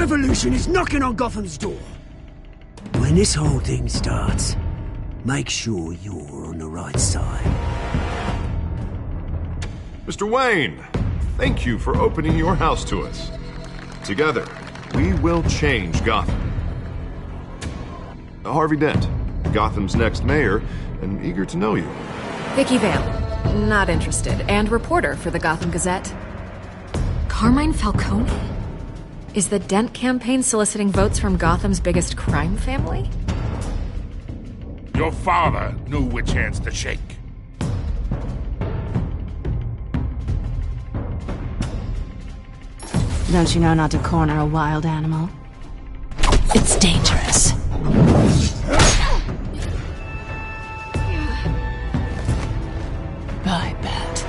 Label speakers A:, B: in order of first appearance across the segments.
A: revolution is knocking on Gotham's door. When this whole thing starts, make sure you're on the right side.
B: Mr. Wayne, thank you for opening your house to us. Together, we will change Gotham. Harvey Dent, Gotham's next mayor, and eager to know you.
C: Vicky Vale, not interested, and reporter for the Gotham Gazette. Carmine Falcone? Is the Dent campaign soliciting votes from Gotham's biggest crime family?
D: Your father knew which hands to shake.
E: Don't you know not to corner a wild animal? It's dangerous. I bet.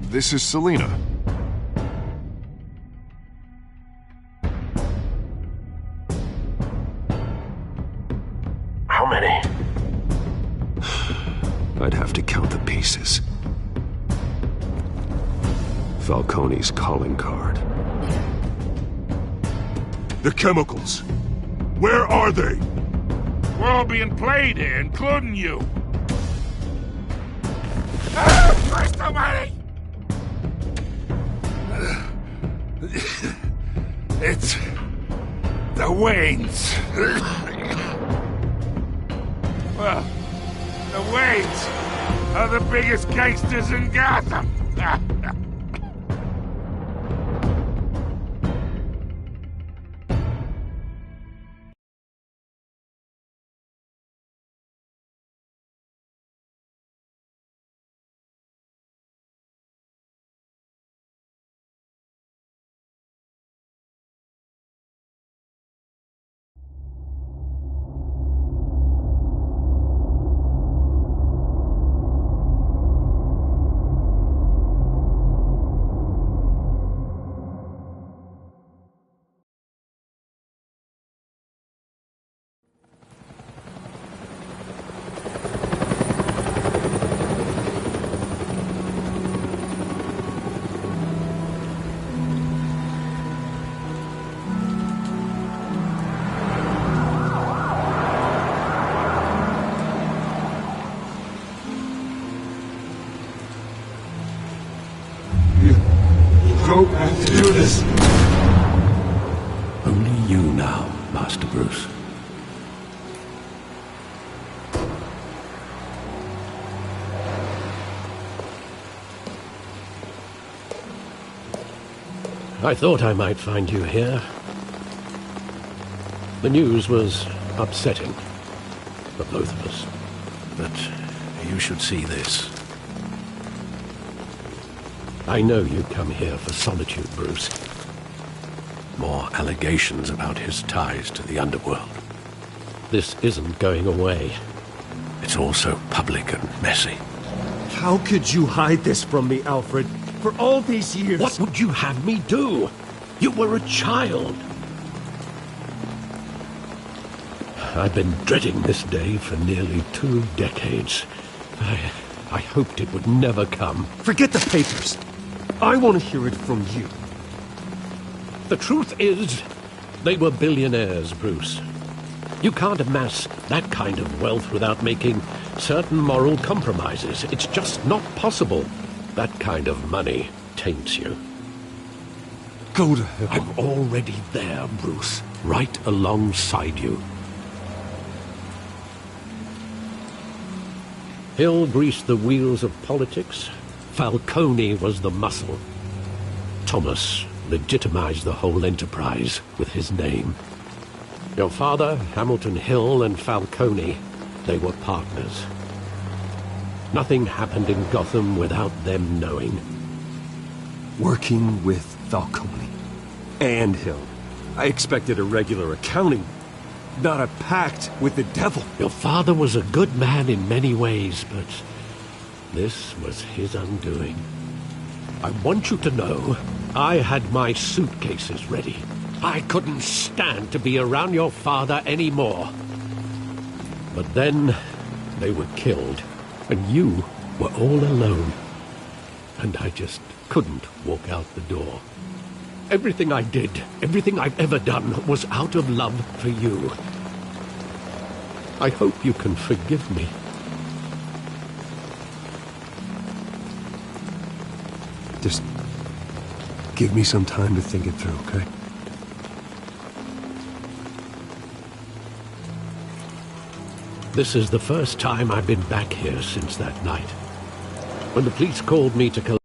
B: This is Selina.
F: How many?
G: I'd have to count the pieces. Falcone's calling card.
D: The chemicals. Where are they? We're all being played here, including you. Christ almighty! It's the Waynes. Well, the Waynes are the biggest gangsters in Gotham.
G: Don't have to do this. Only you now, Master Bruce.
H: I thought I might find you here. The news was upsetting for both of us.
G: But you should see this.
H: I know you come here for solitude, Bruce.
G: More allegations about his ties to the underworld.
H: This isn't going away.
G: It's all so public and messy.
I: How could you hide this from me, Alfred? For all these years...
H: What would you have me do? You were a child. I've been dreading this day for nearly 2 decades. I hoped it would never come.
I: Forget the papers. I want to hear it from you.
H: The truth is, they were billionaires, Bruce. You can't amass that kind of wealth without making certain moral compromises. It's just not possible. That kind of money taints you.
I: Go to hell.
H: I'm already there, Bruce. Right alongside you. Hill greased the wheels of politics. Falcone was the muscle. Thomas legitimized the whole enterprise with his name. Your father, Hamilton Hill, and Falcone, they were partners. Nothing happened in Gotham without them knowing.
I: Working with Falcone and Hill. I expected a regular accounting, not a pact with the devil.
H: Your father was a good man in many ways, but this was his undoing. I want you to know, I had my suitcases ready. I couldn't stand to be around your father anymore. But then, they were killed, and you were all alone. and I just couldn't walk out the door. Everything I did, everything I've ever done, was out of love for you. I hope you can forgive me.
I: Just give me some time to think it through, okay?
H: This is the first time I've been back here since that night. When the police called me to collect,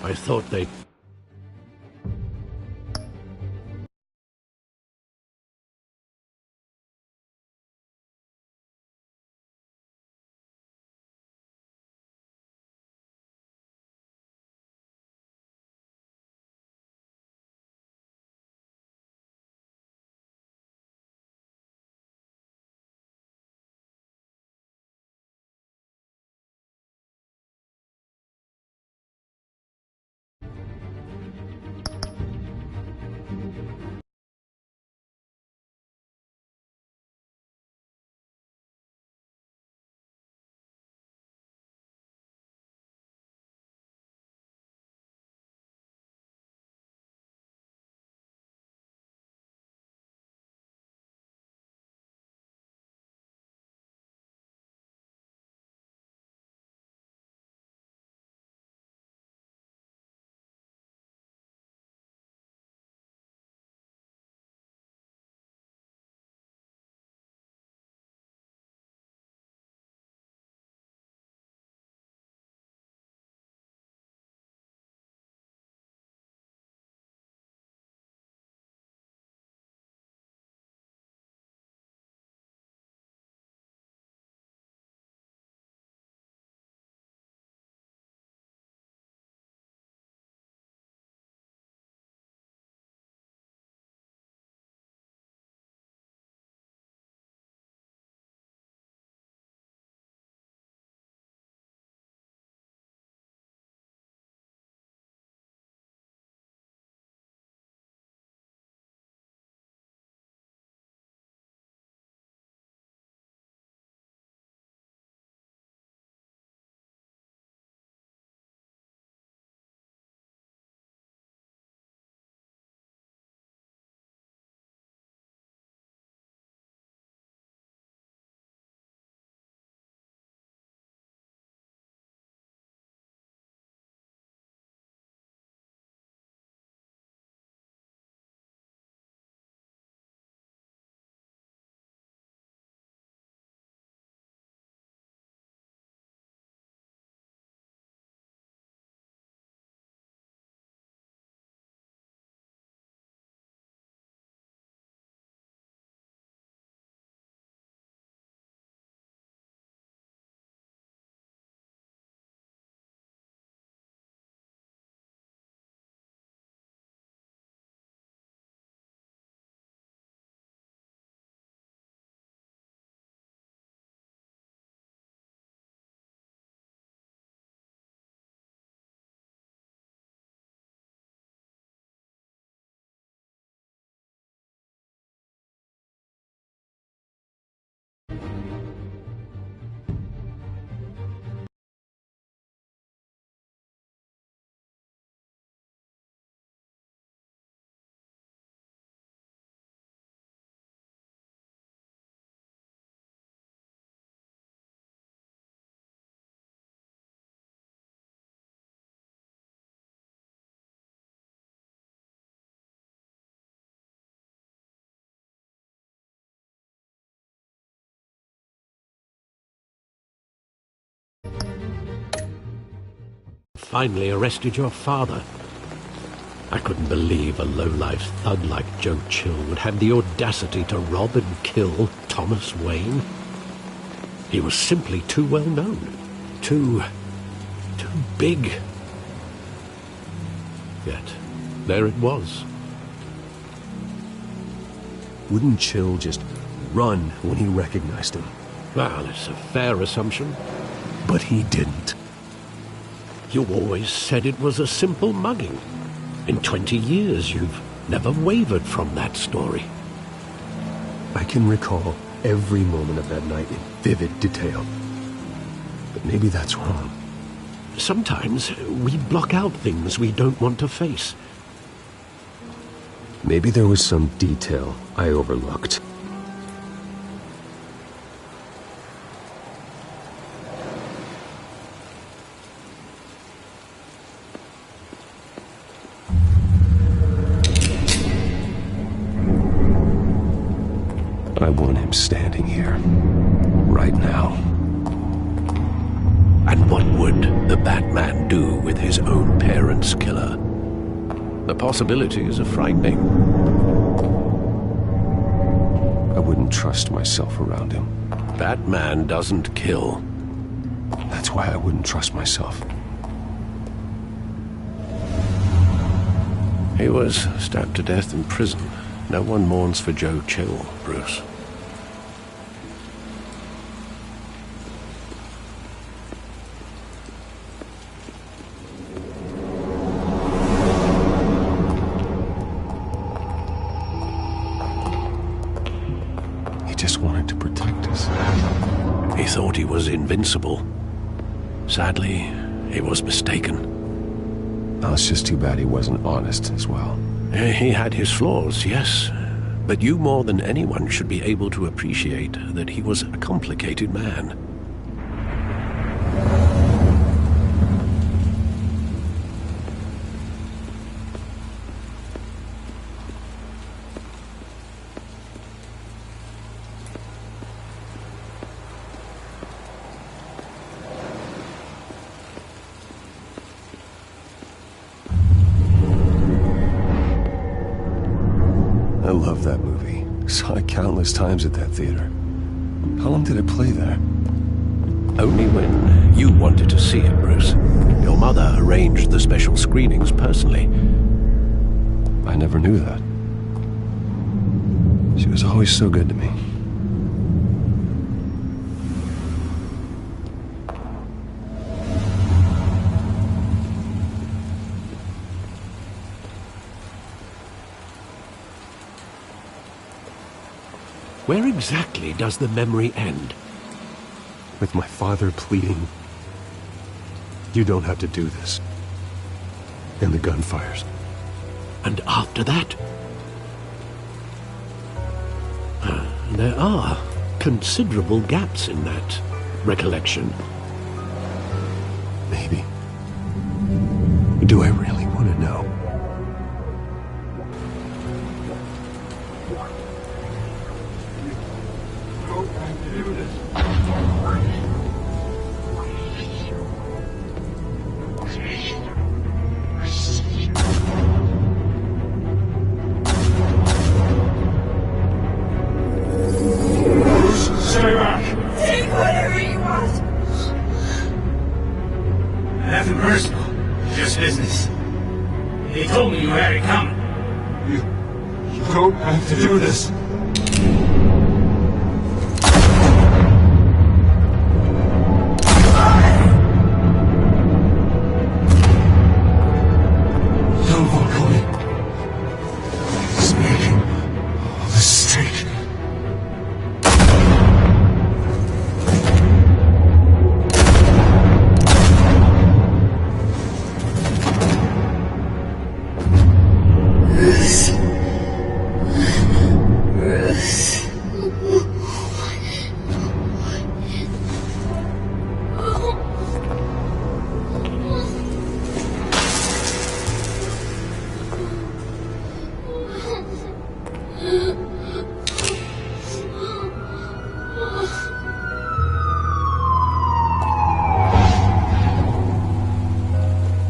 H: I thought they'd... finally arrested your father. I couldn't believe a low-life thug like Joe Chill would have the audacity to rob and kill Thomas Wayne. He was simply too well known. Too big. Yet, there it was.
I: Wouldn't Chill just run when he recognized him?
H: Well, it's a fair assumption.
I: But he didn't.
H: You always said it was a simple mugging. In 20 years, you've never wavered from that story.
I: I can recall every moment of that night in vivid detail. But maybe that's wrong.
H: Sometimes we block out things we don't want to face.
I: Maybe there was some detail I overlooked. I want him standing here, right now.
H: And what would the Batman do with his own parents' killer? The possibilities are frightening.
I: I wouldn't trust myself around him.
H: Batman doesn't kill.
I: That's why I wouldn't trust myself.
H: He was stabbed to death in prison. No one mourns for Joe Chill, Bruce.
I: He just wanted to protect us.
H: He thought he was invincible. Sadly, he was mistaken.
I: Oh, it's just too bad he wasn't honest as well.
H: He had his flaws, yes. But you more than anyone should be able to appreciate that he was a complicated man.
I: I love that movie. Saw it countless times at that theater. How long did it play there?
H: Only when you wanted to see it, Bruce. Your mother arranged the special screenings personally.
I: I never knew that. She was always so good to me.
H: Where exactly does the memory end?
I: With my father pleading, "You don't have to do this." And the gunfires.
H: And after that? There are considerable gaps in that recollection.
I: Maybe. Do I really want to know?
D: Stay back!
F: Take whatever you want!
J: Nothing personal, just business. They told me you had it coming.
D: You don't have to do this. Don't walk away. It's making a mistake.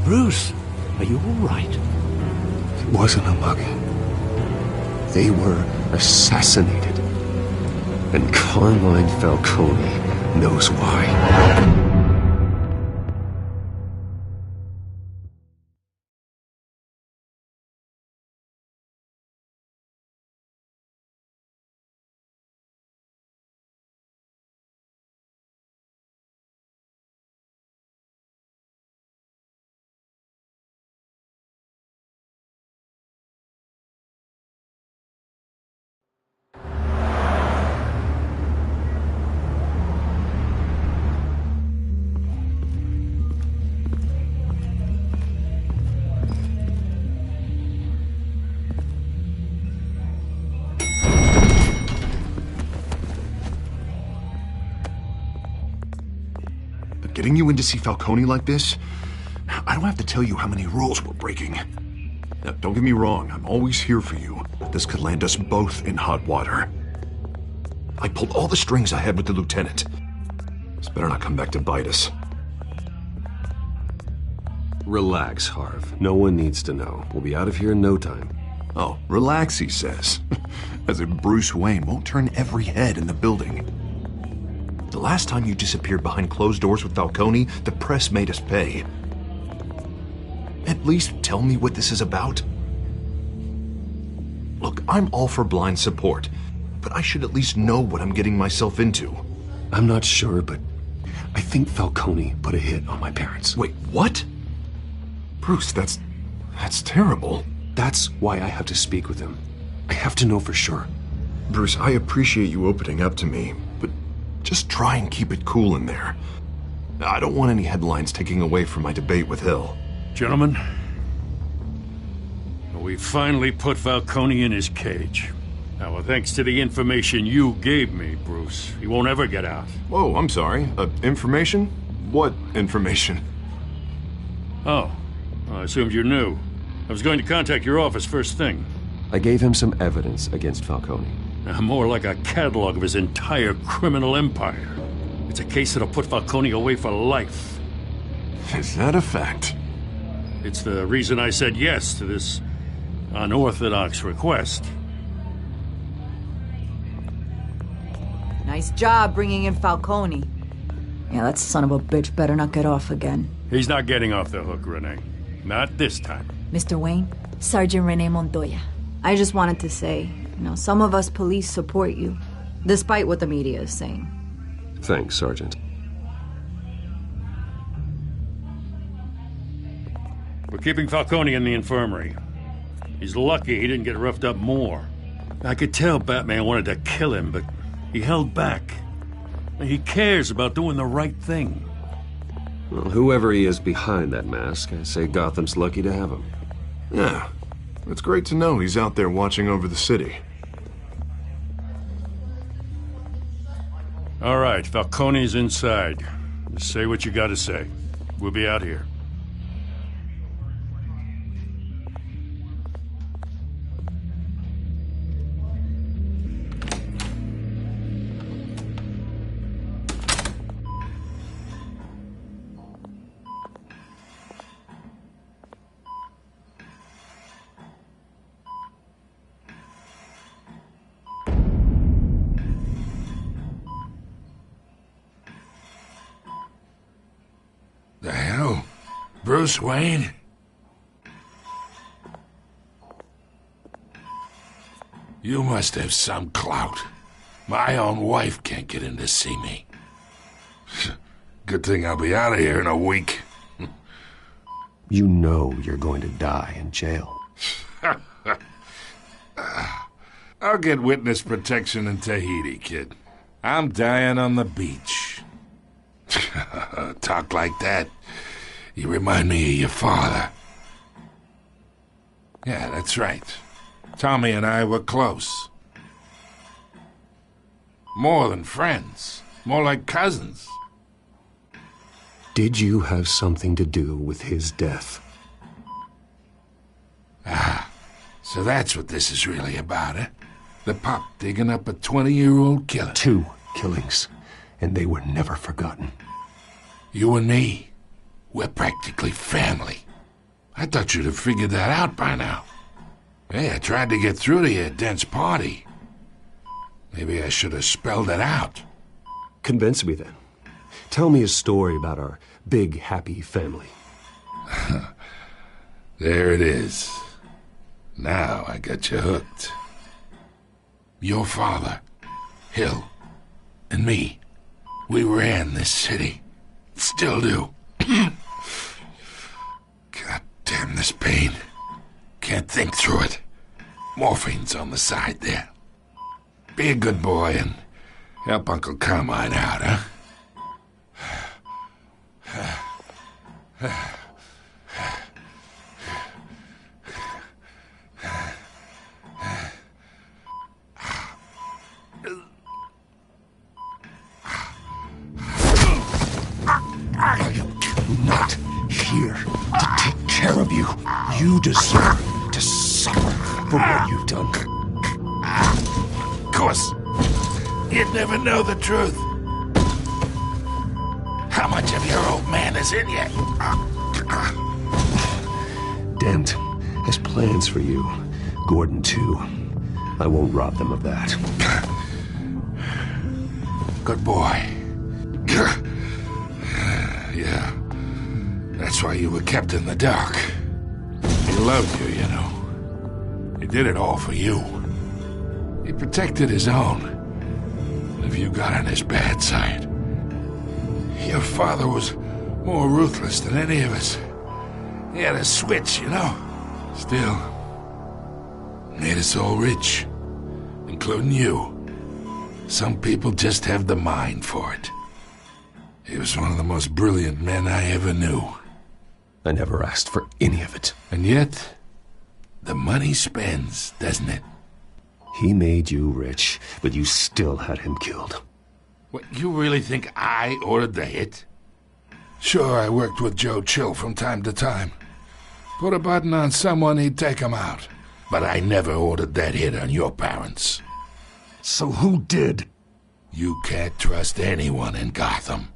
H: Bruce, are you all right?
I: It wasn't a mugging. They were assassinated. And Carmine Falcone knows why.
B: But getting you in to see Falcone like this, I don't have to tell you how many rules we're breaking. Now, don't get me wrong, I'm always here for you, but this could land us both in hot water. I pulled all the strings I had with the lieutenant. This better not come back to bite us.
I: Relax, Harv. No one needs to know. We'll be out of here in no time.
B: Oh, relax, he says. As if Bruce Wayne won't turn every head in the building. The last time you disappeared behind closed doors with Falcone, the press made us pay. At least tell me what this is about. Look, I'm all for blind support, but I should at least know what I'm getting myself into.
I: I'm not sure, but I think Falcone put a hit on my parents.
B: Wait, what? Bruce, that's terrible.
I: That's why I have to speak with him. I have to know for sure.
B: Bruce, I appreciate you opening up to me, but just try and keep it cool in there. I don't want any headlines taking away from my debate with Hill.
D: Gentlemen, we finally put Falcone in his cage. Now, thanks to the information you gave me, Bruce, he won't ever get out.
B: Whoa, I'm sorry. Information? What information?
D: Oh, I assumed you knew. I was going to contact your office first thing.
I: I gave him some evidence against Falcone.
D: More like a catalog of his entire criminal empire. It's a case that'll put Falcone away for life.
B: Is that a fact?
D: It's the reason I said yes to this unorthodox request.
F: Nice job bringing in Falcone. Yeah, that son of a bitch better not get off again.
D: He's not getting off the hook, Renee. Not this time.
F: Mr. Wayne, Sergeant Renee Montoya. I just wanted to say, some of us police support you, despite what the media is saying.
I: Thanks, Sergeant.
D: We're keeping Falcone in the infirmary. He's lucky he didn't get roughed up more. I could tell Batman wanted to kill him, but he held back. He cares about doing the right thing.
I: Well, whoever he is behind that mask, I say Gotham's lucky to have him.
B: Yeah, it's great to know he's out there watching over the city.
D: All right, Falcone's inside. Just say what you gotta say. We'll be out here.
K: The hell? Bruce Wayne? You must have some clout. My own wife can't get in to see me. Good thing I'll be out of here in a week.
I: You know you're going to die in jail.
K: I'll get witness protection in Tahiti, kid. I'm dying on the beach. Talk like that. You remind me of your father. Yeah, that's right. Tommy and I were close. More than friends. More like cousins.
I: Did you have something to do with his death?
K: Ah, so that's what this is really about, eh? The pup digging up a 20-year-old killer.
I: 2 killings, and they were never forgotten.
K: You and me, we're practically family. I thought you'd have figured that out by now. Hey, I tried to get through to your dense party. Maybe I should have spelled it out.
I: Convince me then. Tell me a story about our big, happy family.
K: There it is. Now I got you hooked. Your father, Hill, and me, we ran this city. Still do. God damn this pain. Can't think through it. Morphine's on the side there. Be a good boy and help Uncle Carmine out, huh?
B: You deserve to suffer for what you've done.
K: Of course, you'd never know the truth. How much of your old man is in you?
I: Dent has plans for you. Gordon, too. I won't rob them of that.
K: Good boy. Yeah. That's why you were kept in the dark. He loved you, you know. He did it all for you. He protected his own. If you got on his bad side. Your father was more ruthless than any of us. He had a switch, you know. Still, made us all rich, including you. Some people just have the mind for it. He was one of the most brilliant men I ever knew.
I: I never asked for any of it.
K: And yet, the money spends, doesn't it?
I: He made you rich, but you still had him killed.
K: What, you really think I ordered the hit? Sure, I worked with Joe Chill from time to time. Put a button on someone, he'd take him out. But I never ordered that hit on your parents.
B: So who did?
K: You can't trust anyone in Gotham.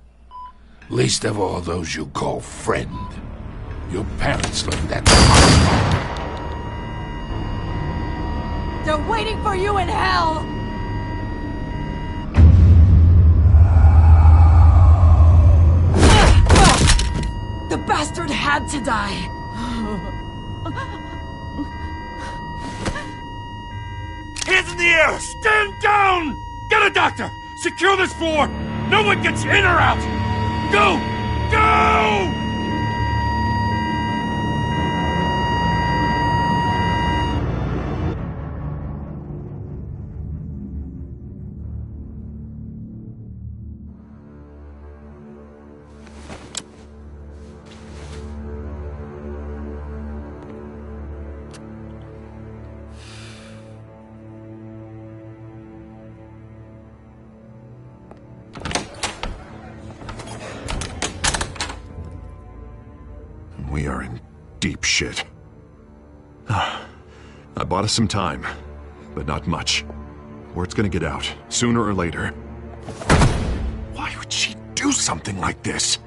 K: Least of all those you call friend. Your parents learned that.
F: They're waiting for you in hell! The bastard had to die!
D: Hands in the air! Stand down! Get a doctor! Secure this floor! No one gets in or out! Go! Go!
B: We are in deep shit. I bought us some time, but not much. Word's gonna get out, sooner or later. Why would she do something like this?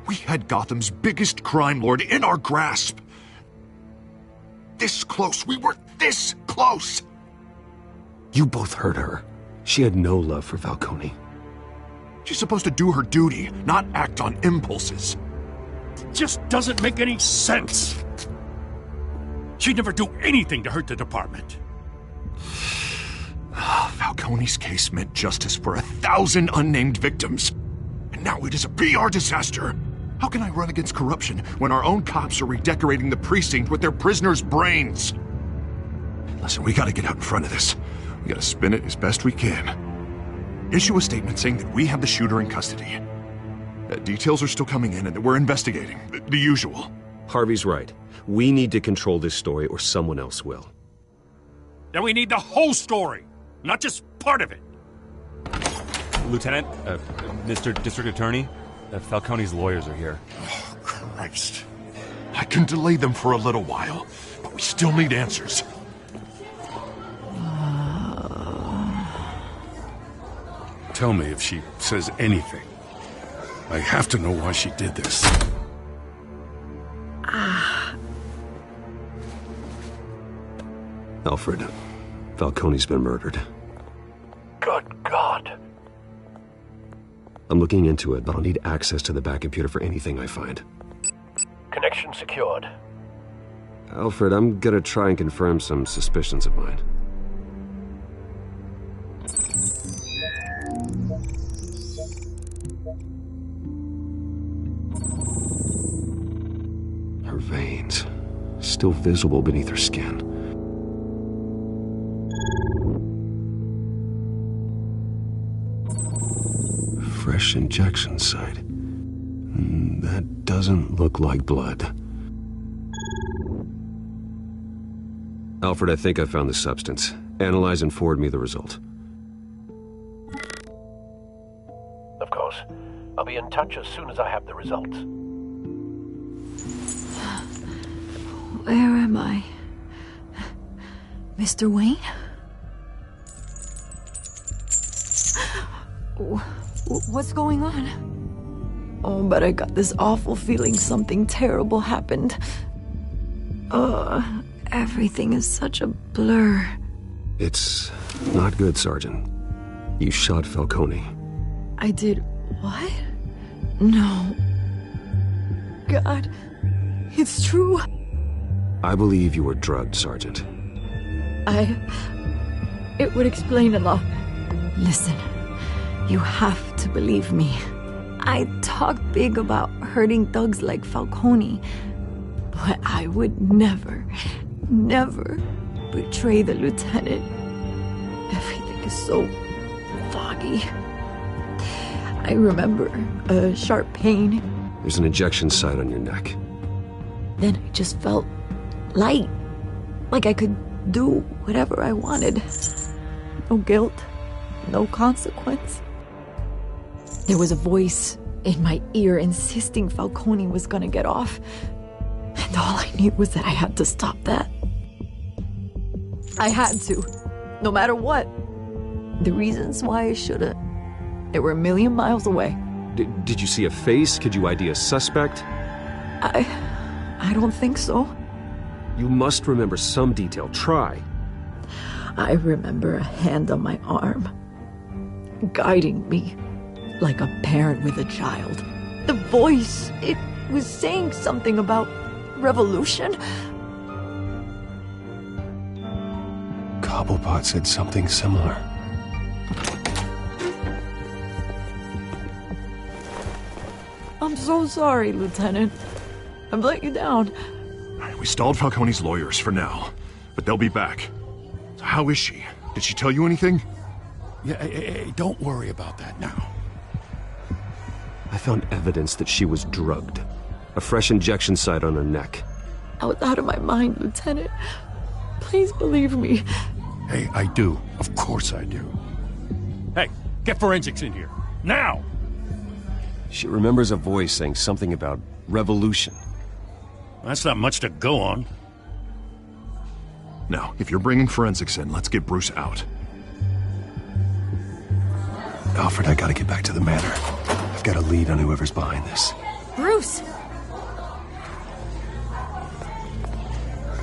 B: We had Gotham's biggest crime lord in our grasp. This close, we were this close!
I: You both hurt her. She had no love for Falcone.
B: She's supposed to do her duty, not act on impulses.
D: It just doesn't make any sense. She'd never do anything to hurt the department.
B: Falcone's case meant justice for 1,000 unnamed victims. And now it is a PR disaster. How can I run against corruption when our own cops are redecorating the precinct with their prisoners' brains? Listen, we gotta get out in front of this. We gotta spin it as best we can. Issue a statement saying that we have the shooter in custody. Details are still coming in and that we're investigating. The usual.
I: Harvey's right. We need to control this story or someone else will.
D: Then we need the whole story, not just part of it.
L: Lieutenant, Mr. District Attorney, Falcone's lawyers are here.
B: Oh, Christ. I can delay them for a little while, but we still need answers.
K: Tell me if she says anything. I have to know why she did this.
I: Alfred, Falcone's been murdered.
G: Good God.
I: I'm looking into it, but I'll need access to the back computer for anything I find.
G: Connection secured.
I: Alfred, I'm gonna try and confirm some suspicions of mine. Her veins, still visible beneath her skin. Fresh injection site. That doesn't look like blood. Alfred, I think I found the substance. Analyze and forward me the result.
G: Of course. I'll be in touch as soon as I have the results.
F: Where am I? Mr. Wayne? What's going on? Oh, but I got this awful feeling something terrible happened. Everything is such a blur.
I: It's not good, Sergeant. You shot Falcone.
F: I did what? No. God, it's true.
I: I believe you were drugged, Sergeant.
F: It would explain a lot. Listen, you have to believe me. I talk big about hurting thugs like Falcone, but I would never betray the lieutenant. Everything is so foggy. I remember a sharp pain.
I: There's an injection site on your neck.
F: Then I just felt light, like I could do whatever I wanted. No guilt, no consequence. There was a voice in my ear insisting Falcone was gonna get off. And all I knew was that I had to stop that. I had to, no matter what. The reasons why I shouldn't, they were a million miles away.
I: Did you see a face? Could you ID a suspect?
F: I don't think so.
I: You must remember some detail. Try.
F: I remember a hand on my arm, guiding me like a parent with a child. The voice, it was saying something about revolution.
I: Cobblepot said something similar.
F: I'm so sorry, Lieutenant. I've let you down.
B: We stalled Falcone's lawyers for now, but they'll be back. So how is she? Did she tell you anything?
G: Yeah, hey, don't worry about that now.
I: I found evidence that she was drugged. A fresh injection site on her neck.
F: I was out of my mind, Lieutenant. Please believe me.
G: Hey, I do. Of course I do.
D: Hey, get forensics in here. Now!
I: She remembers a voice saying something about revolution.
D: That's not much to go on.
B: Now, if you're bringing forensics in, let's get Bruce out.
I: Alfred, I gotta get back to the manor. I've got a lead on whoever's behind this.
C: Bruce!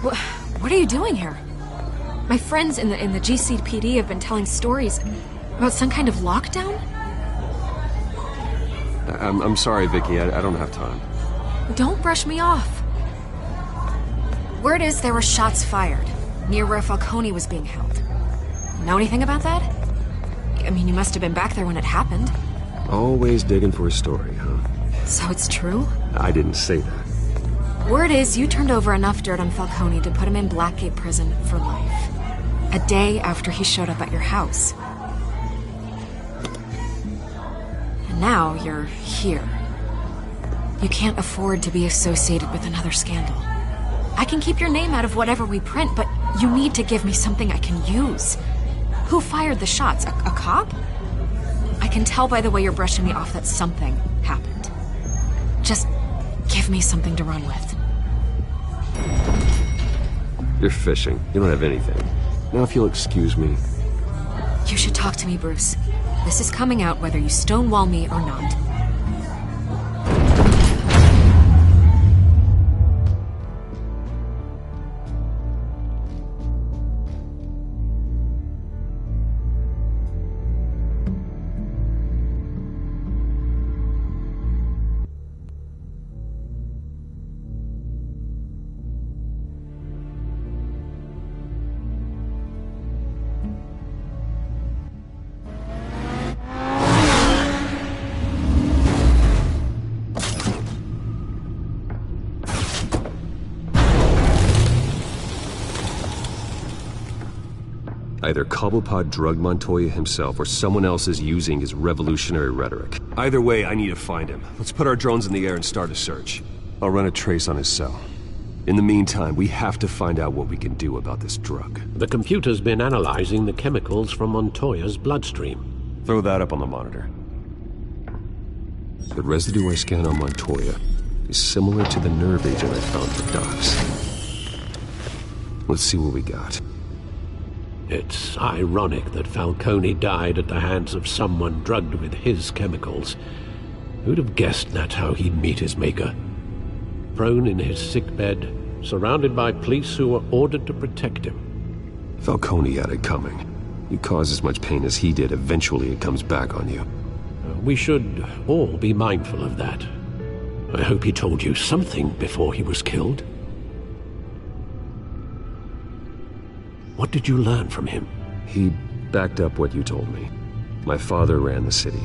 C: What are you doing here? My friends in the GCPD have been telling stories about some kind of lockdown?
I: I'm sorry, Vicky. I don't have time.
C: Don't brush me off. Word is there were shots fired near where Falcone was being held. Know anything about that? I mean, you must have been back there when it happened.
I: Always digging for a story, huh?
C: So it's true?
I: I didn't say that.
C: Word is you turned over enough dirt on Falcone to put him in Blackgate Prison for life. A day after he showed up at your house. And now you're here. You can't afford to be associated with another scandal. I can keep your name out of whatever we print, but you need to give me something I can use. Who fired the shots? A cop? I can tell by the way you're brushing me off that something happened. Just give me something to run with.
I: You're fishing. You don't have anything. Now if you'll excuse me.
C: You should talk to me, Bruce. This is coming out whether you stonewall me or not.
I: Either Cobblepot drugged Montoya himself or someone else is using his revolutionary rhetoric. Either way, I need to find him. Let's put our drones in the air and start a search. I'll run a trace on his cell. In the meantime, we have to find out what we can do about this drug.
H: The computer's been analyzing the chemicals from Montoya's bloodstream.
I: Throw that up on the monitor. The residue I scan on Montoya is similar to the nerve agent I found for Docs. Let's see what we got.
H: It's ironic that Falcone died at the hands of someone drugged with his chemicals. Who'd have guessed that's how he'd meet his maker? Prone in his sickbed, surrounded by police who were ordered to protect him.
I: Falcone had it coming. You cause as much pain as he did, eventually it comes back on you.
H: We should all be mindful of that. I hope he told you something before he was killed. What did you learn from him?
I: He backed up what you told me. My father ran the city,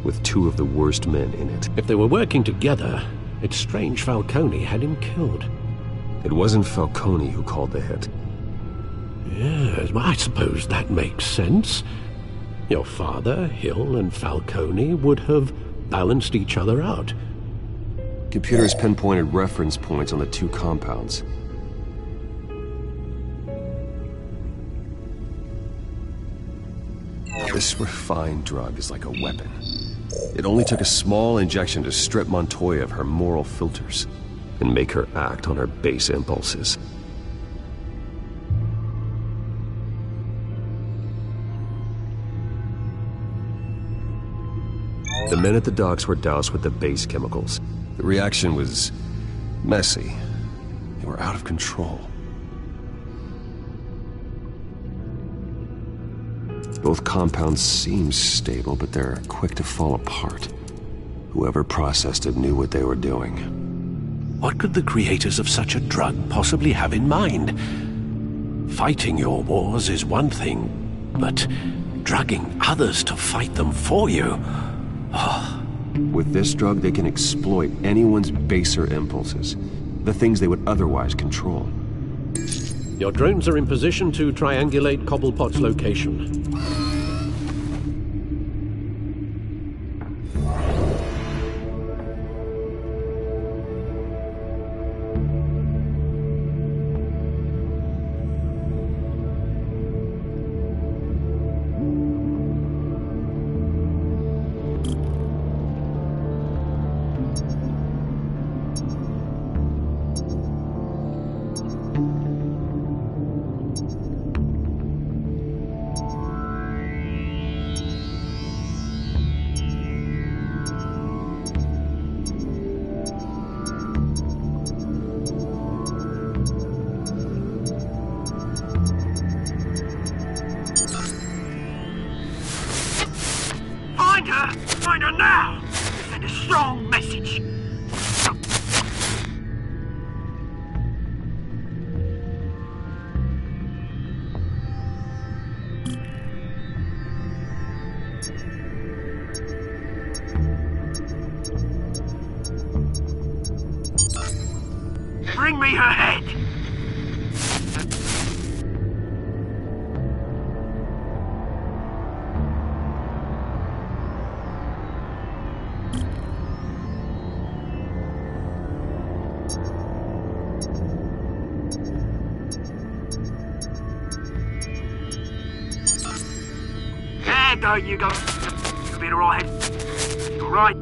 I: with 2 of the worst men in it.
H: If they were working together, it's strange Falcone had him killed.
I: It wasn't Falcone who called the hit.
H: Yes, well, I suppose that makes sense. Your father, Hill, and Falcone would have balanced each other out.
I: Computers pinpointed reference points on the 2 compounds. This refined drug is like a weapon. It only took a small injection to strip Montoya of her moral filters and make her act on her base impulses. The men at the docks were doused with the base chemicals. The reaction was messy. They were out of control. Both compounds seem stable, but they're quick to fall apart. Whoever processed it knew what they were doing.
H: What could the creators of such a drug possibly have in mind? Fighting your wars is one thing, but drugging others to fight them for you? Oh.
I: With this drug, they can exploit anyone's baser impulses, the things they would otherwise control.
H: Your drones are in position to triangulate Cobblepot's location.
A: Find her now! Send a strong message! Bring me her head! There you go. You'll be alright. You're right.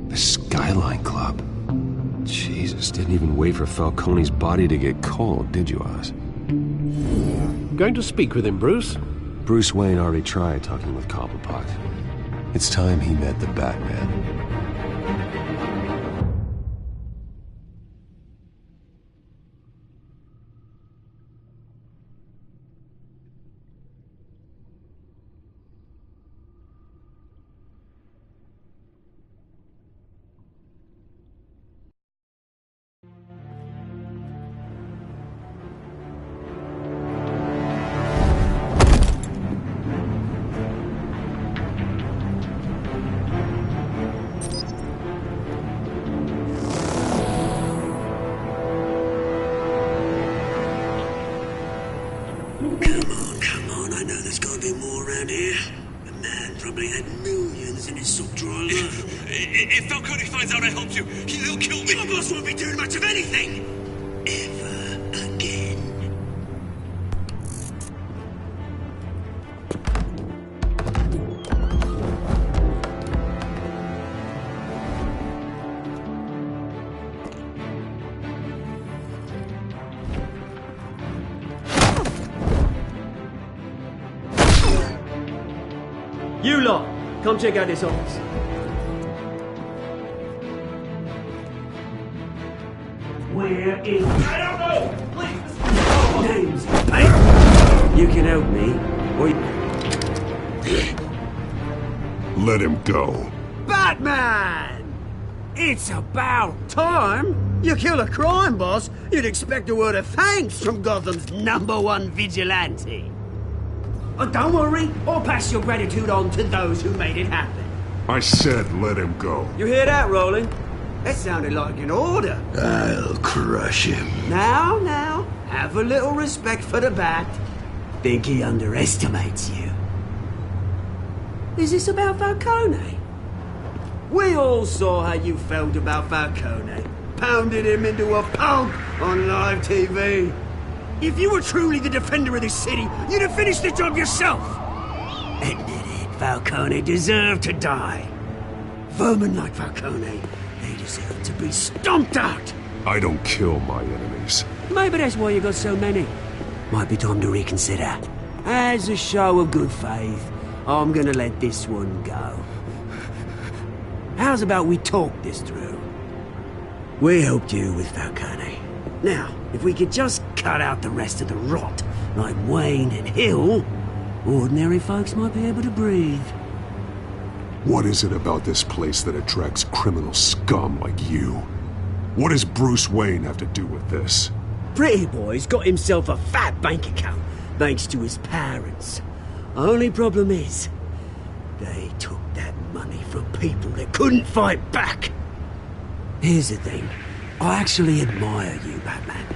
I: The Skyline Club. Jesus, didn't even wait for Falcone's body to get cold, did you, Oz?
H: Going to speak with him, Bruce?
I: Bruce Wayne already tried talking with Cobblepot. It's time he met the Batman.
A: Come on, I know there's gotta be more around here. The man probably had millions in his sock drawer alone.
M: If Falcone finds out I helped you, he'll kill me.
A: Your boss won't be doing much of anything! Ever again. You lot, come check out this office. Where is... I don't know! Please! Oh, names, mate! You can help me, or you...
B: Let him go.
A: Batman! It's about time! You kill a crime boss, you'd expect a word of thanks from Gotham's #1 vigilante. Oh, don't worry, I'll pass your gratitude on to those who made it happen.
B: I said let him go.
A: You hear that, Roland? That sounded like an order.
B: I'll crush him.
A: Now, have a little respect for the Bat. Think he underestimates you. Is this about Falcone? We all saw how you felt about Falcone. Pounded him into a pulp on live TV. If you were truly the defender of this city, you'd have finished the job yourself. Ended it. Falcone deserved to die. Vermin like Falcone, they deserve to be stomped out.
B: I don't kill my enemies.
A: Maybe that's why you got so many. Might be time to reconsider. As a show of good faith, I'm gonna let this one go. How's about we talk this through? We helped you with Falcone. Now, if we could just cut out the rest of the rot, like Wayne and Hill, ordinary folks might be able to breathe.
B: What is it about this place that attracts criminal scum like you? What does Bruce Wayne have to do with this?
A: Pretty Boy's got himself a fat bank account, thanks to his parents. Only problem is, they took that money from people that couldn't fight back. Here's the thing. I actually admire you, Batman.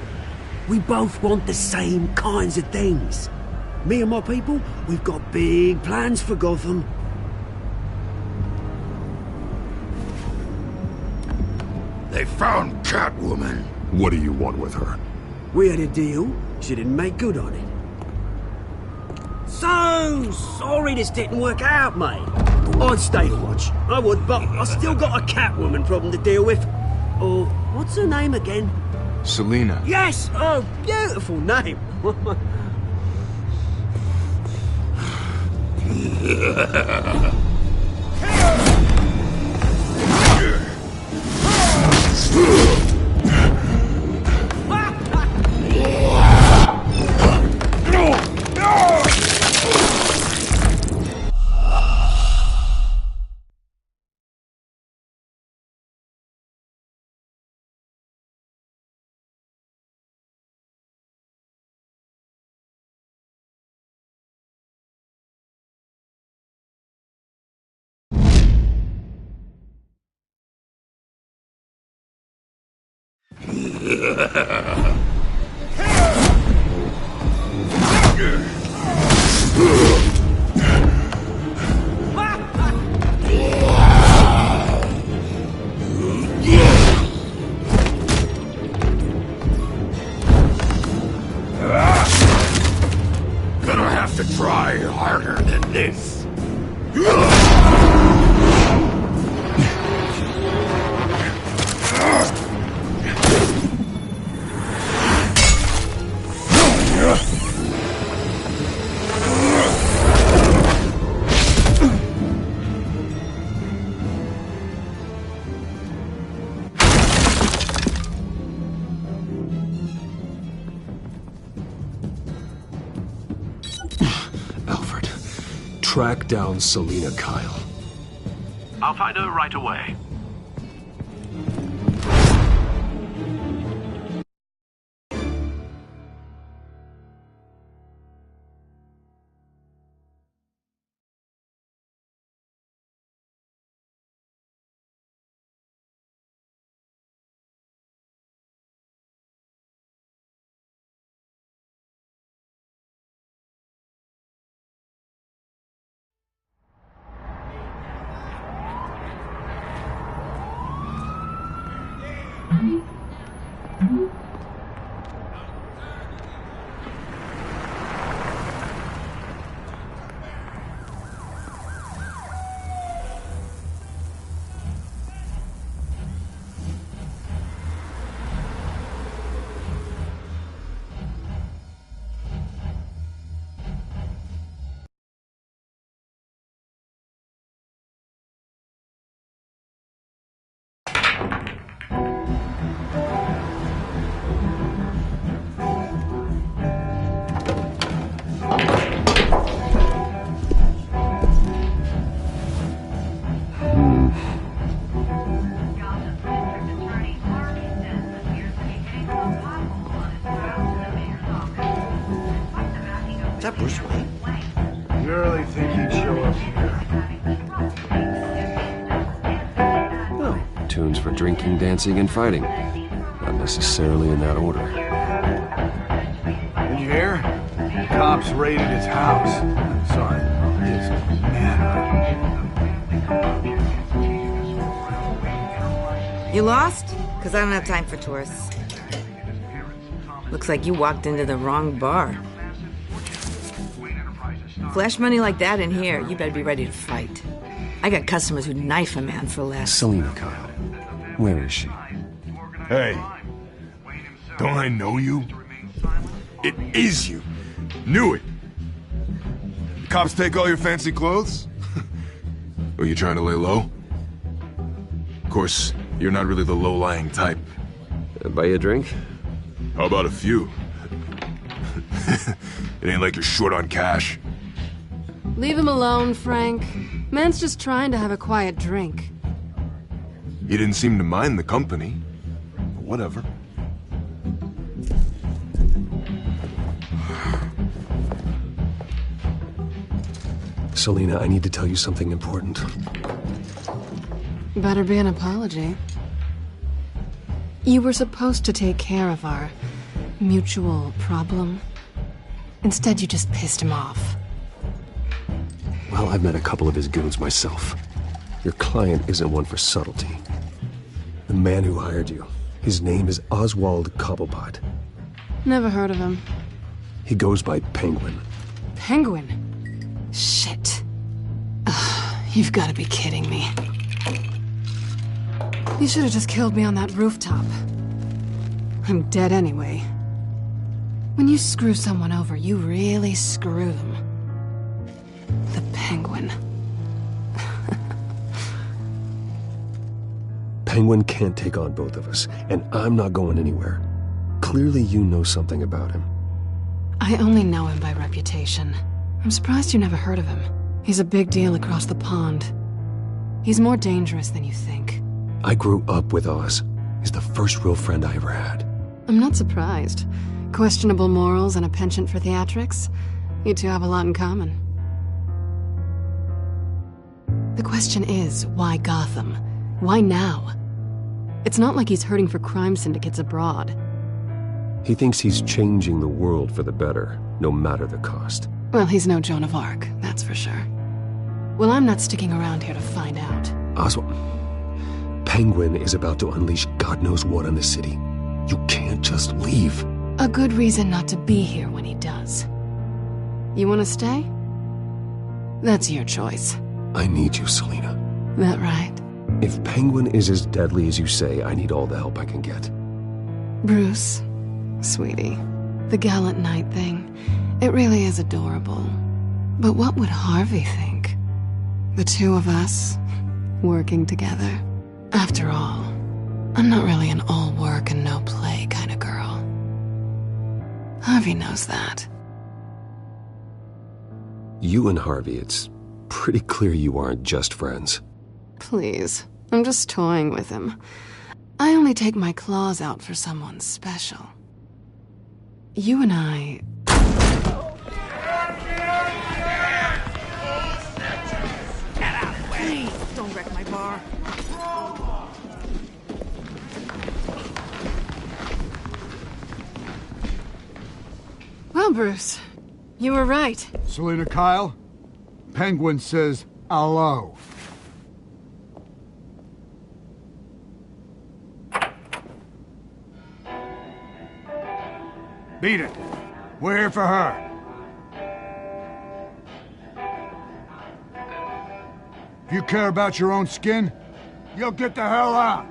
A: We both want the same kinds of things. Me and my people, we've got big plans for Gotham.
K: They found Catwoman.
B: What do you want with her?
A: We had a deal. She didn't make good on it. So sorry this didn't work out, mate. I'd stay to watch. I would, but I still got a Catwoman problem to deal with. Oh, what's her name again?
L: Selina.
A: Yes! Oh, beautiful name.
K: Gonna have to try harder than this.
B: Alfred, track down Selina Kyle.
H: I'll find her right away.
B: Bruce Wayne?
N: You really think he'd show up here?
I: No. Tunes for drinking, dancing, and fighting. Not necessarily in that order.
N: Did you hear? The cops raided his house. Sorry, his manor.
O: You lost? Because I don't have time for tourists. Looks like you walked into the wrong bar. Flash money like that in here, you better be ready to fight. I got customers who'd knife a man for less.
I: Selina Kyle. Where is she?
P: Hey. Don't I know you? It is you. Knew it. The cops take all your fancy clothes? Are you trying to lay low? Of course, you're not really the low-lying type.
I: Buy you a drink?
P: How about a few? It ain't like you're short on cash.
E: Leave him alone, Frank. Man's just trying to have a quiet drink.
P: He didn't seem to mind the company. But whatever.
I: Selina, I need to tell you something important.
E: Better be an apology. You were supposed to take care of our mutual problem. Instead, you just pissed him off.
I: Well, I've met a couple of his goons myself. Your client isn't one for subtlety. The man who hired you, his name is Oswald Cobblepot.
E: Never heard of him.
I: He goes by Penguin.
E: Penguin? Shit. Ugh, you've got to be kidding me. You should have just killed me on that rooftop. I'm dead anyway. When you screw someone over, you really screw them. The Penguin.
I: Penguin can't take on both of us, and I'm not going anywhere. Clearly you know something about him.
E: I only know him by reputation. I'm surprised you never heard of him. He's a big deal across the pond. He's more dangerous than you think.
I: I grew up with Oz. He's the first real friend I ever had.
E: I'm not surprised. Questionable morals and a penchant for theatrics. You two have a lot in common. The question is, why Gotham? Why now? It's not like he's hurting for crime syndicates abroad.
I: He thinks he's changing the world for the better, no matter the cost.
E: Well, he's no Joan of Arc, that's for sure. Well, I'm not sticking around here to find out.
I: Oswald, Penguin is about to unleash God knows what on the city. You can't just leave.
E: A good reason not to be here when he does. You want to stay? That's your choice.
I: I need you, Selina.
E: That right?
I: If Penguin is as deadly as you say, I need all the help I can get.
E: Bruce, sweetie, the gallant knight thing, it really is adorable. But what would Harvey think? The two of us, working together. After all, I'm not really an all work and no play kind of girl. Harvey knows that.
I: You and Harvey, it's pretty clear you aren't just friends.
E: Please, I'm just toying with him. I only take my claws out for someone special. You and I...
O: Get out of the way! Please, don't wreck my bar.
E: Well, Bruce, you were right.
N: Selina Kyle, Penguin says hello. Beat it. We're here for her. If you care about your own skin, you'll get the hell out.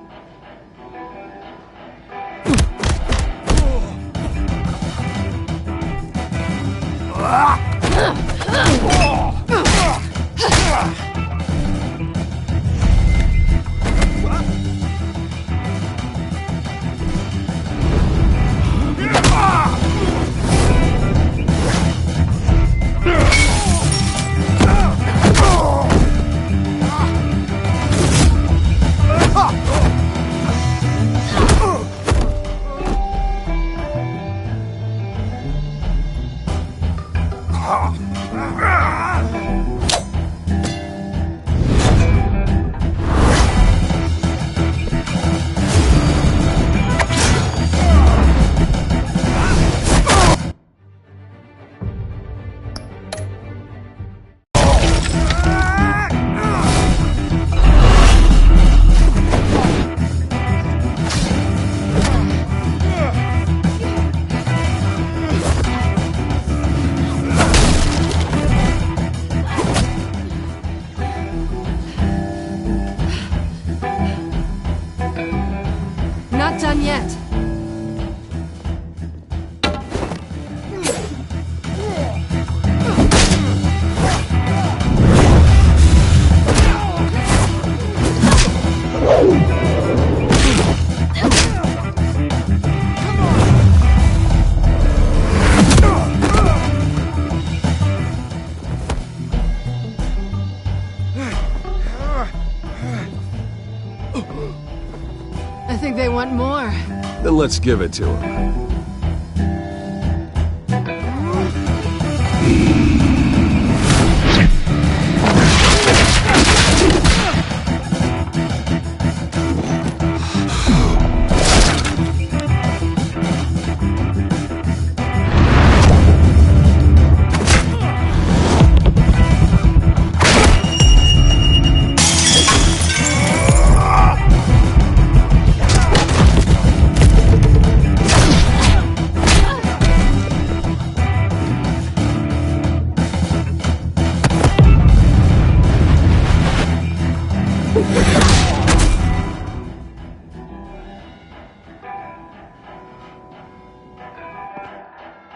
I: Let's give it to him.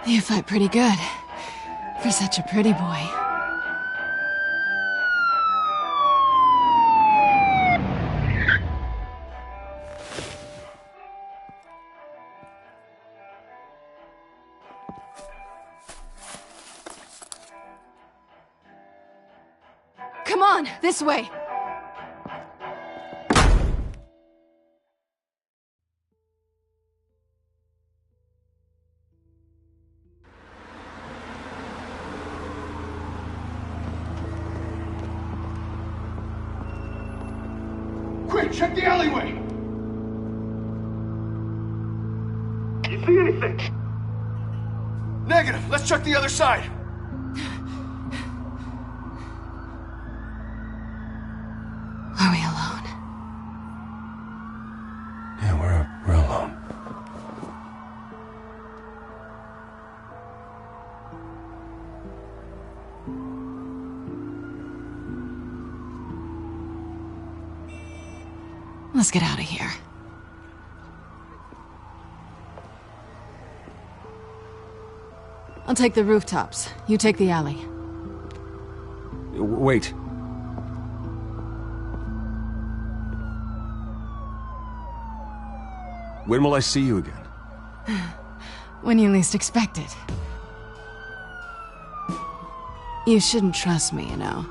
E: You fight pretty good. For such a pretty boy. Come on, this way!
P: Quick, check the alleyway!
N: You see anything?
P: Negative. Let's check the other side.
E: Are we alone?
G: Yeah, we're alone.
E: Let's get out of here. I'll take the rooftops. You take the alley.
I: Wait. When will I see you again?
E: When you least expect it. You shouldn't trust me, you know.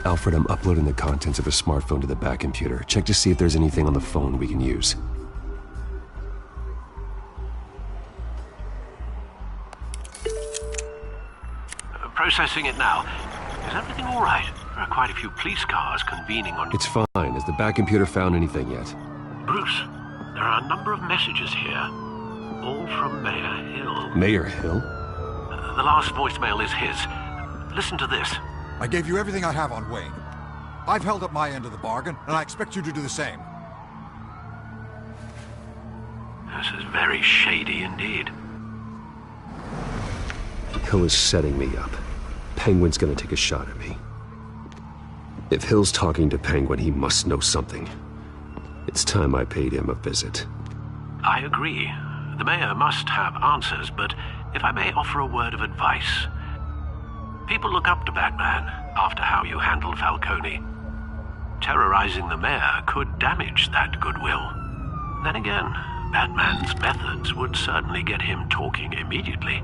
I: Alfred, I'm uploading the contents of a smartphone to the back computer. Check to see if there's anything on the phone we can use.
G: Processing it now. Is everything all right? There are quite a few police cars convening on...
I: It's fine. Has the back computer found anything yet?
G: Bruce, there are a number of messages here. All from Mayor Hill.
I: Mayor Hill?
G: The last voicemail is his. Listen to this.
Q: I gave you everything I have on Wayne. I've held up my end of the bargain, and I expect you to do the same.
G: This is very shady indeed.
I: Hill is setting me up. Penguin's gonna take a shot at me. If Hill's talking to Penguin, he must know something. It's time I paid him a visit.
G: I agree. The mayor must have answers, but if I may offer a word of advice... People look up to Batman after how you handled Falcone. Terrorizing the mayor could damage that goodwill. Then again, Batman's methods would certainly get him talking immediately.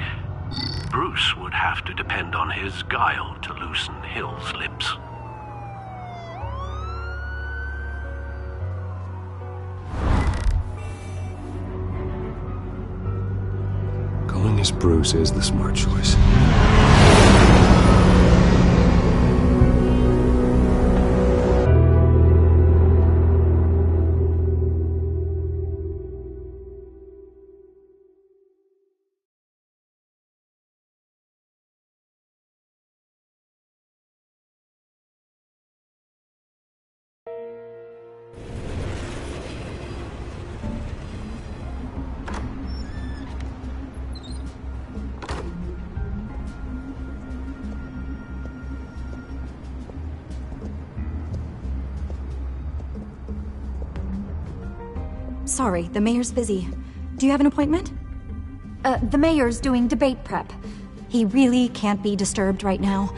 G: Bruce would have to depend on his guile to loosen Hill's lips.
I: Going as Bruce is the smart choice.
R: Sorry, the mayor's busy. Do you have an appointment? The mayor's doing debate prep. He really can't be disturbed right now.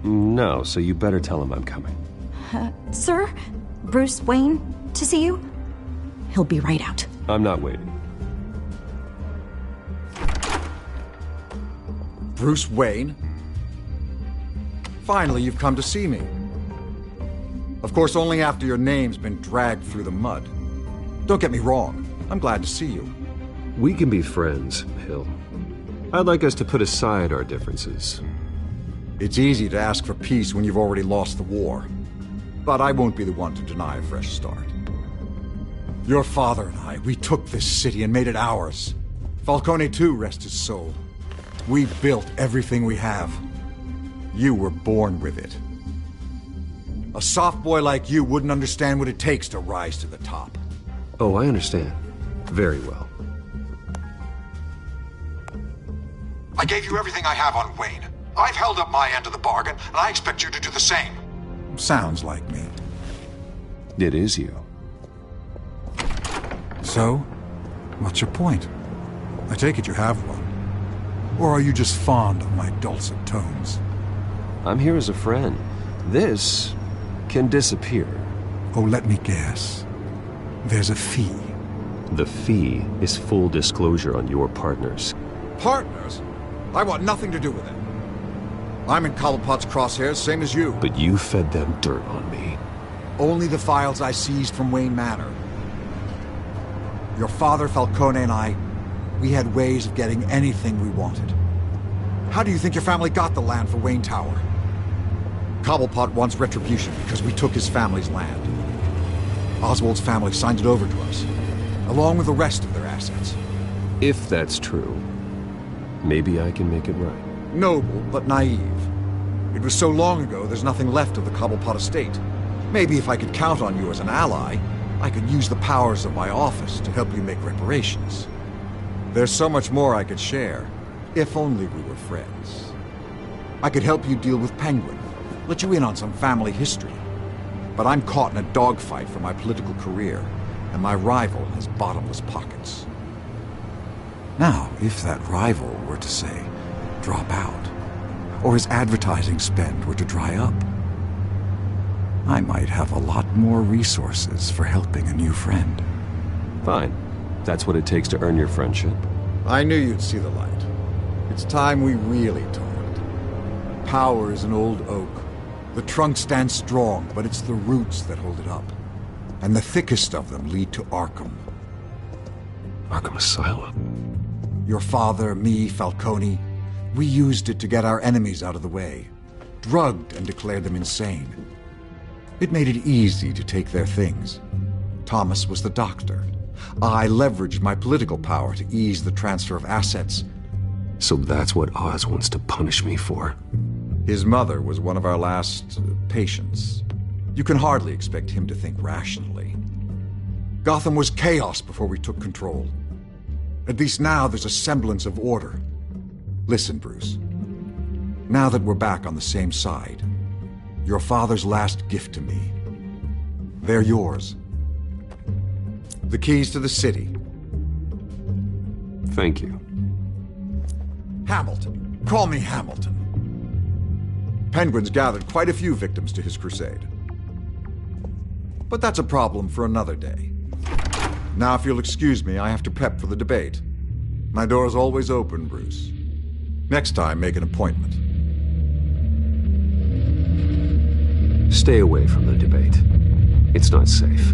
I: No, so you better tell him I'm coming.
R: Sir? Bruce Wayne to see you? He'll be right out.
I: I'm not waiting.
Q: Bruce Wayne? Finally, you've come to see me. Of course, only after your name's been dragged through the mud. Don't get me wrong, I'm glad to see you.
I: We can be friends, Hill. I'd like us to put aside our differences.
Q: It's easy to ask for peace when you've already lost the war. But I won't be the one to deny a fresh start. Your father and I, we took this city and made it ours. Falcone too, rest his soul. We built everything we have. You were born with it. A soft boy like you wouldn't understand what it takes to rise to the top.
I: Oh, I understand. Very well.
Q: I gave you everything I have on Wayne. I've held up my end of the bargain, and I expect you to do the same. Sounds like me.
I: It is you.
Q: So, what's your point? I take it you have one. Or are you just fond of my dulcet tones?
I: I'm here as a friend. This can disappear.
Q: Oh, let me guess. There's a fee.
I: The fee is full disclosure on your partners.
Q: Partners? I want nothing to do with it. I'm in Cobblepot's crosshairs, same as you.
I: But you fed them dirt on me.
Q: Only the files I seized from Wayne Manor. Your father, Falcone, and I, we had ways of getting anything we wanted. How do you think your family got the land for Wayne Tower? Cobblepot wants retribution because we took his family's land. Oswald's family signed it over to us, along with the rest of their assets.
I: If that's true, maybe I can make it right.
Q: Noble, but naive. It was so long ago, there's nothing left of the Cobblepot estate. Maybe if I could count on you as an ally, I could use the powers of my office to help you make reparations. There's so much more I could share, if only we were friends. I could help you deal with Penguin, let you in on some family history. But I'm caught in a dogfight for my political career, and my rival has bottomless pockets. Now, if that rival were to say, drop out, or his advertising spend were to dry up, I might have a lot more resources for helping a new friend.
I: Fine. That's what it takes to earn your friendship.
Q: I knew you'd see the light. It's time we really talked. Power is an old oak. The trunk stands strong, but it's the roots that hold it up. And the thickest of them lead to Arkham.
I: Arkham Asylum?
Q: Your father, me, Falcone, we used it to get our enemies out of the way. Drugged and declared them insane. It made it easy to take their things. Thomas was the doctor. I leveraged my political power to ease the transfer of assets.
I: So that's what Oz wants to punish me for.
Q: His mother was one of our last patients. You can hardly expect him to think rationally. Gotham was chaos before we took control. At least now there's a semblance of order. Listen, Bruce. Now that we're back on the same side, your father's last gift to me, they're yours. The keys to the city.
I: Thank you.
Q: Hamilton. Call me Hamilton. Penguin's gathered quite a few victims to his crusade. But that's a problem for another day. Now, if you'll excuse me, I have to prep for the debate. My door's always open, Bruce. Next time, make an appointment.
I: Stay away from the debate. It's not safe.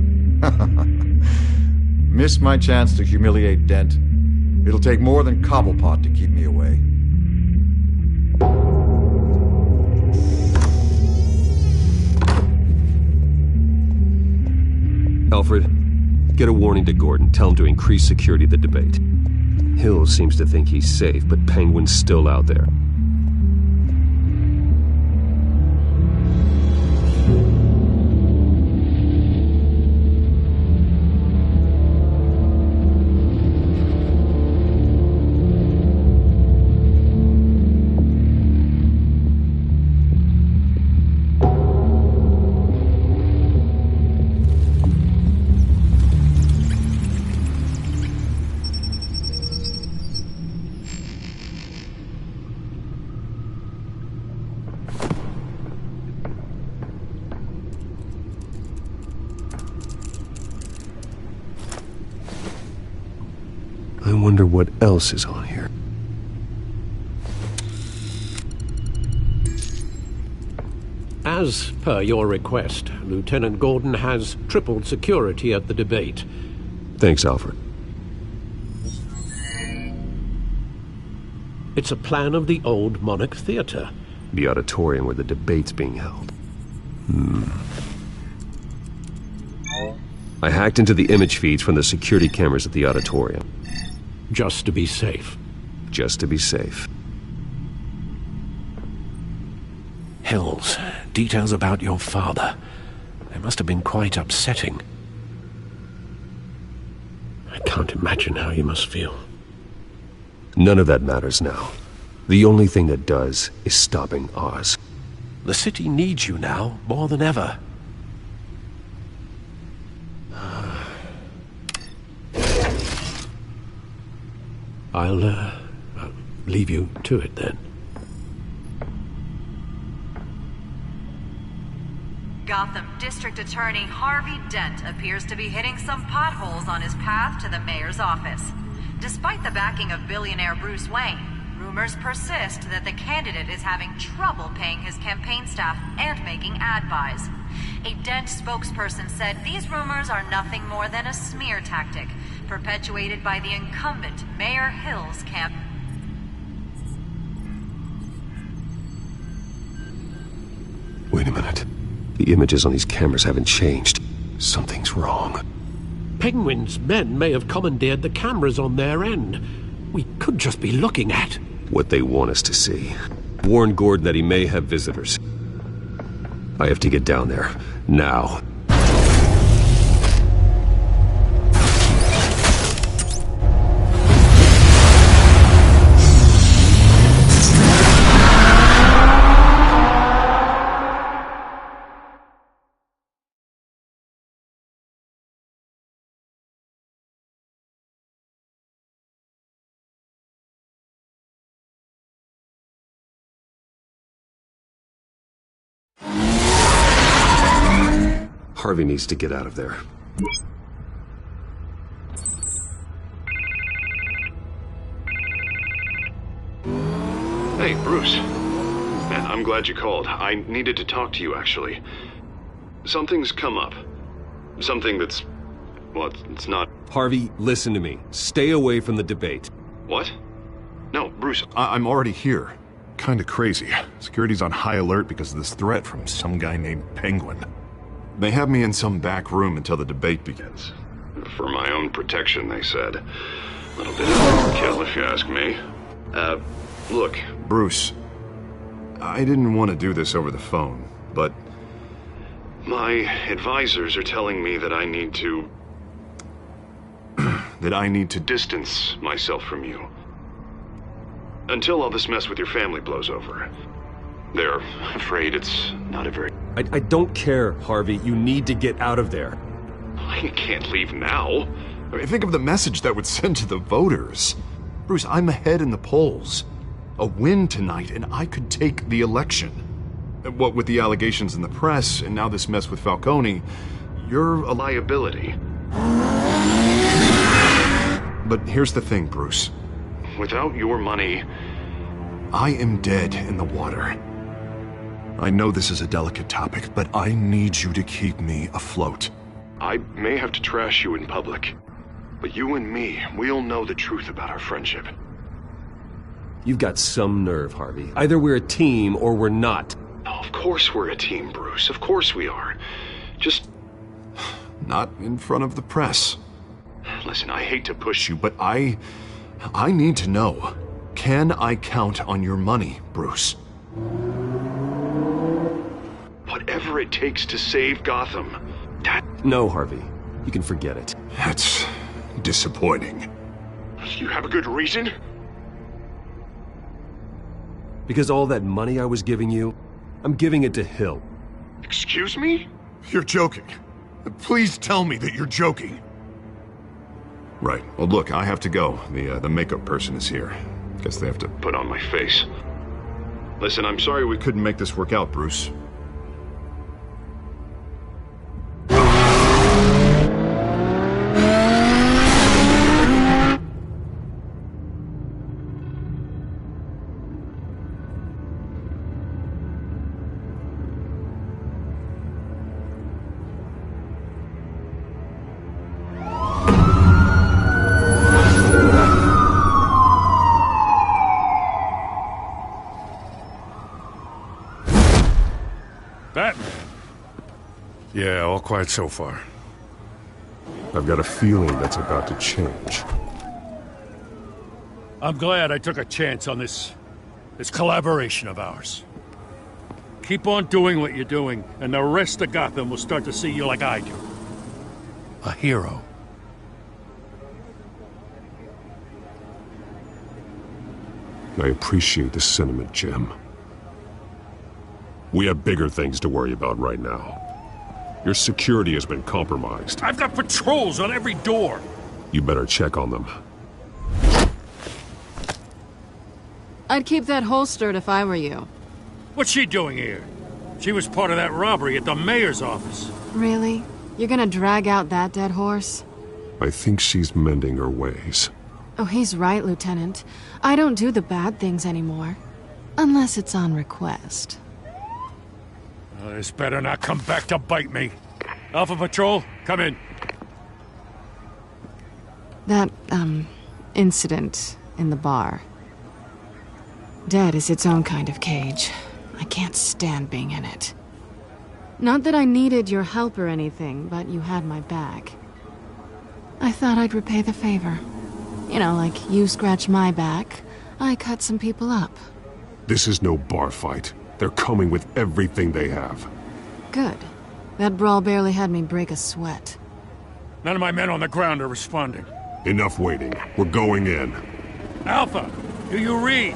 Q: Miss my chance to humiliate Dent. It'll take more than Cobblepot to keep me away.
I: Alfred, get a warning to Gordon. Tell him to increase security of the debate. Hill seems to think he's safe, but Penguin's still out there. I wonder what else is on here.
H: As per your request, Lieutenant Gordon has tripled security at the debate.
I: Thanks, Alfred.
H: It's a plan of the old Monarch Theater.
I: The auditorium where the debate's being held. I hacked into the image feeds from the security cameras at the auditorium.
H: Just to be safe.
I: Just to be safe.
H: Hills, details about your father. They must have been quite upsetting. I can't imagine how you must feel.
I: None of that matters now. The only thing that does is stopping Oz.
H: The city needs you now, more than ever. I'll leave you to it then.
S: Gotham District Attorney Harvey Dent appears to be hitting some potholes on his path to the mayor's office. Despite the backing of billionaire Bruce Wayne, rumors persist that the candidate is having trouble paying his campaign staff and making ad buys. A Dent spokesperson said these rumors are nothing more than a smear tactic, perpetuated by the incumbent Mayor Hill's camp.
I: Wait a minute. The images on these cameras haven't changed. Something's wrong.
H: Penguin's men may have commandeered the cameras on their end. We could just be looking at
I: what they want us to see. Warn Gordon that he may have visitors. I have to get down there. Now. Harvey needs to get out of there.
B: Hey, Bruce. Man, I'm glad you called. I needed to talk to you, actually. Something's come up. Something that's... well, it's not...
I: Harvey, listen to me. Stay away from the debate.
B: What? No, Bruce, I'm already here. Kinda crazy. Security's on high alert because of this threat from some guy named Penguin. They have me in some back room until the debate begins. For my own protection, they said. A little bit of overkill, if you ask me. Look, Bruce, I didn't want to do this over the phone, but my advisors are telling me that I need to... that I need to distance myself from you. Until all this mess with your family blows over. They're afraid it's not a very...
I: I don't care, Harvey. You need to get out of there.
B: I can't leave now. I mean, think of the message that would send to the voters. Bruce, I'm ahead in the polls. A win tonight, and I could take the election. What with the allegations in the press, and now this mess with Falcone, you're a liability. But here's the thing, Bruce. Without your money, I am dead in the water. I know this is a delicate topic, but I need you to keep me afloat. I may have to trash you in public, but you and me, we'll know the truth about our friendship.
I: You've got some nerve, Harvey. Either we're a team or we're not.
B: Oh, of course we're a team, Bruce. Of course we are. Just not in front of the press. Listen, I hate to push you, but I need to know. Can I count on your money, Bruce? Whatever it takes to save Gotham.
I: No, Harvey. You can forget it.
B: That's disappointing. You have a good reason?
I: Because all that money I was giving you, I'm giving it to Hill.
B: Excuse me? You're joking. Please tell me that you're joking. Right. Well, look, I have to go. The makeup person is here. Guess they have to put on my face. Listen, I'm sorry we couldn't make this work out, Bruce.
D: Batman? Yeah, all quiet so far.
I: I've got a feeling that's about to change.
D: I'm glad I took a chance on this collaboration of ours. Keep on doing what you're doing, and the rest of Gotham will start to see you like I do. A hero.
I: I appreciate the sentiment, Jim. We have bigger things to worry about right now. Your security has been compromised.
D: I've got patrols on every door.
I: You better check on them.
E: I'd keep that holstered if I were you.
D: What's she doing here? She was part of that robbery at the mayor's office.
E: Really? You're gonna drag out that dead horse?
I: I think she's mending her ways.
E: Oh, he's right, Lieutenant. I don't do the bad things anymore. Unless it's on request.
D: This better not come back to bite me. Alpha Patrol, come in.
E: That, incident in the bar. Dead is its own kind of cage. I can't stand being in it. Not that I needed your help or anything, but you had my back. I thought I'd repay the favor. You know, like you scratch my back, I cut some people up.
I: This is no bar fight. They're coming with everything they have.
E: Good. That brawl barely had me break a sweat.
D: None of my men on the ground are responding.
I: Enough waiting. We're going in.
D: Alpha, do you read?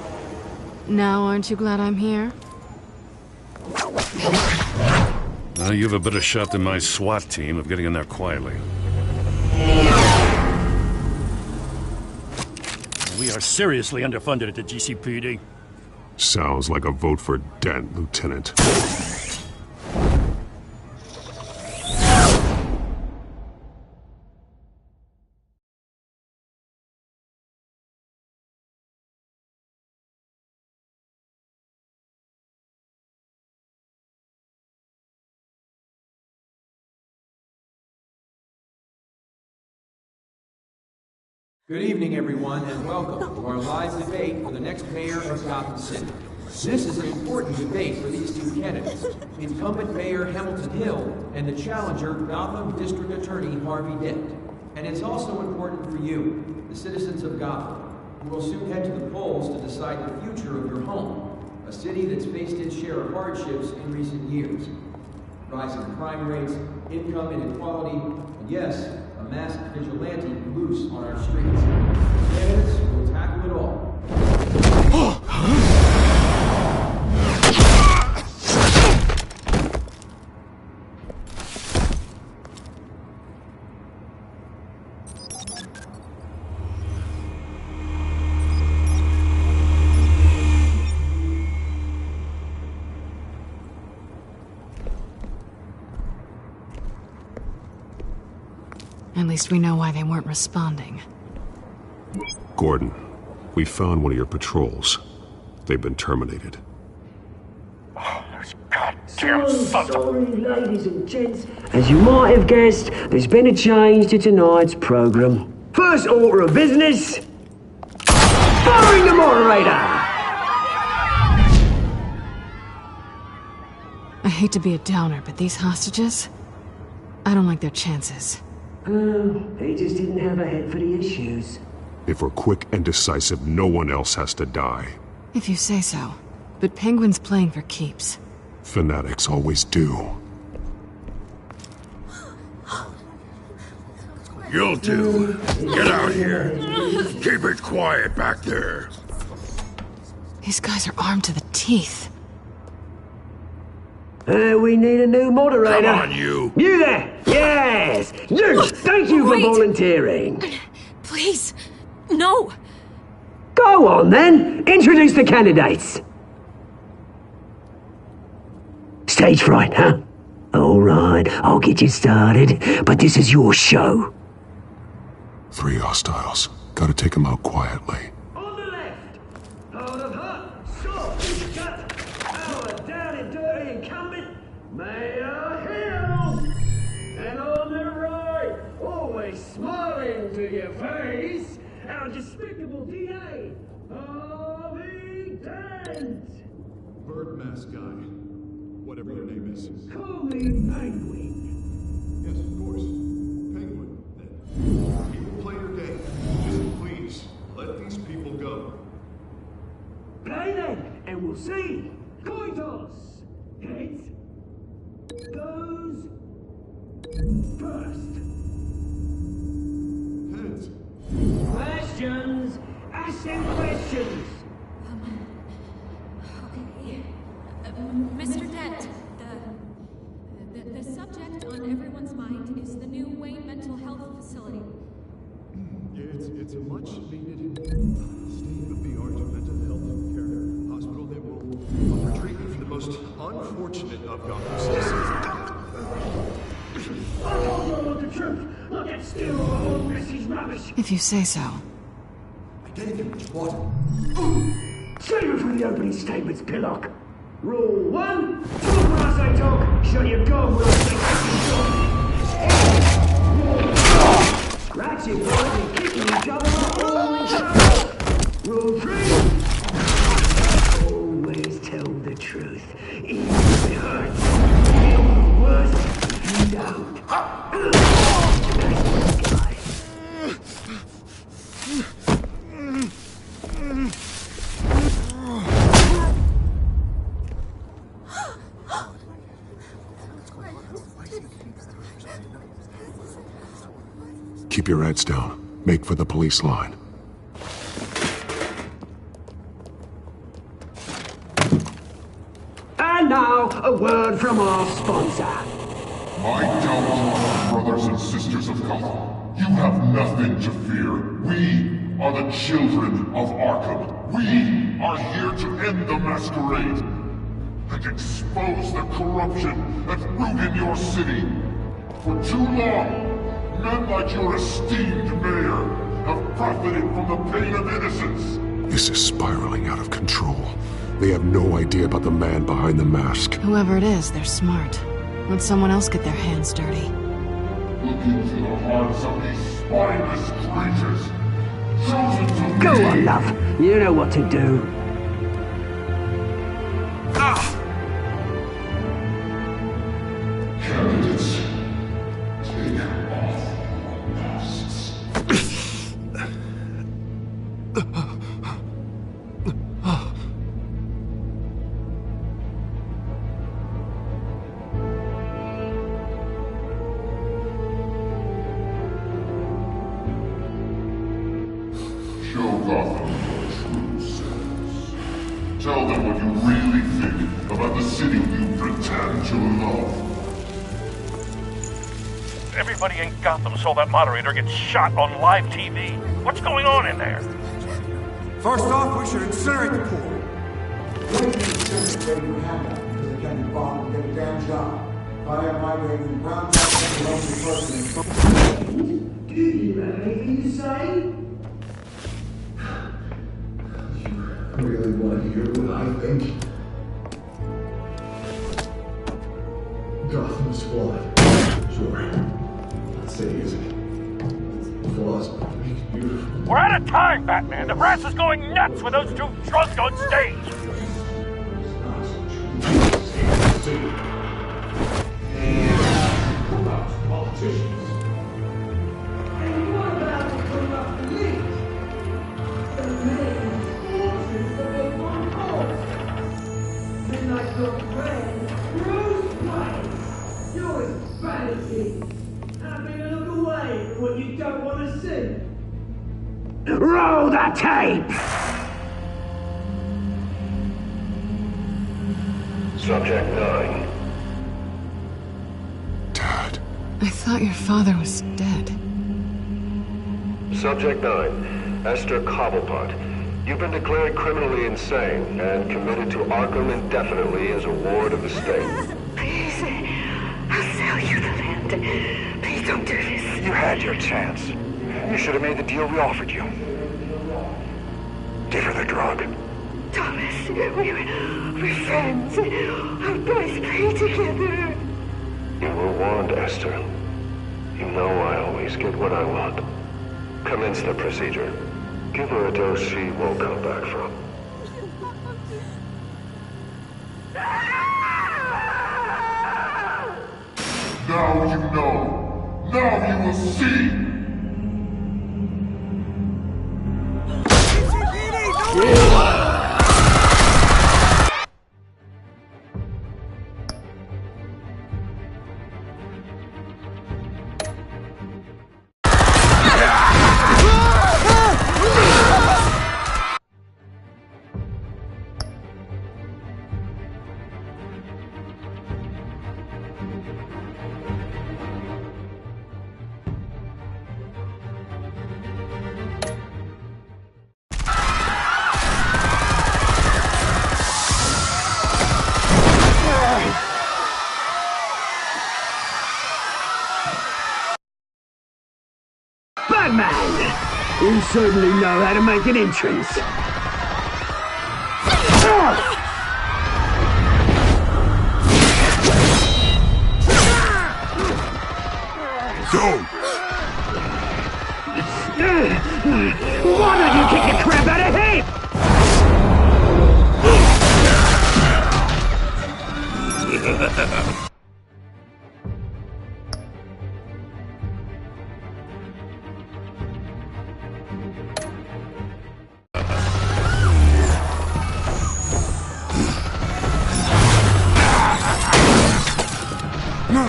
E: Now aren't you glad I'm here?
D: You have a better shot than my SWAT team of getting in there quietly. We are seriously underfunded at the GCPD.
I: Sounds like a vote for Dent, Lieutenant.
T: Good evening, everyone, and welcome to our live debate for the next mayor of Gotham City. This is an important debate for these two candidates, incumbent Mayor Hamilton Hill and the challenger, Gotham District Attorney Harvey Dent. And it's also important for you, the citizens of Gotham, who will soon head to the polls to decide the future of your home, a city that's faced its share of hardships in recent years. Rising crime rates, income inequality, and yes, a masked vigilante loose on our streets. Candidates will tackle it all.
E: At least we know why they weren't responding.
I: Gordon, we found one of your patrols. They've been terminated.
U: Oh, those goddamn sorry, ladies and gents. As you might have guessed, there's been a change to tonight's program. First order of business, firing the moderator!
E: I hate to be a downer, but these hostages, I don't like their chances.
U: He just didn't have a head for the issues.
I: If we're quick and decisive, no one else has to die.
E: If you say so. But Penguin's playing for keeps.
I: Fanatics always do.
K: You'll do. Get out here. Keep it quiet back there.
E: These guys are armed to the teeth.
U: We need a new moderator.
K: Come on, you.
U: You there! Yes! You! Thank you for volunteering.
C: Please, no.
U: Go on, then. Introduce the candidates. Stage fright, huh? All right, I'll get you started, but this is your show.
I: 3 hostiles. Gotta take them out quietly.
U: On the left, hard of hut, soft, gut, our down and dirty incumbent, Mayor Hill. And on the right, always smiling to your face, our despicable DA, Harvey Dent.
B: Bird mask guy. Whatever your name
P: Dennis.
U: Call me Penguin.
B: Yes, of course. Penguin, then. You will play your game. Just please, let these people go.
U: Play then, and we'll see. Coin toss. Heads. Goes first.
B: Heads.
U: Questions. Ask them questions.
C: Mr. Dent, the subject on everyone's mind is the new Wayne Mental Health Facility.
B: It's a much needed state-of-the-art mental health care hospital that will offer treatment for the most unfortunate of Gotham citizens.
U: I told you all the truth. Look at still all this is rubbish.
E: If you say so.
U: I gave you what you wanted. Save it for the opening statements, Pillock. Rule 1, talk when I say talk, shut your gun when I say talk. Scratching, biting, kicking each other up all trouble. Rule 3, always tell the truth, even if it hurts. Feel worse if you don't.
B: Keep your heads down. Make for the police line.
U: And now, a word from our sponsor.
K: My downtown brothers and sisters of Gotham, you have nothing to fear. We are the children of Arkham. We are here to end the masquerade and expose the corruption that's rooted in your city. For too long, men like your esteemed mayor have profited from the pain of innocence.
B: This is spiraling out of control. They have no idea about the man behind the mask.
E: Whoever it is, they're smart. Let someone else get their hands dirty.
K: Look into the hearts of these spineless creatures. Chosen to
U: Go
K: lead.
U: on, love. You know what to do.
K: Candidates, take off your masks. Show Gotham your true selves. Tell them what you really think about the city you pretend to love.
J: Everybody in Gotham saw that moderator get shot on live TV. What's going on in there?
N: First off, we should incinerate the poor.
V: Wait until you have that, because it can be bought and get a damn job. I am migrating ground up to the lonely person.
U: Do you have anything to say?
V: You really want to hear what I think? Gotham is flawed. Sure. That city isn't. Flaws make it beautiful.
J: We're out of time, Batman. The brass is going nuts with those two drunks on stage.
V: Politicians.
U: And what about the corrupt elite? The main forces of a one cause. Then like your friend, Bruce Wayne. You're insanity. Having a look away from what you don't want to see. Roll the tape!
W: Subject 9.
E: I thought your father was dead.
W: Subject 9. Esther Cobblepot. You've been declared criminally insane and committed to Arkham indefinitely as a ward of the state.
U: Please, I'll sell you the land. Please don't do this.
W: You had your chance. You should have made the deal we offered you. Give her the drug.
U: Thomas, we're friends. Our boys play together.
W: You were warned, Esther. You know I always get what I want. Commence the procedure. Give her a dose she won't come back from.
F: Now you know. Now you will see.
A: Batman! You certainly know how to make an entrance.
F: Go!
A: Why don't you kick the crap out of him?
Q: No!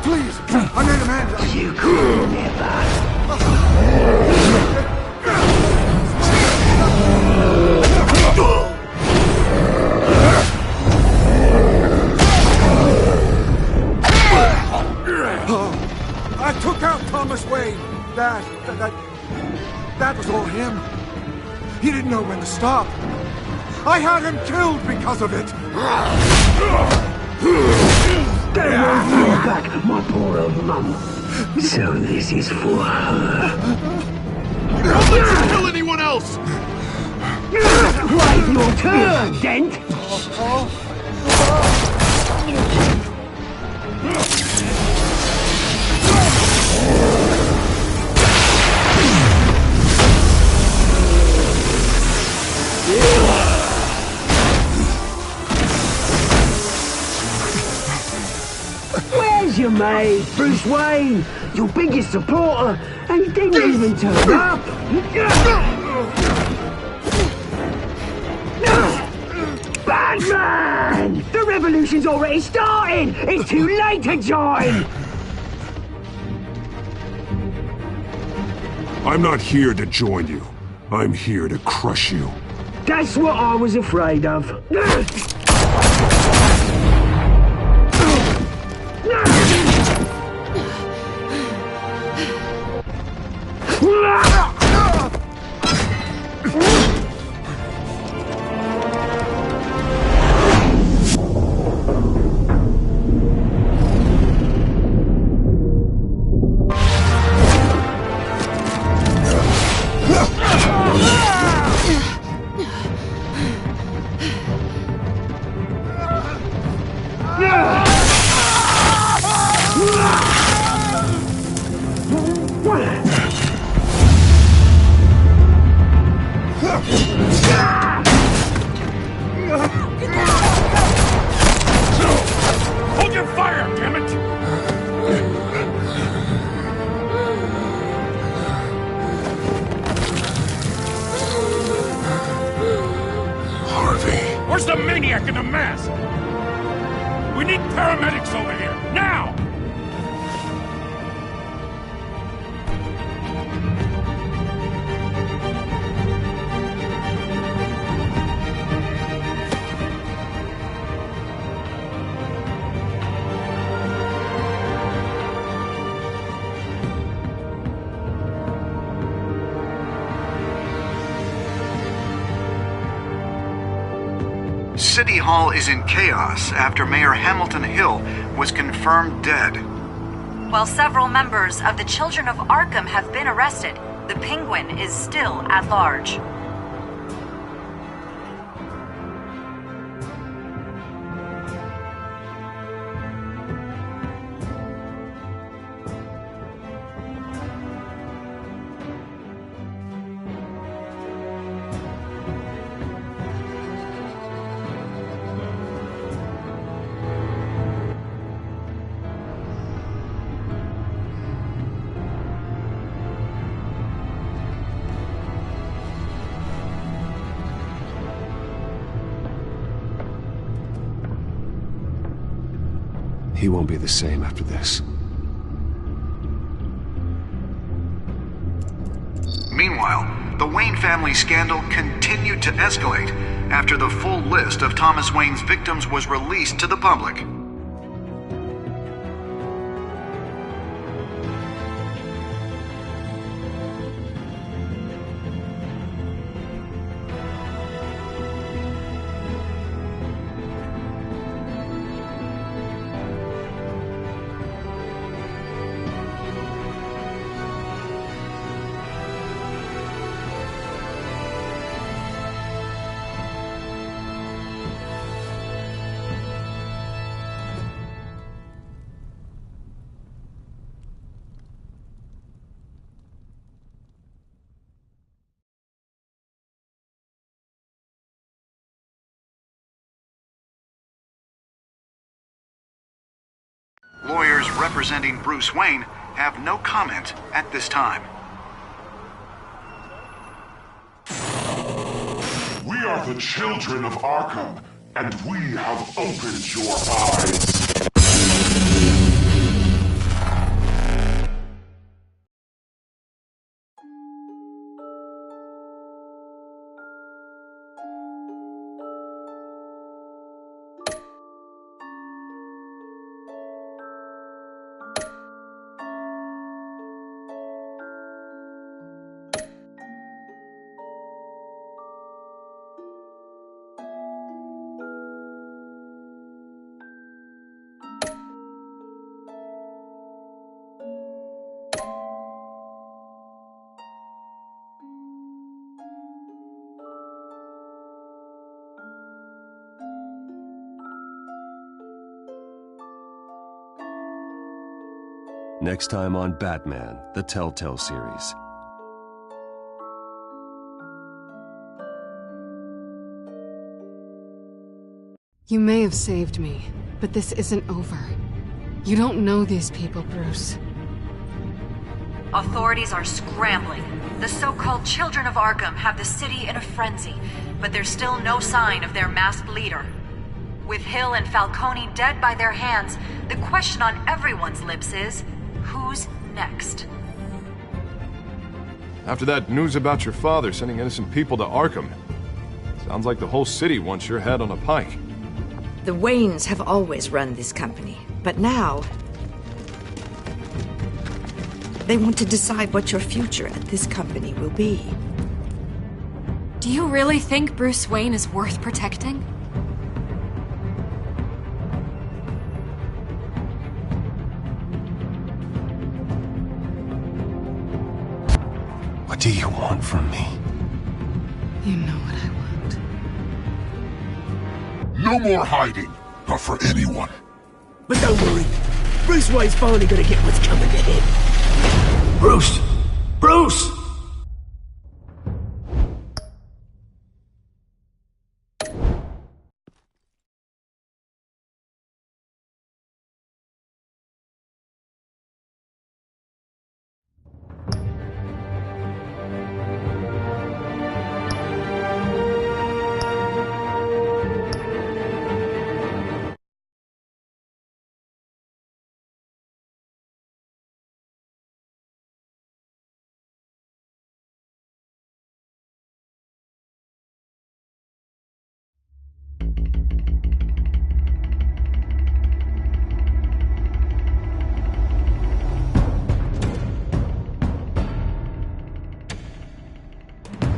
Q: Please! I made a man!
A: You could never!
Q: I took out Thomas Wayne! That was all him. He didn't know when to stop. I had him killed because of it!
A: They won't bring back my poor old mum. So this is for her.
F: Don't let you kill anyone else!
A: Wait your turn, Dent! Where's your mate, Bruce Wayne? Your biggest supporter, and he didn't even turn up! Batman! The revolution's already starting! It's too late to join!
F: I'm not here to join you. I'm here to crush you.
A: That's what I was afraid of.
J: Hold your fire, damn it!
F: Harvey.
J: Where's the maniac in the mask? We need paramedics over here, now!
L: City Hall is in chaos after Mayor Hamilton Hill was confirmed dead.
S: While several members of the Children of Arkham have been arrested, the Penguin is still at large.
I: He won't be the same after this.
L: Meanwhile, the Wayne family scandal continued to escalate after the full list of Thomas Wayne's victims was released to the public. Lawyers representing Bruce Wayne have no comment at this time.
F: We are the children of Arkham, and we have opened your eyes.
I: Next time on Batman, the Telltale series.
E: You may have saved me, but this isn't over. You don't know these people, Bruce.
S: Authorities are scrambling. The so-called Children of Arkham have the city in a frenzy, but there's still no sign of their masked leader. With Hill and Falcone dead by their hands, the question on everyone's lips is, who's next?
P: After that news about your father sending innocent people to Arkham, sounds like the whole city wants your head on a pike.
G: The Waynes have always run this company, but now they want to decide what your future at this company will be.
C: Do you really think Bruce Wayne is worth protecting?
I: What do you want from me?
E: You know what I want.
F: No more hiding, not for anyone.
A: But don't worry, Bruce Wayne's finally gonna get what's coming to him. Bruce! Bruce!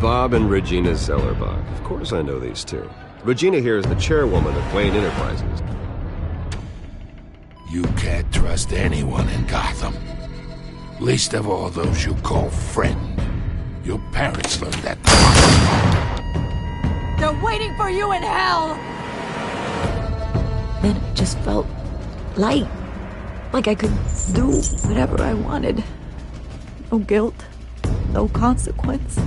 I: Bob and Regina Zellerbach. Of course I know these two. Regina here is the chairwoman of Wayne Enterprises.
K: You can't trust anyone in Gotham. Least of all those you call friend. Your parents learned that.
G: They're waiting for you in hell! Then it just felt light. Like I could do whatever I wanted. No guilt. No consequence.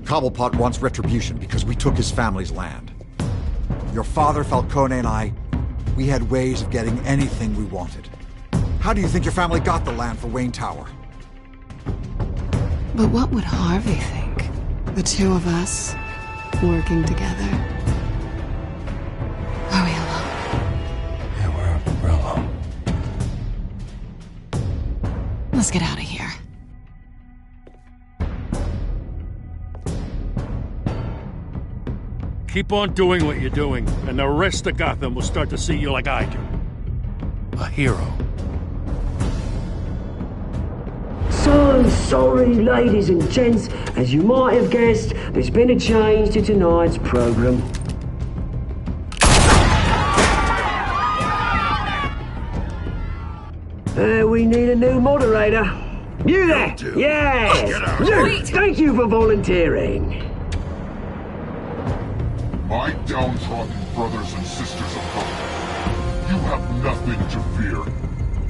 Q: Cobblepot wants retribution because we took his family's land. Your father, Falcone, and I, we had ways of getting anything we wanted. How do you think your family got the land for Wayne Tower?
E: But what would Harvey think? The two of us, working together. Are we alone? Let's get out of here.
D: Keep on doing what you're doing, and the rest of Gotham will start to see you like I do. A hero.
U: So sorry, ladies and gents. As you might have guessed, there's been a change to tonight's program. We need a new moderator. You there? Yes! You! Thank you for volunteering.
F: My downtrodden brothers and sisters of Gotham, you have nothing to fear.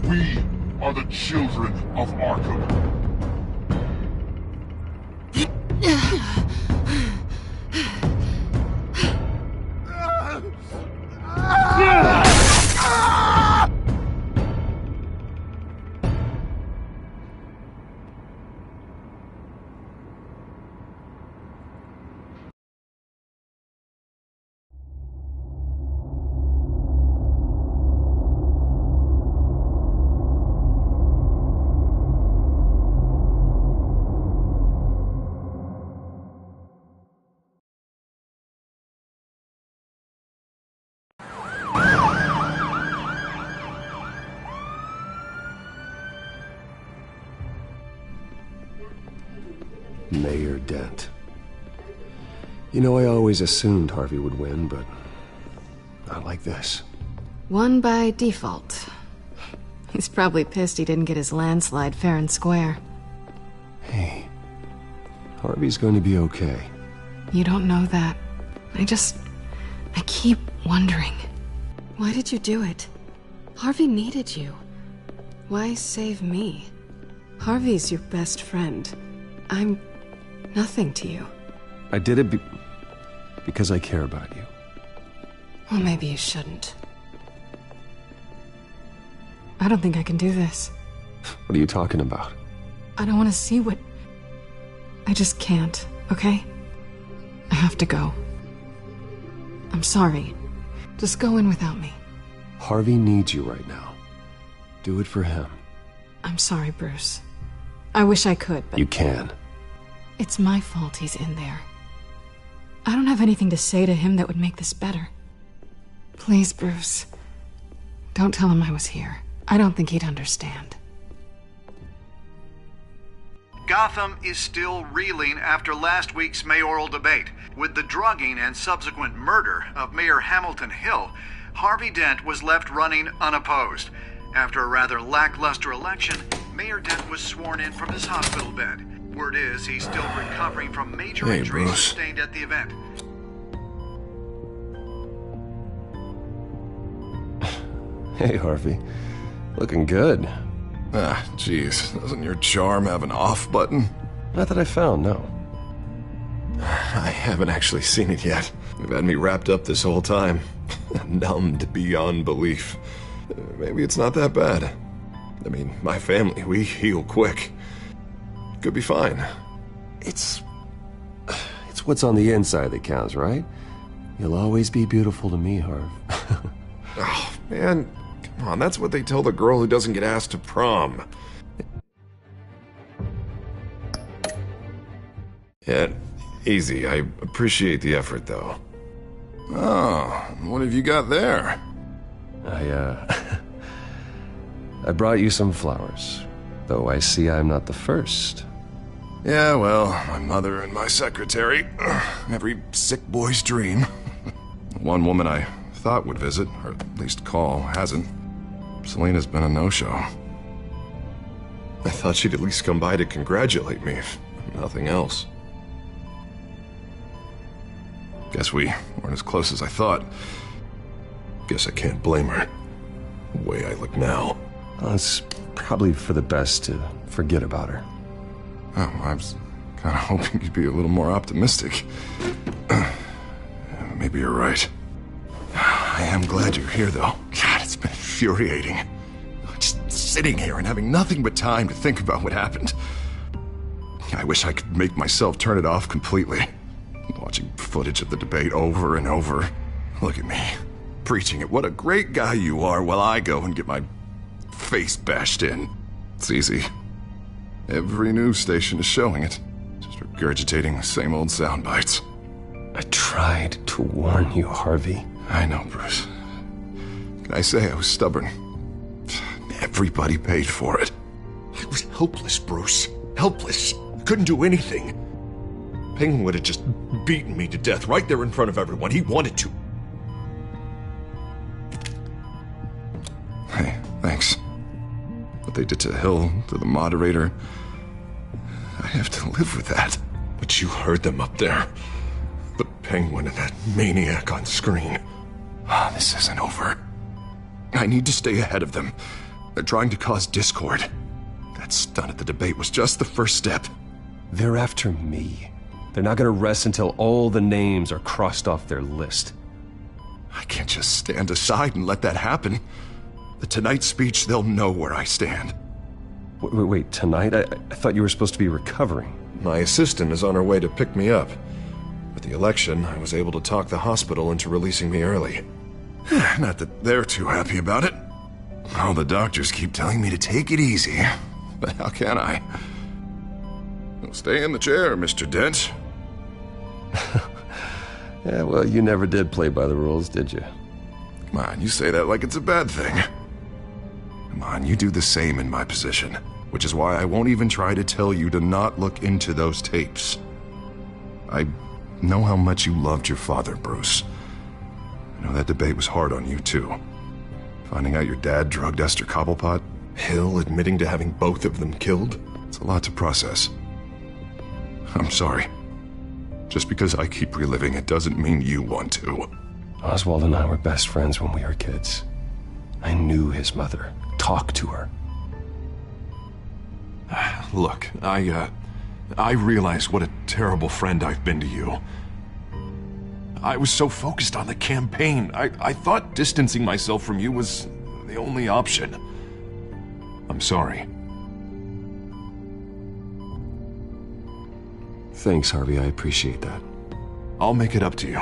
F: We are the children of Arkham.
I: Mayor Dent. You know, I always assumed Harvey would win, but not like this.
E: Won by default. He's probably pissed he didn't get his landslide fair and square.
I: Hey, Harvey's going to be okay.
E: You don't know that. I keep wondering. Why did you do it? Harvey needed you. Why save me? Harvey's your best friend. I'm nothing to you.
I: I did it because I care about you.
E: Well, maybe you shouldn't. I don't think I can do this.
I: What are you talking about?
E: I don't want to see what... I just can't, okay? I have to go. I'm sorry. Just go in without me.
I: Harvey needs you right now. Do it for him.
E: I'm sorry, Bruce. I wish I could, but...
I: You can.
E: It's my fault he's in there. I don't have anything to say to him that would make this better. Please, Bruce. Don't tell him I was here. I don't think he'd understand.
L: Gotham is still reeling after last week's mayoral debate. With the drugging and subsequent murder of Mayor Hamilton Hill, Harvey Dent was left running unopposed. After a rather lackluster election, Mayor Dent was sworn in from his hospital bed. Word is he's still recovering from major injuries sustained at the event.
I: Hey, Harvey. Looking good.
B: Ah, jeez. Doesn't your charm have an off button?
I: Not that I found, no.
B: I haven't actually seen it yet. You've had me wrapped up this whole time. Numbed beyond belief. Maybe it's not that bad. I mean, my family, we heal quick. Could be fine.
I: It's what's on the inside that counts, right? You'll always be beautiful to me, Harv.
B: Oh, man. Come on, that's what they tell the girl who doesn't get asked to prom. Yeah, easy. I appreciate the effort, though. Oh, what have you got there?
I: I brought you some flowers. Though I see I'm not the first.
B: Yeah, well, my mother and my secretary. Every sick boy's dream. One woman I thought would visit, or at least call, hasn't. Selena's been a no-show. I thought she'd at least come by to congratulate me, if nothing else. Guess we weren't as close as I thought. Guess I can't blame her. The way I look now.
I: Well, it's probably for the best to forget about her.
B: Oh, I was kind of hoping you'd be a little more optimistic. Maybe you're right. I am glad you're here, though. God, it's been infuriating. Just sitting here and having nothing but time to think about what happened. I wish I could make myself turn it off completely. Watching footage of the debate over and over. Look at me, preaching it. What a great guy you are while I go and get my face bashed in. It's easy. Every news station is showing it. Just regurgitating the same old sound bites.
I: I tried to warn you, Harvey.
B: I know, Bruce. Can I say I was stubborn? Everybody paid for it.
M: I was helpless, Bruce. Helpless. Couldn't do anything. Penguin would have just beaten me to death right there in front of everyone. He wanted to.
B: Hey, thanks. What they did to Hill, to the moderator, I have to live with that.
M: But you heard them up there. The Penguin and that maniac on screen.
B: This isn't over. I need to stay ahead of them. They're trying to cause discord. That stunt at the debate was just the first step.
I: They're after me. They're not gonna rest until all the names are crossed off their list.
B: I can't just stand aside and let that happen. The Tonight speech, they'll know where I stand.
I: Wait, tonight? I thought you were supposed to be recovering.
B: My assistant is on her way to pick me up. With the election, I was able to talk the hospital into releasing me early. Not that they're too happy about it. All the doctors keep telling me to take it easy. But how can I? Well, stay in the chair, Mr. Dent.
I: Yeah, well, you never did play by the rules, did you?
B: Come on, you say that like it's a bad thing. Come on, you do the same in my position. Which is why I won't even try to tell you to not look into those tapes. I know how much you loved your father, Bruce. I know that debate was hard on you, too. Finding out your dad drugged Esther Cobblepot, Hill admitting to having both of them killed, it's a lot to process. I'm sorry. Just because I keep reliving it doesn't mean you want to.
I: Oswald and I were best friends when we were kids. I knew his mother. Talked to her.
M: Look, I realize what a terrible friend I've been to you. I was so focused on the campaign. I thought distancing myself from you was the only option. I'm sorry.
I: Thanks, Harvey. I appreciate that.
M: I'll make it up to you.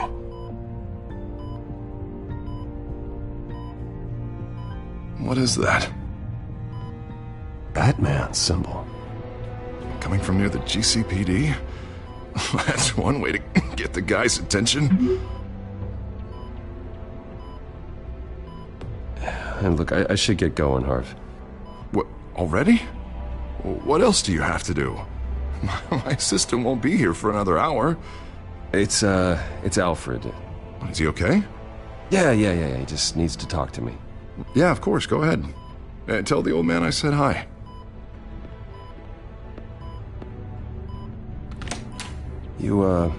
B: What is that?
I: Batman's symbol.
B: Coming from near the GCPD? That's one way to get the guy's attention.
I: And look, I should get going, Harv.
B: What, already? What else do you have to do? My assistant won't be here for another hour.
I: It's Alfred.
B: Is he okay?
I: Yeah. He just needs to talk to me.
B: Yeah, of course. Go ahead. Tell the old man I said hi.
I: You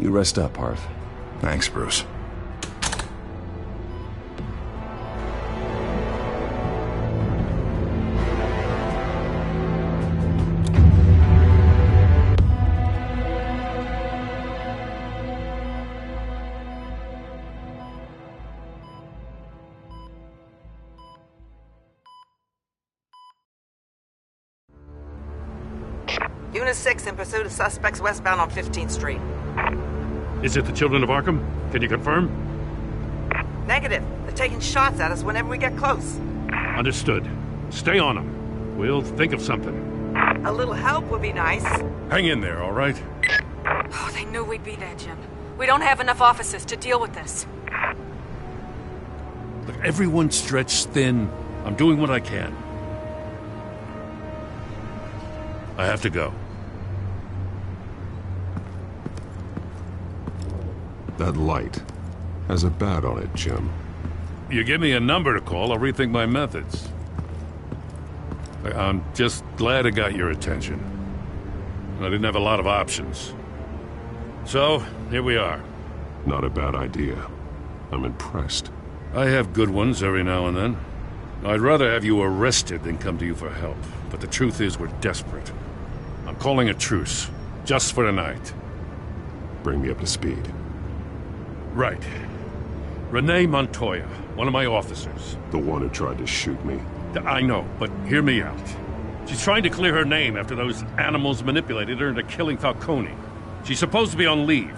I: rest up, Harv.
B: Thanks, Bruce.
O: Unit 6 in pursuit of suspects westbound on 15th Street.
D: Is it the Children of Arkham? Can you confirm?
O: Negative. They're taking shots at us whenever we get close.
D: Understood. Stay on them. We'll think of something.
O: A little help would be nice.
D: Hang in there, all right?
C: Oh, they knew we'd be there, Jim. We don't have enough officers to deal with this.
D: Look, everyone's stretched thin. I'm doing what I can. I have to go.
R: That light has a bat on it, Jim.
D: You give me a number to call, I'll rethink my methods. I'm just glad it got your attention. I didn't have a lot of options. So, here we are.
R: Not a bad idea. I'm impressed.
D: I have good ones every now and then. I'd rather have you arrested than come to you for help. But the truth is we're desperate. I'm calling a truce. Just for tonight.
R: Bring me up to speed.
D: Right. Renee Montoya, one of my officers.
R: The one who tried to shoot me.
D: I know, but hear me out. She's trying to clear her name after those animals manipulated her into killing Falcone. She's supposed to be on leave,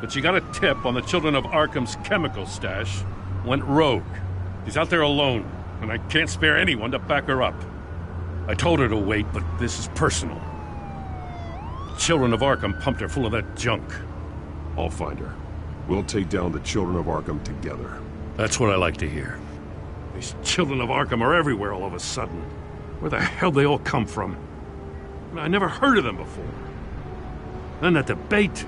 D: but she got a tip on the Children of Arkham's chemical stash, went rogue. She's out there alone, and I can't spare anyone to back her up. I told her to wait, but this is personal. Children of Arkham pumped her full of that junk.
R: I'll find her. We'll take down the Children of Arkham together.
D: That's what I like to hear. These Children of Arkham are everywhere all of a sudden. Where the hell they all come from? I never heard of them before. Then that debate.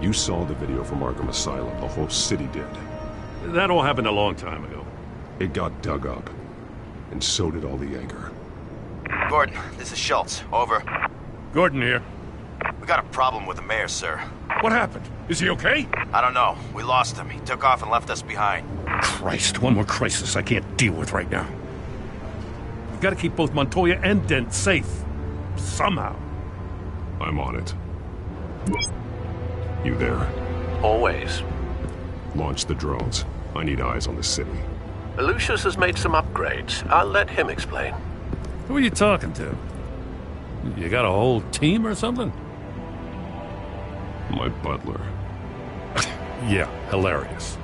R: You saw the video from Arkham Asylum. The whole city did.
D: That all happened a long time ago.
R: It got dug up. And so did all the anger.
H: Gordon, this is Schultz. Over.
D: Gordon here.
H: We got a problem with the mayor, sir.
D: What happened? Is he okay?
H: I don't know. We lost him. He took off and left us behind.
D: Christ, one more crisis I can't deal with right now. We've got to keep both Montoya and Dent safe. Somehow.
R: I'm on it. You there?
N: Always.
R: Launch the drones. I need eyes on the city.
N: Lucius has made some upgrades. I'll let him explain.
D: Who are you talking to? You got a whole team or something?
R: My butler.
D: Yeah, hilarious.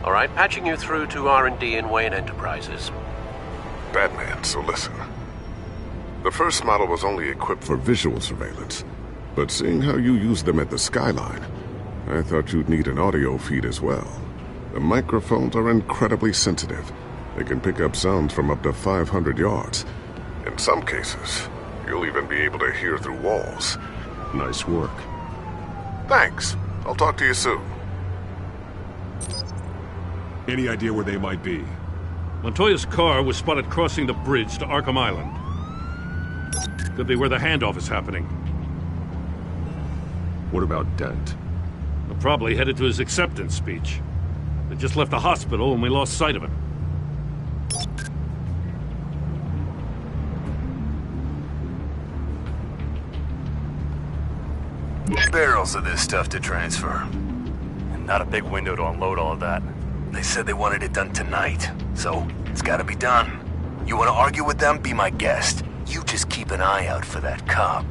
N: All right, patching you through to R&D in Wayne Enterprises.
T: Batman, so listen. The first model was only equipped for visual surveillance, but seeing how you use them at the Skyline, I thought you'd need an audio feed as well. The microphones are incredibly sensitive. They can pick up sounds from up to 500 yards. In some cases, you'll even be able to hear through walls.
R: Nice work.
T: Thanks. I'll talk to you soon.
R: Any idea where they might be?
D: Montoya's car was spotted crossing the bridge to Arkham Island. Could be where the handoff is happening.
R: What about Dent?
D: We're probably headed to his acceptance speech. They just left the hospital and we lost sight of him.
H: Barrels of this stuff to transfer. And not a big window to unload all of that. They said they wanted it done tonight, so it's gotta be done. You wanna argue with them? Be my guest. You just keep an eye out for that cop.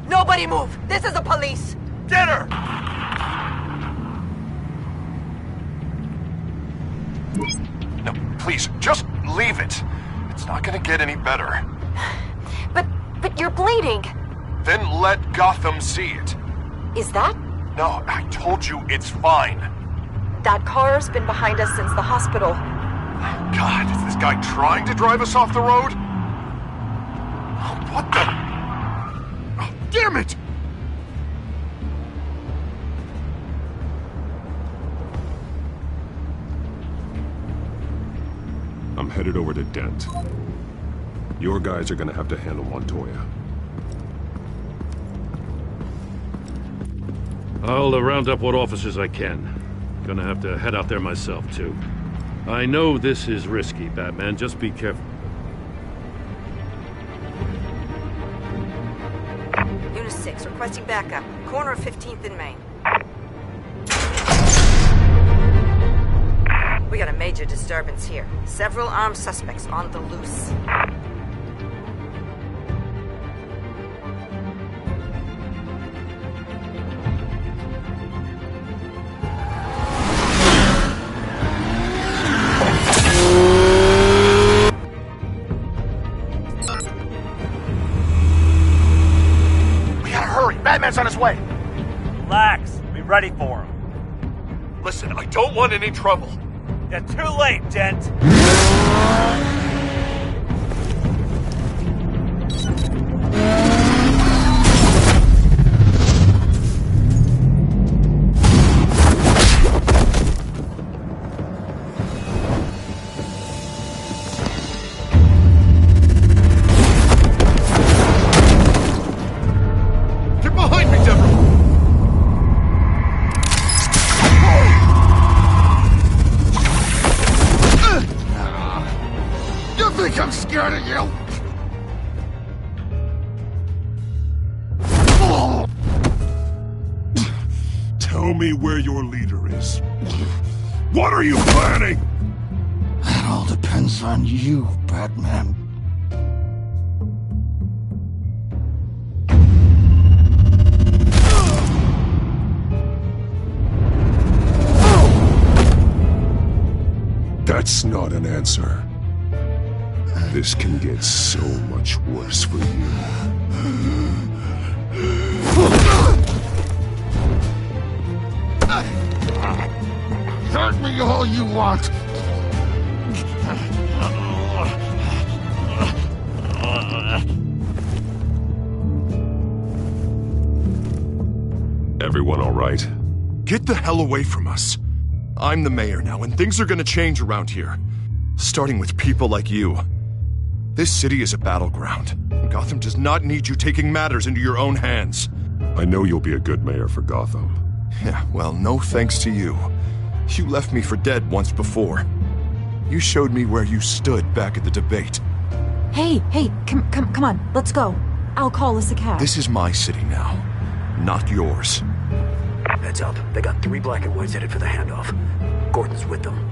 O: Nobody move! This is the police!
H: Dinner!
M: No, please, just leave it. It's not gonna get any better.
X: But you're bleeding.
M: Then let Gotham see it.
X: Is that?
M: No, I told you it's fine.
X: That car's been behind us since the hospital.
M: God, is this guy trying to drive us off the road? Oh, what the? Oh, damn it!
R: I'm headed over to Dent. Your guys are gonna have to handle Montoya.
D: I'll round up what officers I can. Gonna have to head out there myself, too. I know this is risky, Batman. Just be careful.
O: Unit 6, requesting backup. Corner of 15th and Main. We got a major disturbance here. Several armed suspects on the loose.
M: Batman's on his way.
Y: Relax. Be ready for him.
M: Listen, I don't want any trouble.
Y: You're too late, Dent.
M: I'm scared of you!
P: Tell me where your leader is. What are you planning?
V: That all depends on you, Batman.
P: That's not an answer.
R: This can get so much worse for you.
U: Hurt me all you want.
R: Everyone all right?
M: Get the hell away from us. I'm the mayor now, and things are gonna change around here. Starting with people like you. This city is a battleground. Gotham does not need you taking matters into your own hands.
R: I know you'll be a good mayor for Gotham.
M: Yeah, well, no thanks to you. You left me for dead once before. You showed me where you stood back at the debate.
G: Hey, come on, let's go. I'll call us a cab.
M: This is my city now, not yours.
A: Heads up. They got 3 black and whites headed for the handoff. Gordon's with them.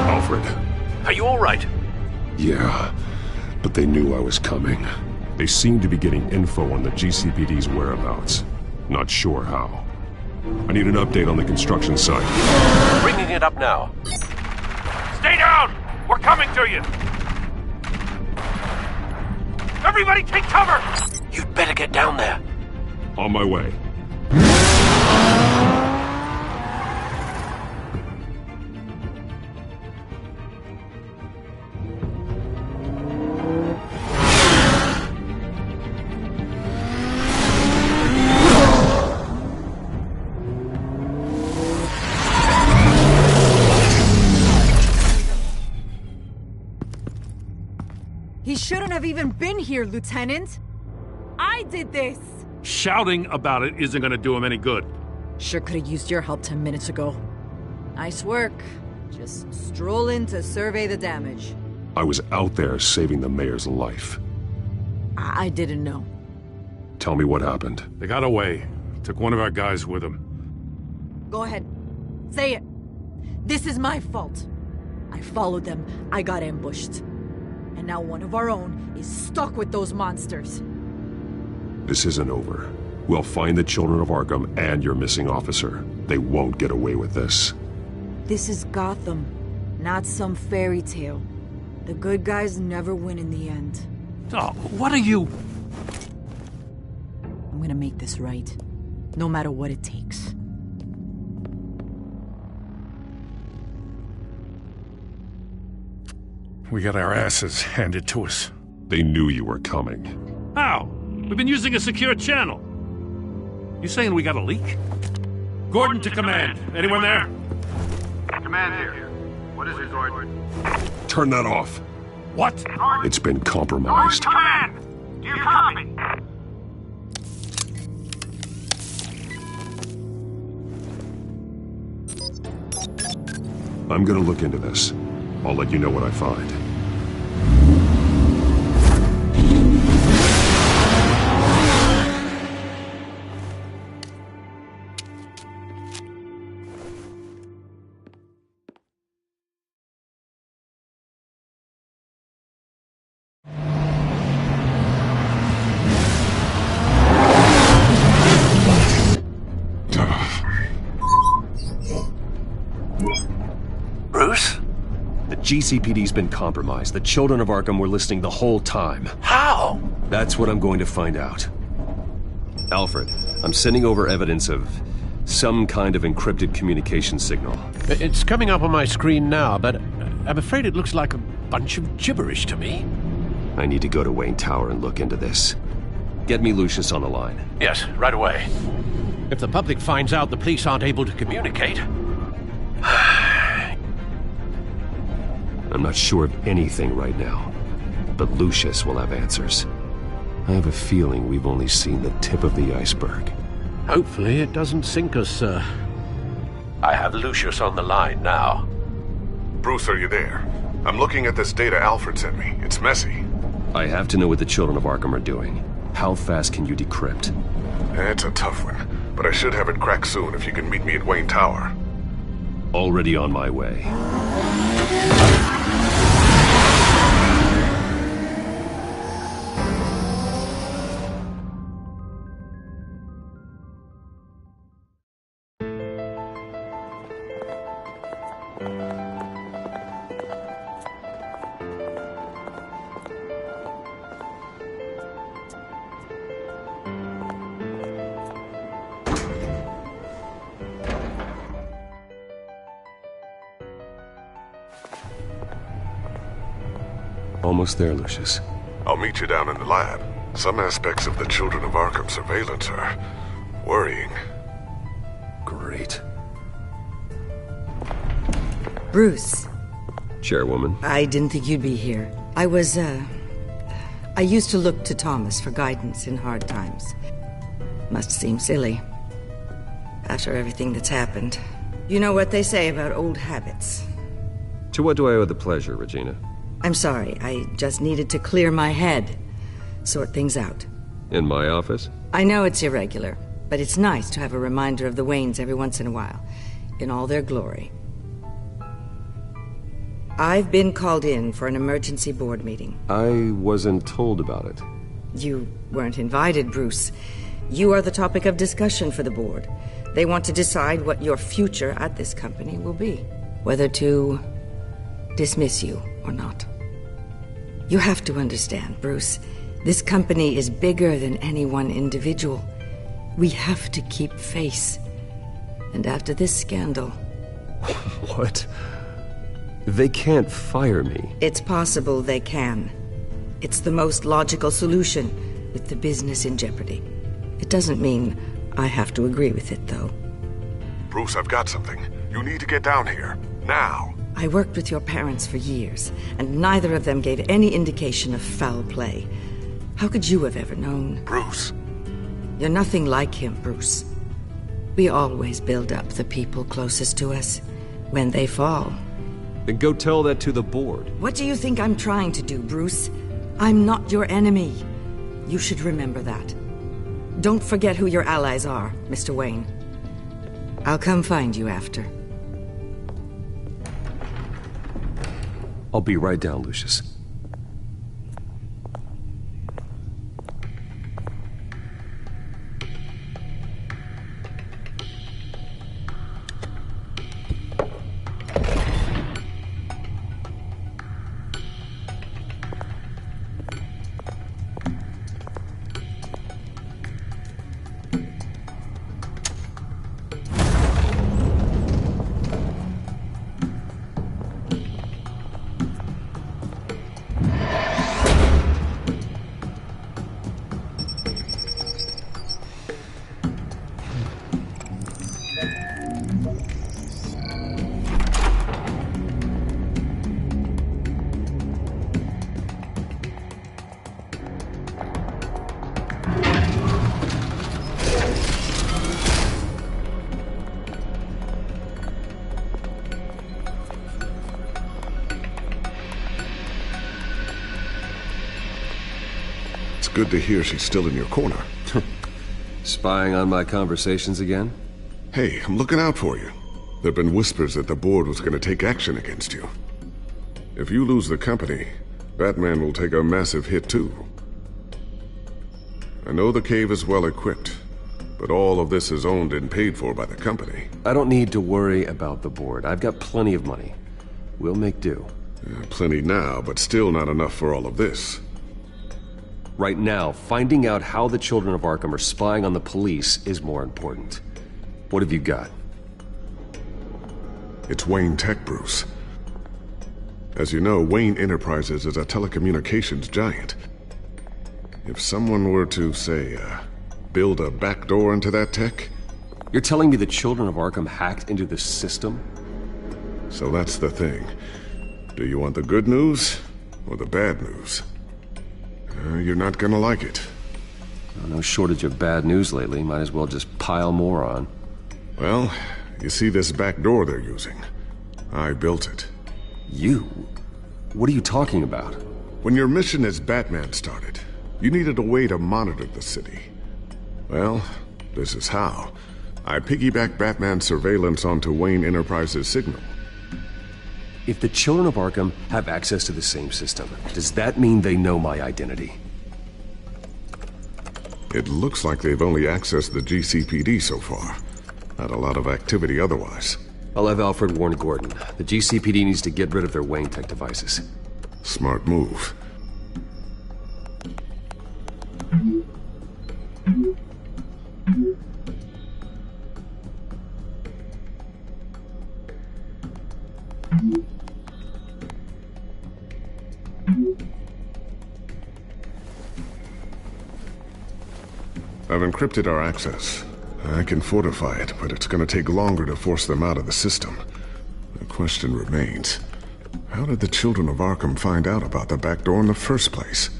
R: Alfred.
N: Are you all right?
R: Yeah, but they knew I was coming. They seem to be getting info on the GCPD's whereabouts. Not sure how. I need an update on the construction site.
N: Bringing it up now.
Y: Stay down! We're coming to you! Everybody take cover!
N: You'd better get down there.
R: On my way.
J: He shouldn't have even been here, Lieutenant. I did this.
D: Shouting about it isn't gonna do him any good.
J: Sure could have used your help 10 minutes ago. Nice work. Just stroll in to survey the damage.
R: I was out there saving the mayor's life.
J: I didn't know.
R: Tell me what happened.
D: They got away. Took one of our guys with them.
J: Go ahead. Say it. This is my fault. I followed them. I got ambushed. And now one of our own is stuck with those monsters.
R: This isn't over. We'll find the children of Arkham and your missing officer. They won't get away with this.
J: This is Gotham, not some fairy tale. The good guys never win in the end.
D: Oh, what are you?
J: I'm gonna make this right, no matter what it takes.
D: We got our asses handed to us.
R: They knew you were coming.
D: How? We've been using a secure channel. You saying we got a leak? Gordon to command. Anyone there?
L: Command here. What is it, Gordon?
R: Turn that off.
D: What?
R: It's been compromised.
Y: Command! Do you copy?
R: I'm gonna look into this. I'll let you know what I find.
N: Bruce?
I: The GCPD's been compromised. The children of Arkham were listening the whole time.
N: How?
I: That's what I'm going to find out. Alfred, I'm sending over evidence of some kind of encrypted communication signal.
N: It's coming up on my screen now, but I'm afraid it looks like a bunch of gibberish to me.
I: I need to go to Wayne Tower and look into this. Get me Lucius on the line.
N: Yes, right away. If the public finds out the police aren't able to communicate...
I: I'm not sure of anything right now, but Lucius will have answers. I have a feeling we've only seen the tip of the iceberg.
N: Hopefully it doesn't sink us, sir. I have Lucius on the line now.
T: Bruce, are you there? I'm looking at this data Alfred sent me. It's messy.
I: I have to know what the children of Arkham are doing. How fast can you decrypt?
T: It's a tough one, but I should have it cracked soon if you can meet me at Wayne Tower.
I: Already on my way. Almost there, Lucius.
T: I'll meet you down in the lab. Some aspects of the Children of Arkham surveillance are worrying.
I: Great.
F: Bruce.
I: Chairwoman.
F: I didn't think you'd be here. I used to look to Thomas for guidance in hard times. Must seem silly. After everything that's happened. You know what they say about old habits.
I: To what do I owe the pleasure, Regina?
F: I'm sorry, I just needed to clear my head. Sort things out.
I: In my office?
F: I know it's irregular, but it's nice to have a reminder of the Waynes every once in a while. In all their glory. I've been called in for an emergency board meeting.
I: I wasn't told about it.
F: You weren't invited, Bruce. You are the topic of discussion for the board. They want to decide what your future at this company will be. Whether to dismiss you or not. You have to understand, Bruce. This company is bigger than any one individual. We have to keep face. And after this scandal...
I: What? They can't fire me.
F: It's possible they can. It's the most logical solution, with the business in jeopardy. It doesn't mean I have to agree with it, though.
T: Bruce, I've got something. You need to get down here. Now.
F: I worked with your parents for years, and neither of them gave any indication of foul play. How could you have ever known?
T: Bruce.
F: You're nothing like him, Bruce. We always build up the people closest to us. When they fall...
I: Then go tell that to the board.
F: What do you think I'm trying to do, Bruce? I'm not your enemy. You should remember that. Don't forget who your allies are, Mr. Wayne. I'll come find you after.
I: I'll be right down, Lucius.
T: Good to hear she's still in your corner.
I: Spying on my conversations again?
T: Hey, I'm looking out for you. There've been whispers that the board was going to take action against you. If you lose the company, Batman will take a massive hit too. I know the cave is well equipped, but all of this is owned and paid for by the company.
I: I don't need to worry about the board. I've got plenty of money. We'll make do.
T: Plenty now, but still not enough for all of this.
I: Right now, finding out how the Children of Arkham are spying on the police is more important. What have you got?
T: It's Wayne Tech, Bruce. As you know, Wayne Enterprises is a telecommunications giant. If someone were to, say, build a backdoor into that tech...
I: You're telling me the Children of Arkham hacked into the system?
T: So that's the thing. Do you want the good news or the bad news? You're not gonna like it.
I: No shortage of bad news lately. Might as well just pile more on.
T: Well, you see this back door they're using? I built it.
I: You? What are you talking about?
T: When your mission as Batman started, you needed a way to monitor the city. Well, this is how. I piggybacked Batman's surveillance onto Wayne Enterprises' signal.
I: If the Children of Arkham have access to the same system, does that mean they know my identity?
T: It looks like they've only accessed the GCPD so far. Not a lot of activity otherwise.
I: I'll have Alfred warn Gordon. The GCPD needs to get rid of their Wayne Tech devices.
T: Smart move. I've encrypted our access. I can fortify it, but it's gonna take longer to force them out of the system. The question remains, how did the children of Arkham find out about the back door in the first place?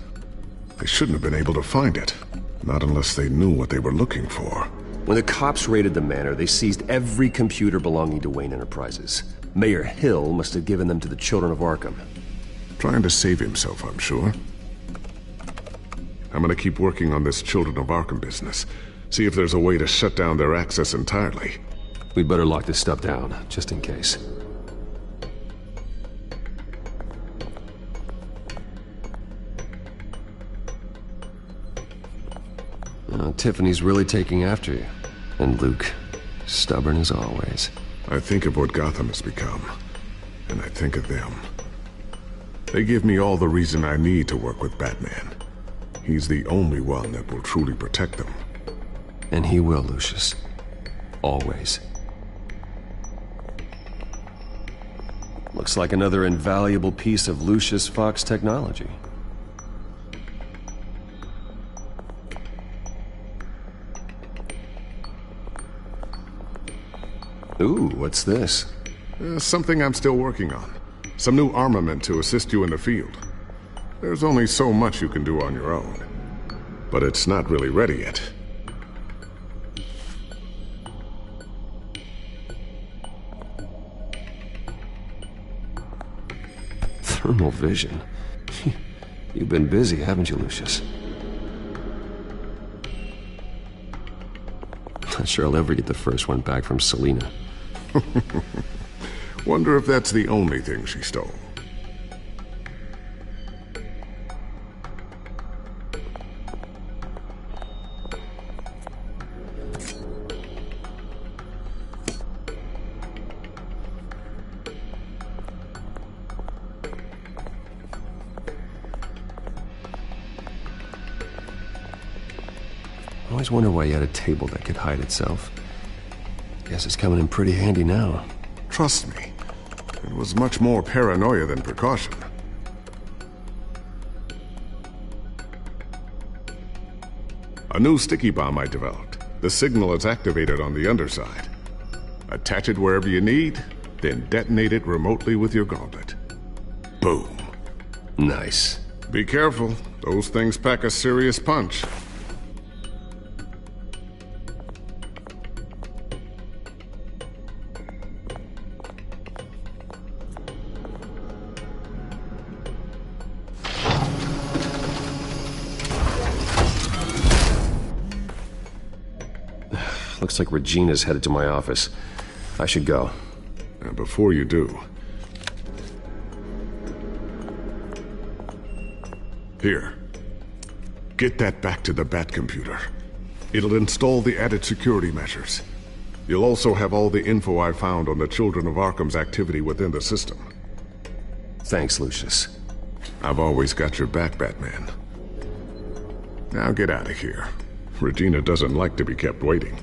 T: They shouldn't have been able to find it. Not unless they knew what they were looking for.
I: When the cops raided the manor, they seized every computer belonging to Wayne Enterprises. Mayor Hill must have given them to the children of Arkham.
T: Trying to save himself, I'm sure. I'm gonna keep working on this Children of Arkham business. See if there's a way to shut down their access entirely.
I: We'd better lock this stuff down, just in case. Tiffany's really taking after you. And Luke, stubborn as always.
T: I think of what Gotham has become, and I think of them. They give me all the reason I need to work with Batman. He's the only one that will truly protect them.
I: And he will, Lucius. Always. Looks like another invaluable piece of Lucius Fox technology. Ooh, what's this?
T: Something I'm still working on. Some new armament to assist you in the field. There's only so much you can do on your own. But it's not really ready yet.
I: Thermal vision. You've been busy, haven't you, Lucius? Not sure I'll ever get the first one back from Selina.
T: Wonder if that's the only thing she stole.
I: I always wonder why you had a table that could hide itself. Guess it's coming in pretty handy now.
T: Trust me, it was much more paranoia than precaution. A new sticky bomb I developed. The signal is activated on the underside. Attach it wherever you need, then detonate it remotely with your gauntlet. Boom.
I: Nice.
T: Be careful. Those things pack a serious punch.
I: Looks like Regina's headed to my office. I should go.
T: And before you do... Here. Get that back to the Bat computer. It'll install the added security measures. You'll also have all the info I found on the Children of Arkham's activity within the system.
I: Thanks, Lucius.
T: I've always got your back, Batman. Now get out of here. Regina doesn't like to be kept waiting.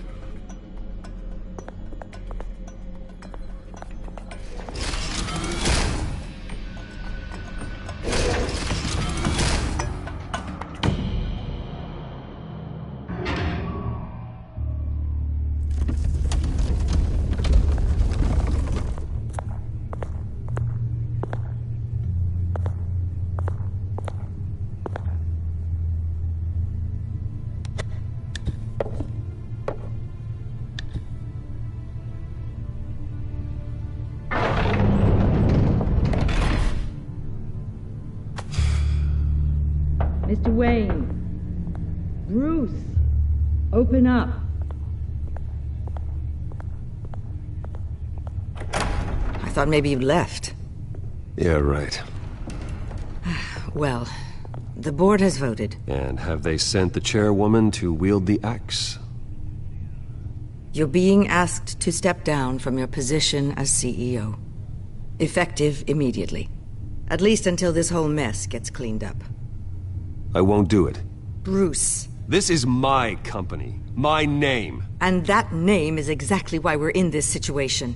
F: Mr. Wayne. Bruce. Open up. I thought maybe you'd left.
I: Yeah, right.
F: Well, the board has voted.
I: And have they sent the chairwoman to wield the axe?
F: You're being asked to step down from your position as CEO. Effective immediately. At least until this whole mess gets cleaned up.
I: I won't do it.
F: Bruce.
I: This is my company. My name.
F: And that name is exactly why we're in this situation.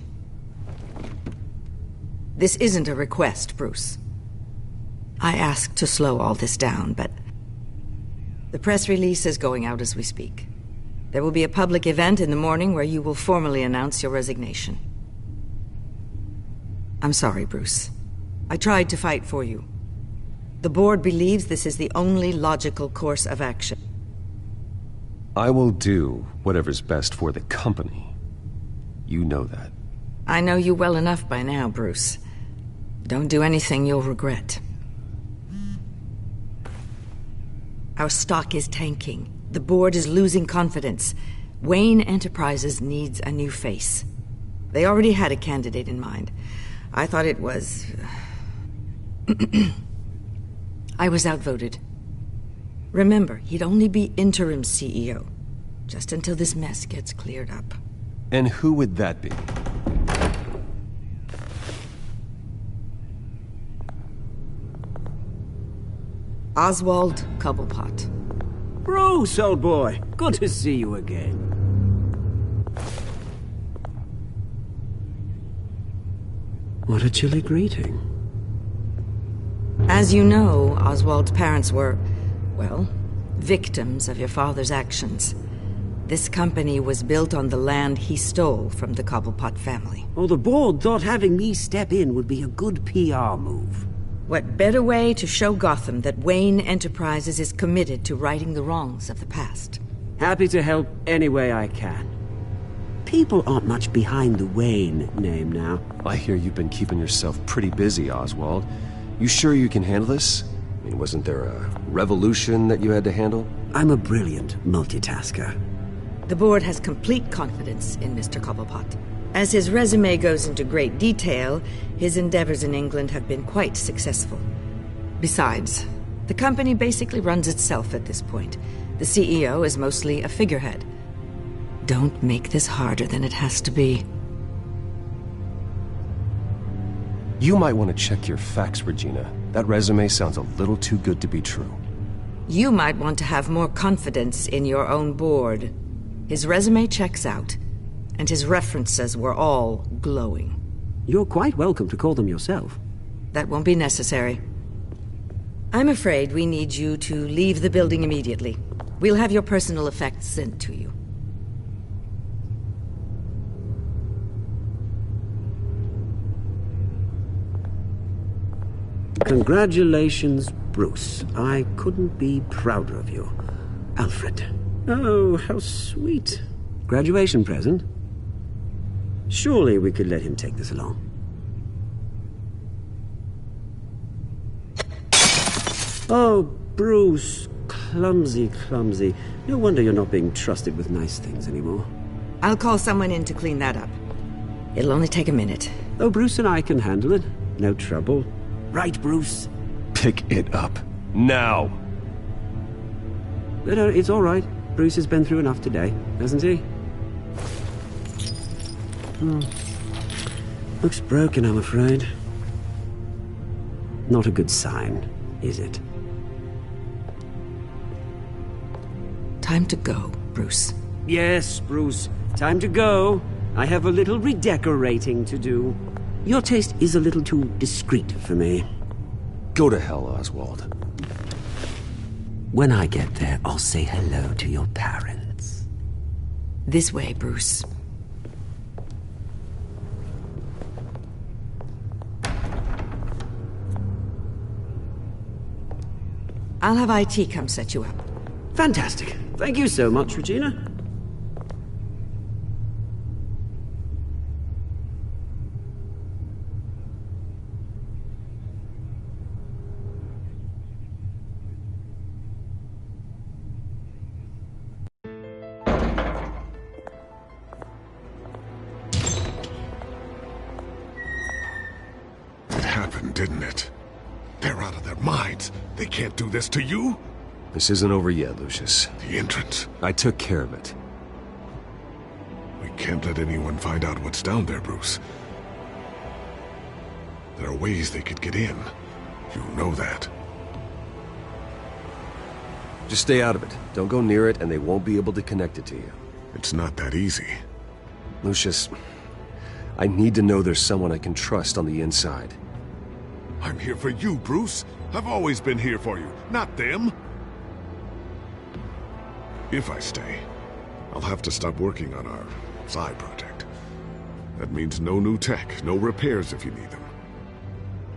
F: This isn't a request, Bruce. I asked to slow all this down, but the press release is going out as we speak. There will be a public event in the morning where you will formally announce your resignation. I'm sorry, Bruce. I tried to fight for you. The board believes this is the only logical course of action.
I: I will do whatever's best for the company. You know that.
F: I know you well enough by now, Bruce. Don't do anything you'll regret. Our stock is tanking. The board is losing confidence. Wayne Enterprises needs a new face. They already had a candidate in mind. I thought it was... I was outvoted. Remember, he'd only be interim CEO, just until this mess gets cleared up.
I: And who would that be?
F: Oswald Cobblepot.
E: Bruce, old boy. Good to see you again. What a chilly greeting.
F: As you know, Oswald's parents were, well, victims of your father's actions. This company was built on the land he stole from the Cobblepot family.
E: Oh, the board thought having me step in would be a good PR move.
F: What better way to show Gotham that Wayne Enterprises is committed to righting the wrongs of the past?
E: Happy to help any way I can. People aren't much behind the Wayne name now.
I: I hear you've been keeping yourself pretty busy, Oswald. You sure you can handle this? I mean, wasn't there a revolution that you had to handle?
E: I'm a brilliant multitasker.
F: The board has complete confidence in Mr. Cobblepot. As his resume goes into great detail, his endeavors in England have been quite successful. Besides, the company basically runs itself at this point. The CEO is mostly a figurehead. Don't make this harder than it has to be.
I: You might want to check your facts, Regina. That resume sounds a little too good to be true.
F: You might want to have more confidence in your own board. His resume checks out, and his references were all glowing.
E: You're quite welcome to call them yourself.
F: That won't be necessary. I'm afraid we need you to leave the building immediately. We'll have your personal effects sent to you.
E: Congratulations, Bruce. I couldn't be prouder of you. Alfred. Oh, how sweet. Graduation present? Surely we could let him take this along. Oh, Bruce. Clumsy, clumsy. No wonder you're not being trusted with nice things anymore.
F: I'll call someone in to clean that up. It'll only take a minute.
E: Oh, Bruce and I can handle it. No trouble. Right, Bruce?
I: Pick it up. Now!
E: No, it's all right. Bruce has been through enough today, hasn't he? Looks broken, I'm afraid. Not a good sign, is it?
F: Time to go, Bruce.
E: Yes, Bruce. Time to go. I have a little redecorating to do. Your taste is a little too discreet for me.
I: Go to hell, Oswald.
E: When I get there, I'll say hello to your parents.
F: This way, Bruce. I'll have IT come set you up.
E: Fantastic. Thank you so much, Regina.
T: Didn't it? They're out of their minds. They can't do this to you.
I: This isn't over yet, Lucius.
T: The entrance.
I: I took care of it.
T: We can't let anyone find out what's down there, Bruce. There are ways they could get in. You know that.
I: Just stay out of it. Don't go near it, and they won't be able to connect it to you.
T: It's not that easy.
I: Lucius, I need to know there's someone I can trust on the inside.
T: I'm here for you, Bruce. I've always been here for you, not them. If I stay, I'll have to stop working on our side project. That means no new tech, no repairs if you need them.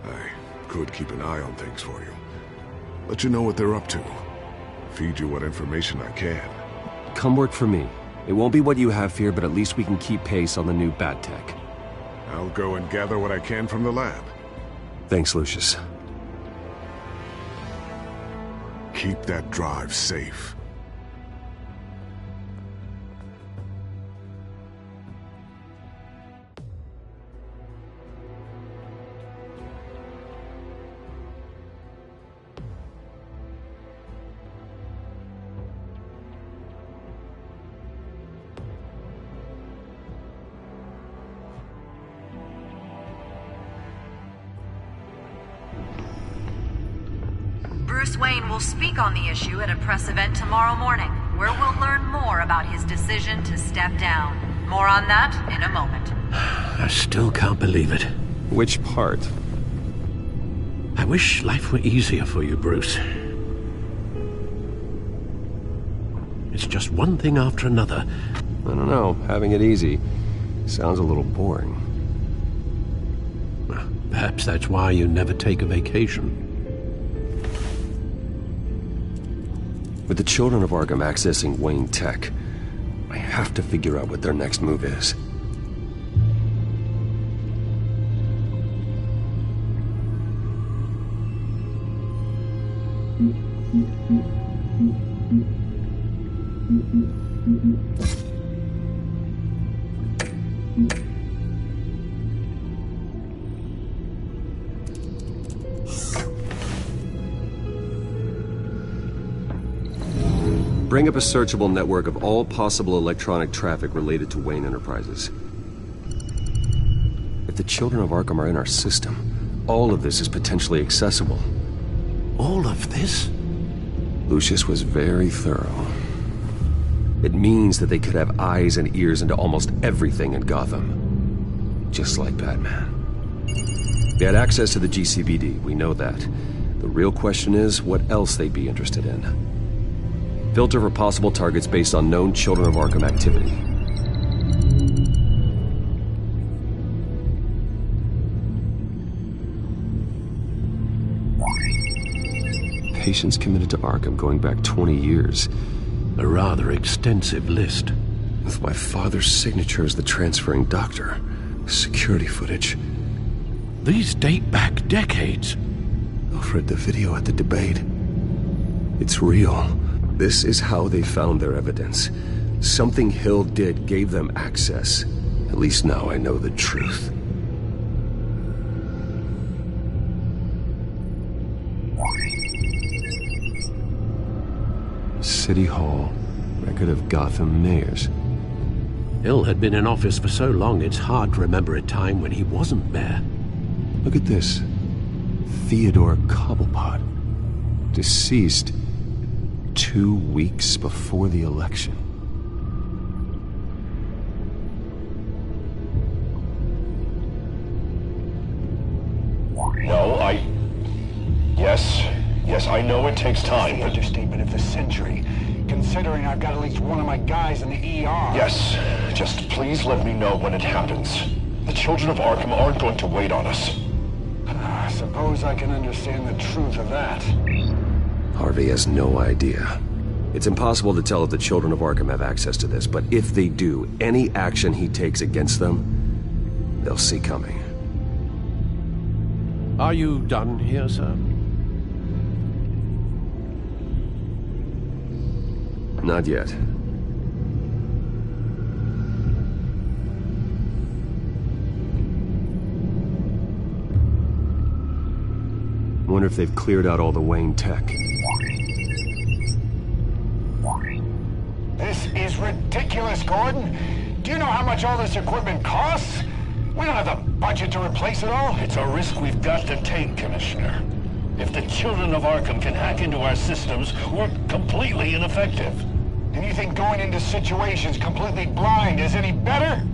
T: I could keep an eye on things for you. Let you know what they're up to. Feed you what information I can.
I: Come work for me. It won't be what you have here, but at least we can keep pace on the new bad tech.
T: I'll go and gather what I can from the lab.
I: Thanks, Lucius.
T: Keep that drive safe.
B: Bruce Wayne will speak on the issue at a press event tomorrow morning, where we'll learn more about his decision to step down. More on that in a moment.
K: I still can't believe it.
I: Which part?
K: I wish life were easier for you, Bruce. It's just one thing after another.
I: I don't know. Having it easy sounds a little boring.
K: Perhaps that's why you never take a vacation.
I: With the children of Arkham accessing Wayne Tech, I have to figure out what their next move is. Bring up a searchable network of all possible electronic traffic related to Wayne Enterprises. If the children of Arkham are in our system, all of this is potentially accessible.
K: All of this?
I: Lucius was very thorough. It means that they could have eyes and ears into almost everything in Gotham. Just like Batman. They had access to the GCPD, we know that. The real question is, what else they'd be interested in. Filter for possible targets based on known Children of Arkham activity. Patients committed to Arkham going back 20 years.
K: A rather extensive list.
I: With my father's signature as the transferring doctor. Security footage.
K: These date back decades.
I: Alfred, the video at the debate. It's real. This is how they found their evidence. Something Hill did gave them access. At least now I know the truth. City Hall. Record of Gotham mayors.
K: Hill had been in office for so long, it's hard to remember a time when he wasn't there.
I: Look at this. Theodore Cobblepot. Deceased 2 weeks before the election.
Q: No, Yes, I know it takes time,
V: The understatement of the century, considering I've got at least one of my guys in the ER.
Q: Yes, just please let me know when it happens. The children of Arkham aren't going to wait on us.
V: I suppose I can understand the truth of that.
I: Harvey has no idea. It's impossible to tell if the children of Arkham have access to this, but if they do, any action he takes against them, they'll see coming.
K: Are you done here, sir?
I: Not yet. Wonder if they've cleared out all the Wayne tech.
V: This is ridiculous, Gordon. Do you know how much all this equipment costs? We don't have the budget to replace it all.
Q: It's a risk we've got to take, Commissioner. If the children of Arkham can hack into our systems, we're completely ineffective.
V: And you think going into situations completely blind is any better?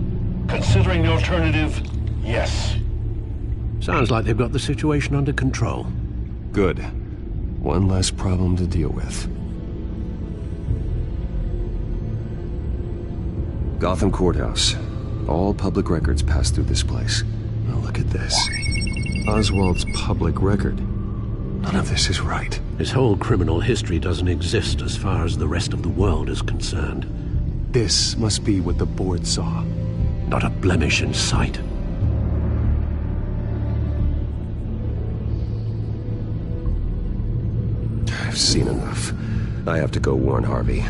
Q: Considering the alternative, yes.
K: Sounds like they've got the situation under control.
I: Good. One less problem to deal with. Gotham Courthouse. All public records pass through this place. Now look at this. Oswald's public record. None of this is right.
K: His whole criminal history doesn't exist as far as the rest of the world is concerned.
I: This must be what the board saw.
K: Not a blemish in sight.
I: I've seen enough. I have to go warn Harvey.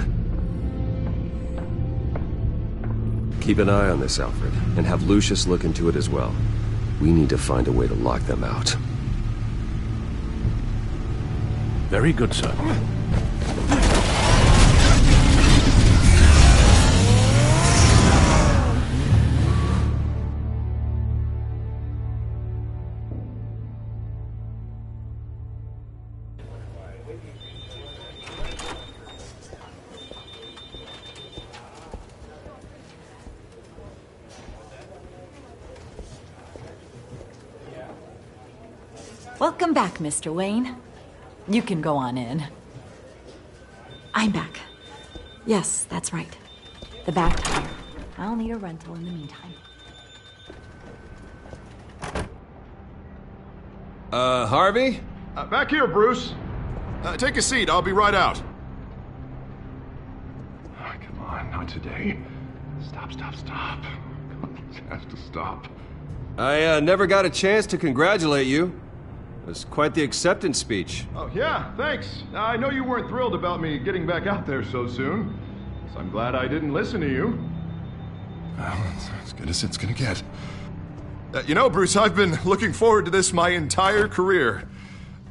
I: Keep an eye on this, Alfred, and have Lucius look into it as well. We need to find a way to lock them out.
K: Very good, sir.
J: Welcome back, Mr. Wayne. You can go on in.
G: I'm back. Yes, that's right. The back tire. I'll need a rental in the meantime.
I: Harvey?
M: Back here, Bruce. Take a seat. I'll be right out. Oh, come on, not today. Stop. It has to stop.
I: I never got a chance to congratulate you. It was quite the acceptance speech.
M: Oh, yeah, thanks. I know you weren't thrilled about me getting back out there so soon, so I'm glad I didn't listen to you. Well, it's as good as it's gonna get. You know, Bruce, I've been looking forward to this my entire career.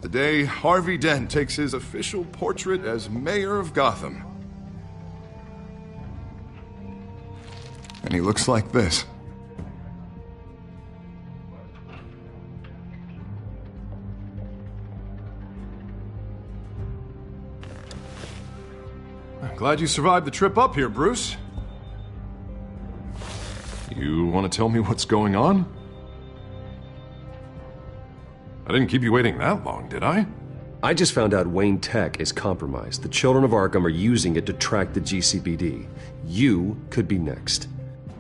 M: The day Harvey Dent takes his official portrait as mayor of Gotham. And he looks like this. I'm glad you survived the trip up here, Bruce. You want to tell me what's going on? I didn't keep you waiting that long, did I?
I: I just found out Wayne Tech is compromised. The children of Arkham are using it to track the GCPD. You could be next.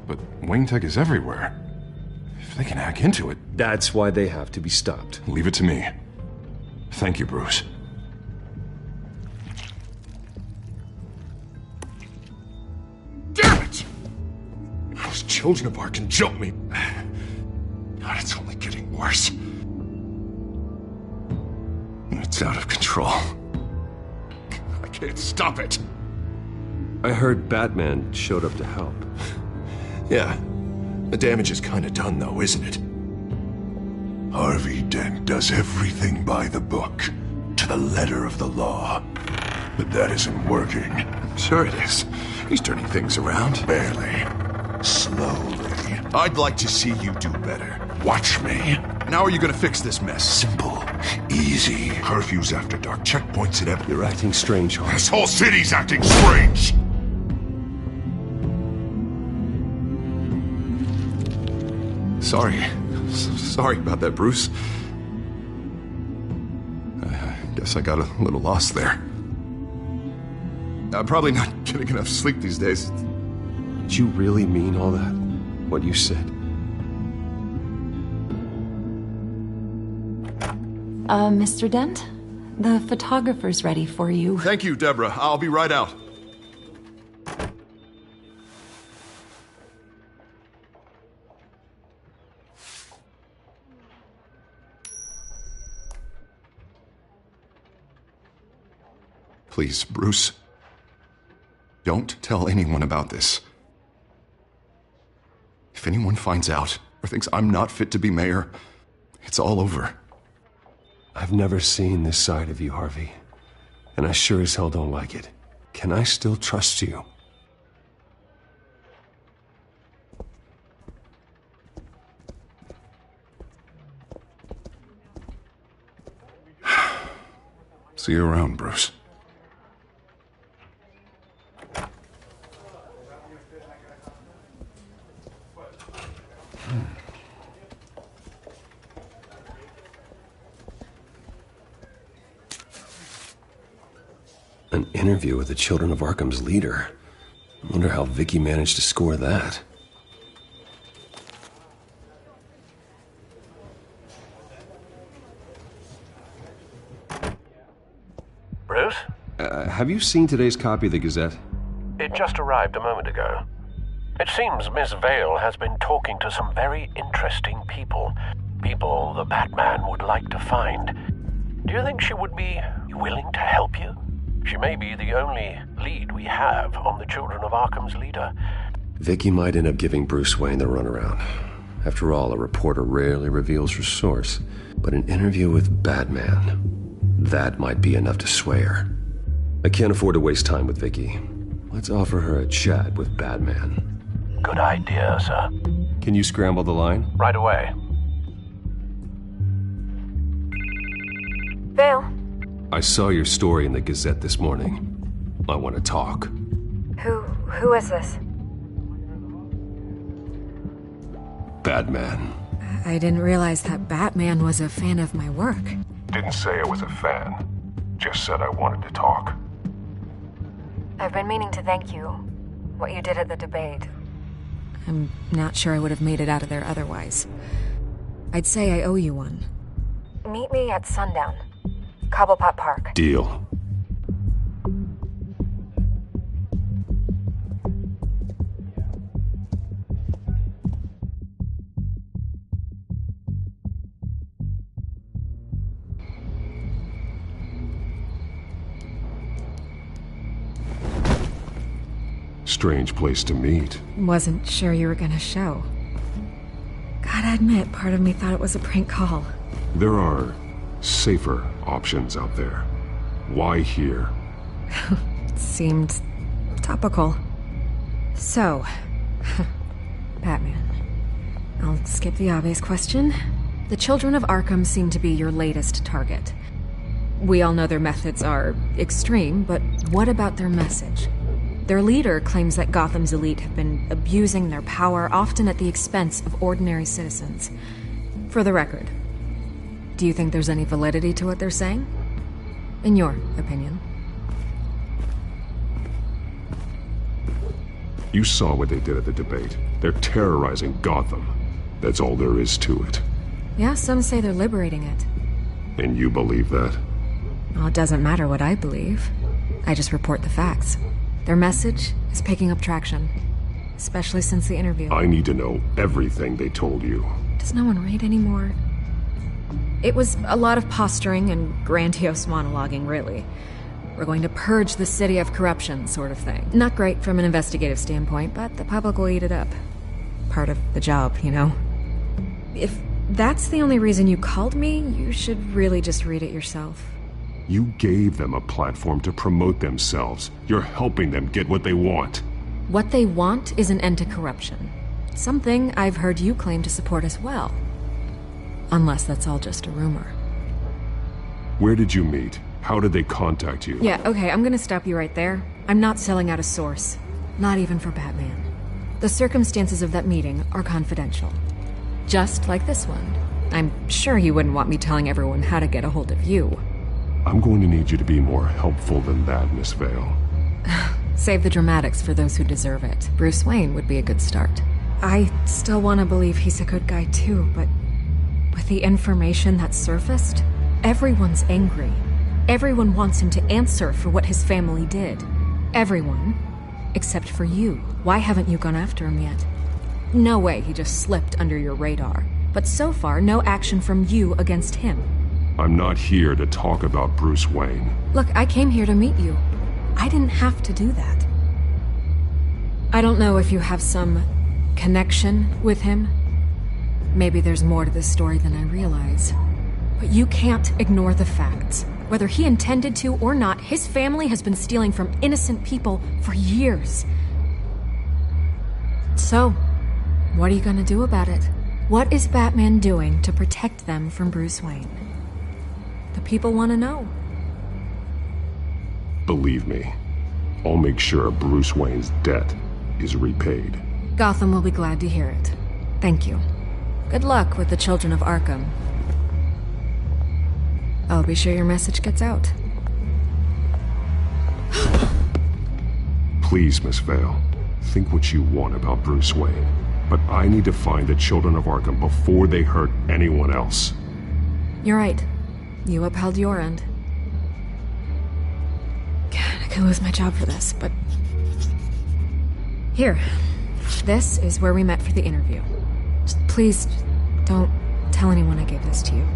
M: But Wayne Tech is everywhere. If they can hack into it...
I: That's why they have to be stopped.
M: Leave it to me. Thank you, Bruce. Damn it! Those children of Arkham jumped me. God, it's only getting worse. It's out of control. I can't stop it.
I: I heard Batman showed up to help.
M: Yeah. The damage is kind of done, though, isn't it? Harvey Dent does everything by the book, to the letter of the law. But that isn't working. Sure it is. He's turning things around. Barely. Slowly. I'd like to see you do better. Watch me. And how are you gonna fix this mess? Simple. Easy. Curfews after dark. Checkpoints at every...
I: You're acting strange, Harvey.
M: This whole city's acting strange! Sorry about that, Bruce. I guess I got a little lost there. I'm probably not getting enough sleep these days.
I: Did you really mean all that? What you said?
G: Mr. Dent? The photographer's ready for you.
M: Thank you, Deborah. I'll be right out. Please, Bruce. Don't tell anyone about this. If anyone finds out or thinks I'm not fit to be mayor, it's all over.
I: I've never seen this side of you, Harvey. And I sure as hell don't like it. Can I still trust you?
M: See you around, Bruce.
I: An interview with the Children of Arkham's leader. I wonder how Vicky managed to score that.
N: Bruce?
I: Have you seen today's copy of the Gazette?
N: It just arrived a moment ago. It seems Miss Vale has been talking to some very interesting people. People the Batman would like to find. Do you think she would be willing to help you? She may be the only lead we have on the Children of Arkham's leader.
I: Vicky might end up giving Bruce Wayne the runaround. After all, a reporter rarely reveals her source. But an interview with Batman, that might be enough to sway her. I can't afford to waste time with Vicky. Let's offer her a chat with Batman.
N: Good idea, sir.
I: Can you scramble the line?
N: Right away.
C: Vale.
I: I saw your story in the Gazette this morning. I want to talk.
C: Who is this?
I: Batman.
C: I didn't realize that Batman was a fan of my work.
R: Didn't say I was a fan. Just said I wanted to talk.
C: I've been meaning to thank you. What you did at the debate. I'm not sure I would have made it out of there otherwise. I'd say I owe you one. Meet me at sundown. Cobblepot Park.
I: Deal.
R: Strange place to meet.
C: Wasn't sure you were gonna show. Gotta admit, part of me thought it was a prank call.
R: There are safer options out there. Why here?
C: Seemed topical. So, Batman. I'll skip the obvious question. The Children of Arkham seem to be your latest target. We all know their methods are extreme, but what about their message? Their leader claims that Gotham's elite have been abusing their power, often at the expense of ordinary citizens. For the record, do you think there's any validity to what they're saying? In your opinion?
R: You saw what they did at the debate. They're terrorizing Gotham. That's all there is to it.
C: Yeah, some say they're liberating it.
R: And you believe that?
C: Well, it doesn't matter what I believe. I just report the facts. Their message is picking up traction, especially since the interview.
R: I need to know everything they told you.
C: Does no one read anymore? It was a lot of posturing and grandiose monologuing, really. We're going to purge the city of corruption, sort of thing. Not great from an investigative standpoint, but the public will eat it up. Part of the job, you know? If that's the only reason you called me, you should really just read it yourself.
R: You gave them a platform to promote themselves. You're helping them get what they want.
C: What they want is an end to corruption. Something I've heard you claim to support as well. Unless that's all just a rumor.
R: Where did you meet? How did they contact you?
C: Yeah, okay, I'm gonna stop you right there. I'm not selling out a source. Not even for Batman. The circumstances of that meeting are confidential. Just like this one. I'm sure you wouldn't want me telling everyone how to get a hold of you.
R: I'm going to need you to be more helpful than that, Miss Vale.
C: Save the dramatics for those who deserve it. Bruce Wayne would be a good start. I still want to believe he's a good guy too, but with the information that surfaced, everyone's angry. Everyone wants him to answer for what his family did. Everyone, except for you. Why haven't you gone after him yet? No way he just slipped under your radar. But so far, no action from you against him.
R: I'm not here to talk about Bruce Wayne.
C: Look, I came here to meet you. I didn't have to do that. I don't know if you have some connection with him. Maybe there's more to this story than I realize. But you can't ignore the facts. Whether he intended to or not, his family has been stealing from innocent people for years. So, what are you gonna do about it? What is Batman doing to protect them from Bruce Wayne? The people want to know.
R: Believe me, I'll make sure Bruce Wayne's debt is repaid.
C: Gotham will be glad to hear it. Thank you. Good luck with the Children of Arkham. I'll be sure your message gets out.
R: Please, Miss Vale, think what you want about Bruce Wayne, but I need to find the children of Arkham before they hurt anyone else.
C: You're right. You upheld your end. God, I could lose my job for this, but... Here. This is where we met for the interview. Just please, don't tell anyone I gave this to you.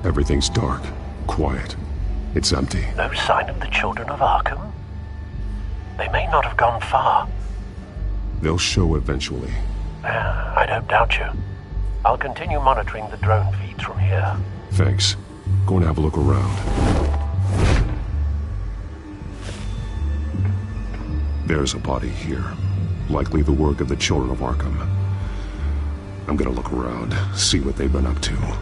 R: Everything's dark, quiet. It's empty.
N: No sign of the children of Arkham? They may not have gone far.
R: They'll show eventually.
N: I don't doubt you. I'll continue monitoring the drone feeds from here.
R: Thanks. Go and have a look around. There's a body here. Likely the work of the children of Arkham. I'm gonna look around, see what they've been up to.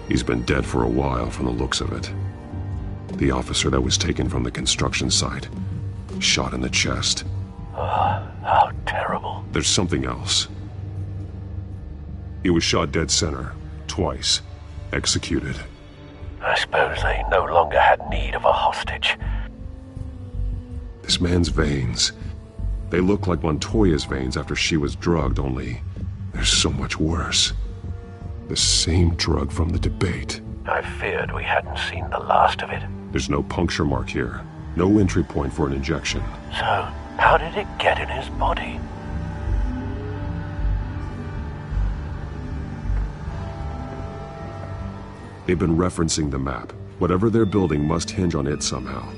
R: He's been dead for a while from the looks of it. The officer that was taken from the construction site. Shot in the chest.
N: How terrible.
R: There's something else. He was shot dead center. Twice. Executed.
N: I suppose they no longer had need of a hostage.
R: This man's veins. They look like Montoya's veins after she was drugged, only they're so much worse. The same drug from the debate.
N: I feared we hadn't seen the last of it.
R: There's no puncture mark here. No entry point for an injection.
N: So, how did it get in his body?
R: They've been referencing the map. Whatever they're building must hinge on it somehow.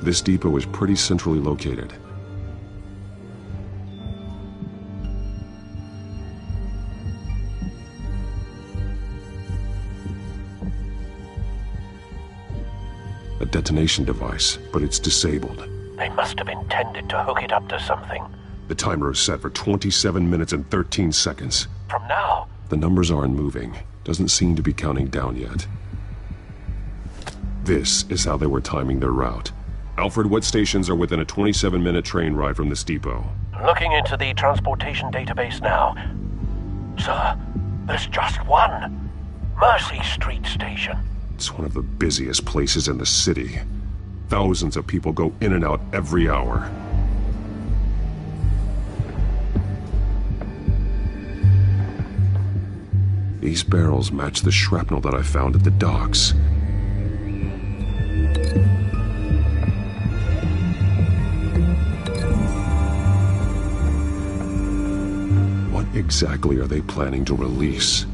R: This depot is pretty centrally located. A detonation device, but it's disabled.
N: They must have intended to hook it up to something.
R: The timer is set for 27 minutes and 13 seconds.
N: From now?
R: The numbers aren't moving. Doesn't seem to be counting down yet. This is how they were timing their route. Alfred, what stations are within a 27-minute train ride from this depot?
N: Looking into the transportation database now. Sir, there's just one. Mercy Street Station.
R: It's one of the busiest places in the city. Thousands of people go in and out every hour. These barrels match the shrapnel that I found at the docks. What exactly are they planning to release?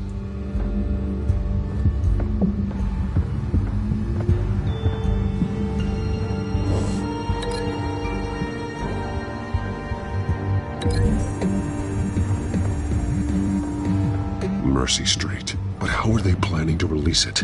R: Mercy Street. But how are they planning to release it?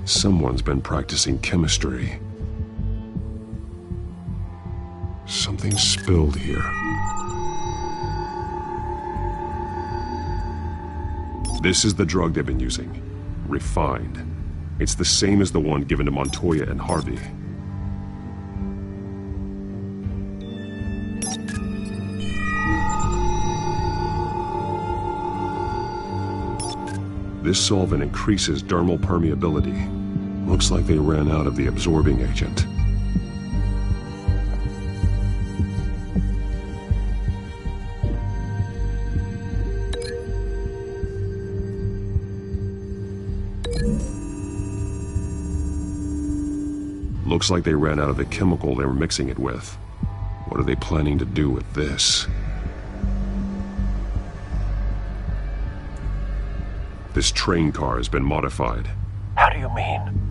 R: Someone's been practicing chemistry. Something spilled here. This is the drug they've been using. Refined. It's the same as the one given to Montoya and Harvey. This solvent increases dermal permeability. Looks like they ran out of the absorbing agent. Looks like they ran out of the chemical they were mixing it with. What are they planning to do with this? This train car has been modified.
N: How do you mean?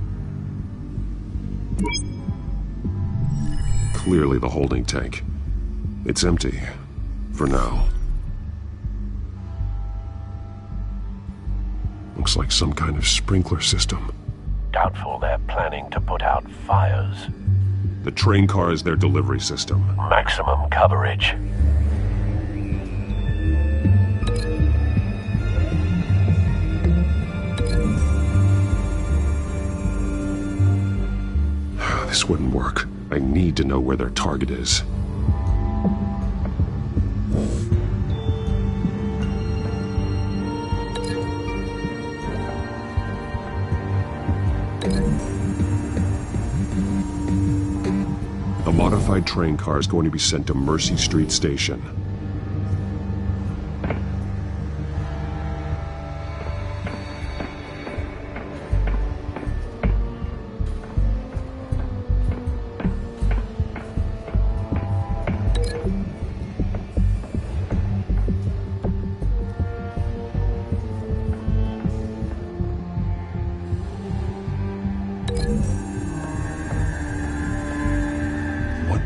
R: Clearly the holding tank. It's empty. For now. Looks like some kind of sprinkler system.
N: Doubtful they're planning to put out fires.
R: The train car is their delivery system.
N: Maximum coverage.
R: This wouldn't work. I need to know where their target is. The modified train car is going to be sent to Mercy Street Station.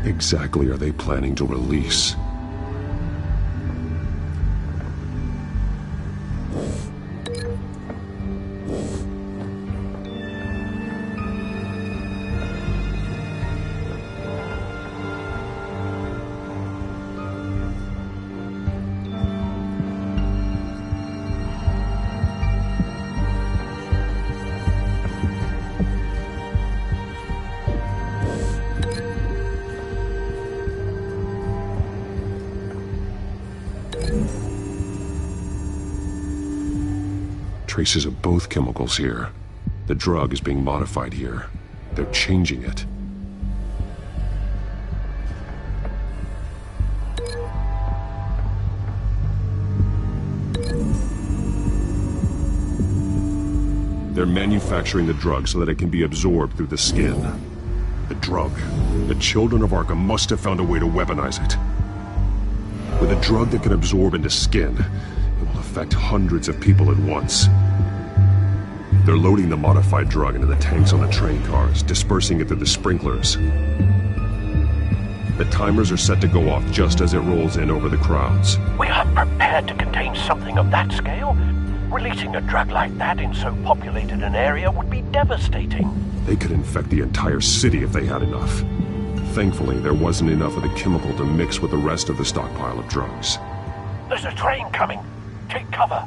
R: Exactly are they planning to release? Traces of both chemicals here. The drug is being modified here. They're changing it. They're manufacturing the drug so that it can be absorbed through the skin. The drug. The children of Arkham must have found a way to weaponize it. With a drug that can absorb into skin, it will affect hundreds of people at once. They're loading the modified drug into the tanks on the train cars, dispersing it through the sprinklers. The timers are set to go off just as it rolls in over the crowds.
N: We aren't prepared to contain something of that scale. Releasing a drug like that in so populated an area would be devastating.
R: They could infect the entire city if they had enough. Thankfully, there wasn't enough of the chemical to mix with the rest of the stockpile of drugs.
N: There's a train coming. Take cover.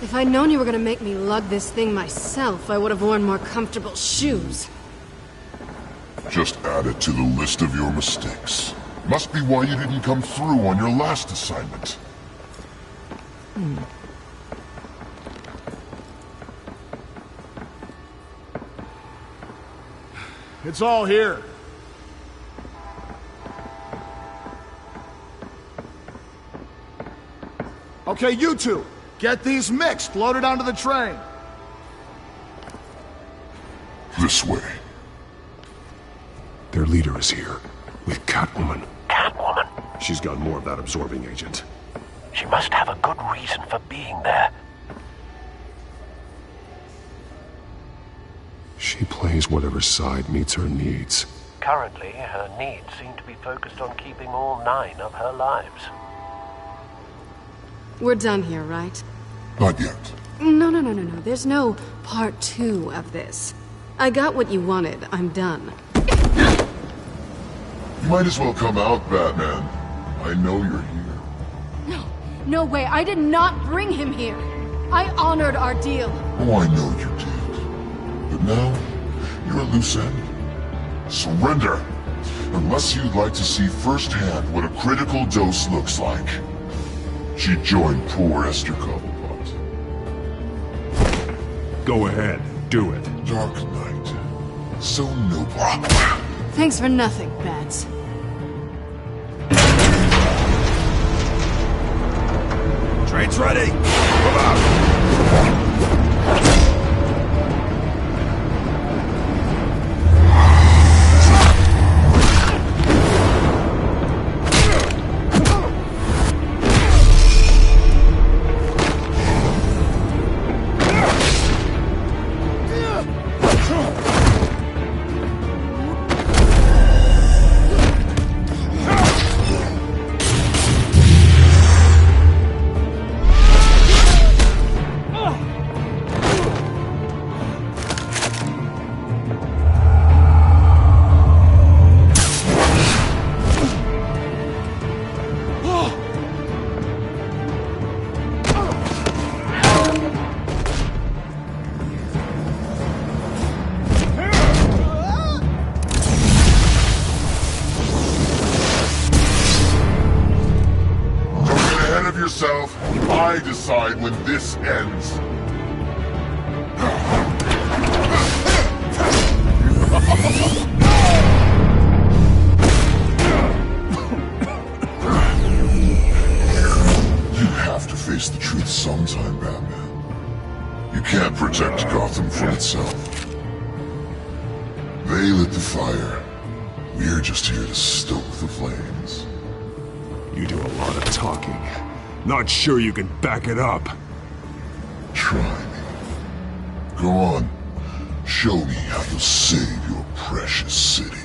C: If I'd known you were gonna make me lug this thing myself, I would have worn more comfortable shoes.
H: Just add it to the list of your mistakes. Must be why you didn't come through on your last assignment.
O: It's all here. Okay, you two, get these mixed, loaded onto the train.
H: This way.
R: Their leader is here, with Catwoman.
N: Catwoman?
R: She's got more of that absorbing agent.
N: She must have a good reason for being there.
R: She plays whatever side meets her needs.
N: Currently, her needs seem to be focused on keeping all 9 of her lives.
C: We're done here, right?
H: Not yet.
C: No. There's no part 2 of this. I got what you wanted. I'm done.
H: You might as well come out, Batman. I know you're here.
C: No way. I did not bring him here. I honored our deal.
H: Oh, I know you did. But now, you're a loose end. Surrender! Unless you'd like to see firsthand what a critical dose looks like. She joined poor Esther Cobblepot.
R: Go ahead, do it.
H: Dark Knight. So noble.
P: Thanks for nothing, Bats.
R: Train's ready! Come out!
H: I decide when this ends. You have to face the truth sometime, Batman. You can't protect Gotham from itself. They lit the fire. We're just here to stoke the flames.
R: You do a lot of talking. Not sure you can back it up.
H: Try me. Go on. Show me how you'll save your precious city.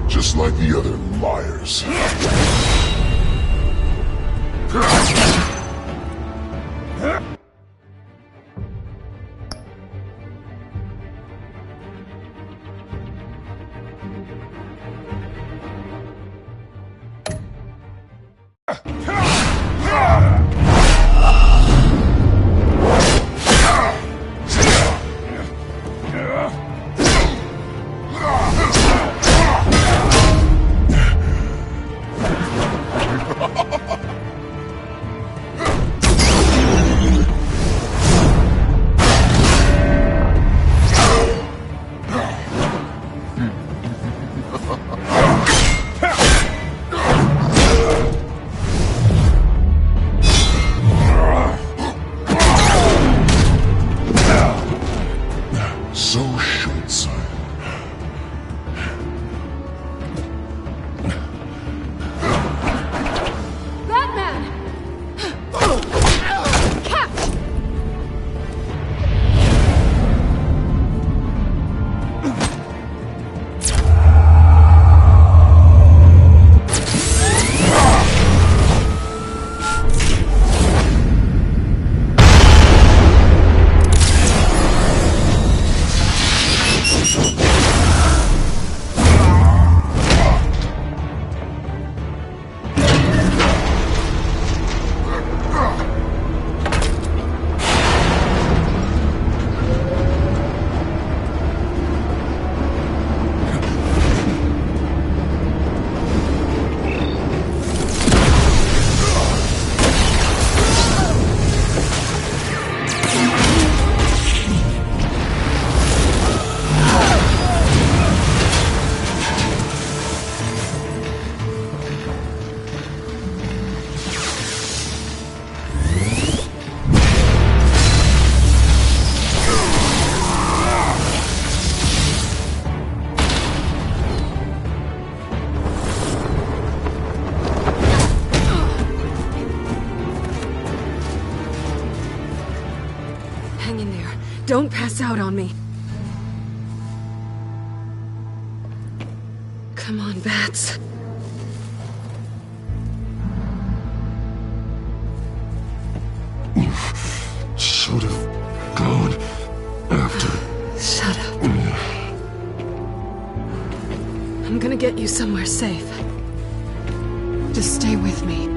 H: Just like the other liars.
C: Don't pass out on me. Come on, Bats.
H: You should have gone after.
C: Shut up. I'm gonna get you somewhere safe. Just stay with me.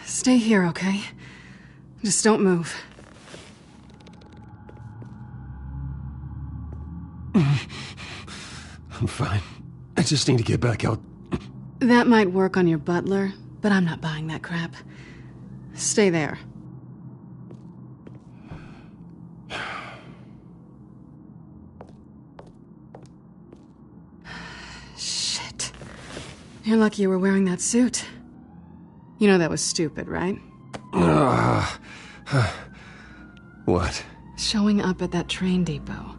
P: Stay here, okay? Just don't move.
I: I'm fine. I just need to get back out.
P: That might work on your butler, but I'm not buying that crap. Stay there. Shit. You're lucky you were wearing that suit. You know that was stupid, right?
I: What?
P: Showing up at that train depot.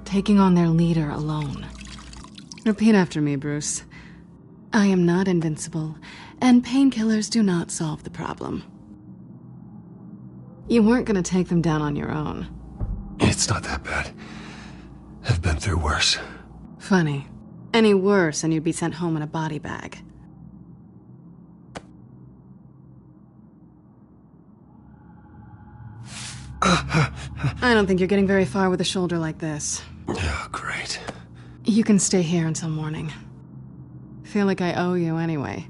P: Taking on their leader alone. Repeat after me, Bruce. I am not invincible, and painkillers do not solve the problem. You weren't gonna take them down on your own.
I: It's not that bad. I've been through worse.
P: Funny. Any worse and you'd be sent home in a body bag. I don't think you're getting very far with a shoulder like this.
I: Oh, great.
P: You can stay here until morning. Feel like I owe you anyway.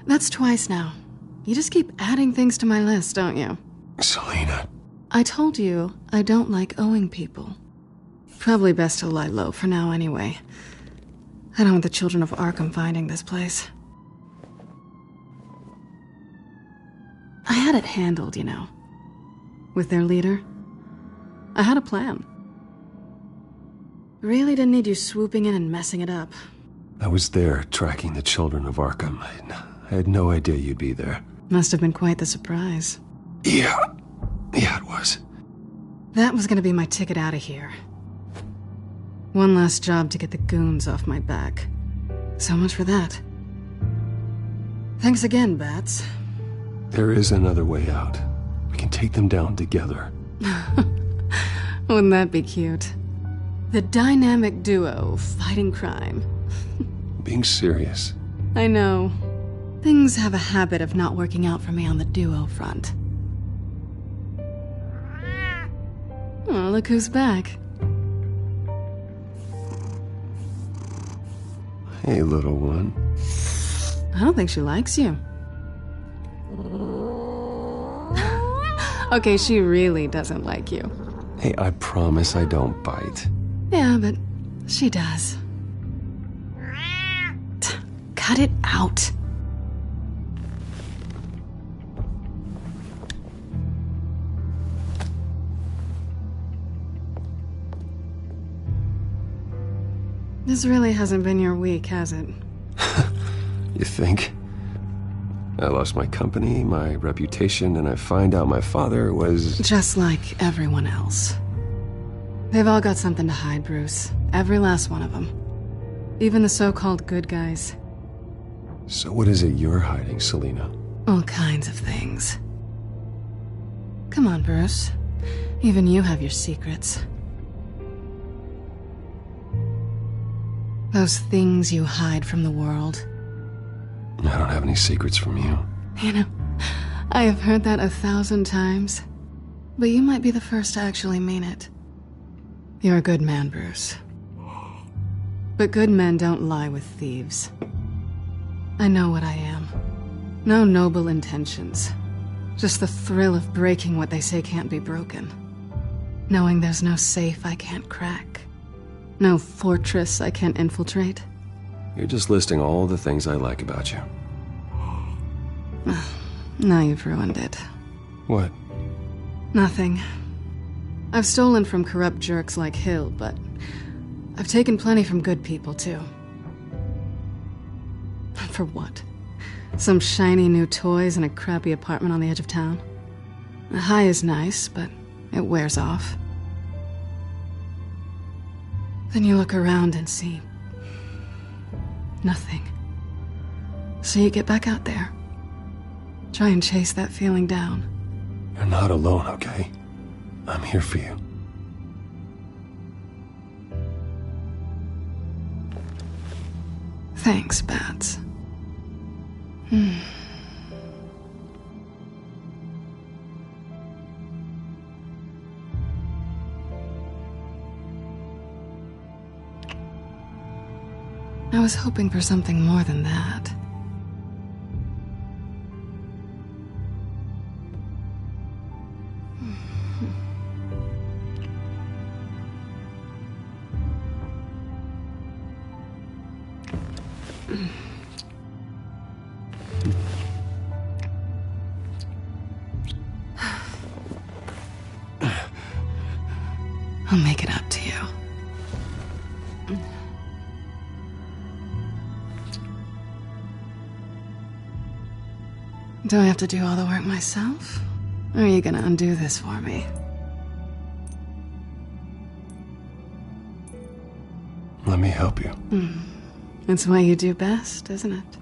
P: That's twice now. You just keep adding things to my list, don't you?
I: Selina.
P: I told you I don't like owing people. Probably best to lie low for now anyway. I don't want the children of Arkham finding this place. I had it handled, you know. With their leader. I had a plan. Really didn't need you swooping in and messing it up.
I: I was there tracking the children of Arkham. I had no idea you'd be there.
P: Must have been quite the surprise.
I: Yeah, it was.
P: That was gonna be my ticket out of here. One last job to get the goons off my back. So much for that. Thanks again, Bats.
I: There is another way out. We can take them down together.
P: Wouldn't that be cute? The dynamic duo fighting crime.
I: Being serious.
P: I know. Things have a habit of not working out for me on the duo front. Oh, look who's back.
I: Hey, little one.
P: I don't think she likes you. Okay, she really doesn't like you.
I: Hey, I promise I don't bite.
P: Yeah, but she does. Cut it out. This really hasn't been your week, has it?
I: You think? I lost my company, my reputation, and I find out my father was...
P: Just like everyone else. They've all got something to hide, Bruce. Every last one of them. Even the so-called good guys.
I: So what is it you're hiding, Selina?
P: All kinds of things. Come on, Bruce. Even you have your secrets. Those things you hide from the world.
I: I don't have any secrets from you.
P: You know, I have heard that 1,000 times. But you might be the first to actually mean it. You're a good man, Bruce. But good men don't lie with thieves. I know what I am. No noble intentions. Just the thrill of breaking what they say can't be broken. Knowing there's no safe I can't crack. No fortress I can't infiltrate.
I: You're just listing all the things I like about you.
P: Now you've ruined it.
I: What?
P: Nothing. I've stolen from corrupt jerks like Hill, but I've taken plenty from good people, too. For what? Some shiny new toys and a crappy apartment on the edge of town? A high is nice, but it wears off. Then you look around and see nothing. So you get back out there. Try and chase that feeling down.
I: You're not alone, okay? I'm here for you.
P: Thanks, Bats. was hoping for something more than that. I'll make it up to you. Do I have to do all the work myself? Or are you gonna undo this for me?
I: Let me help you.
P: It's what you do best, isn't it?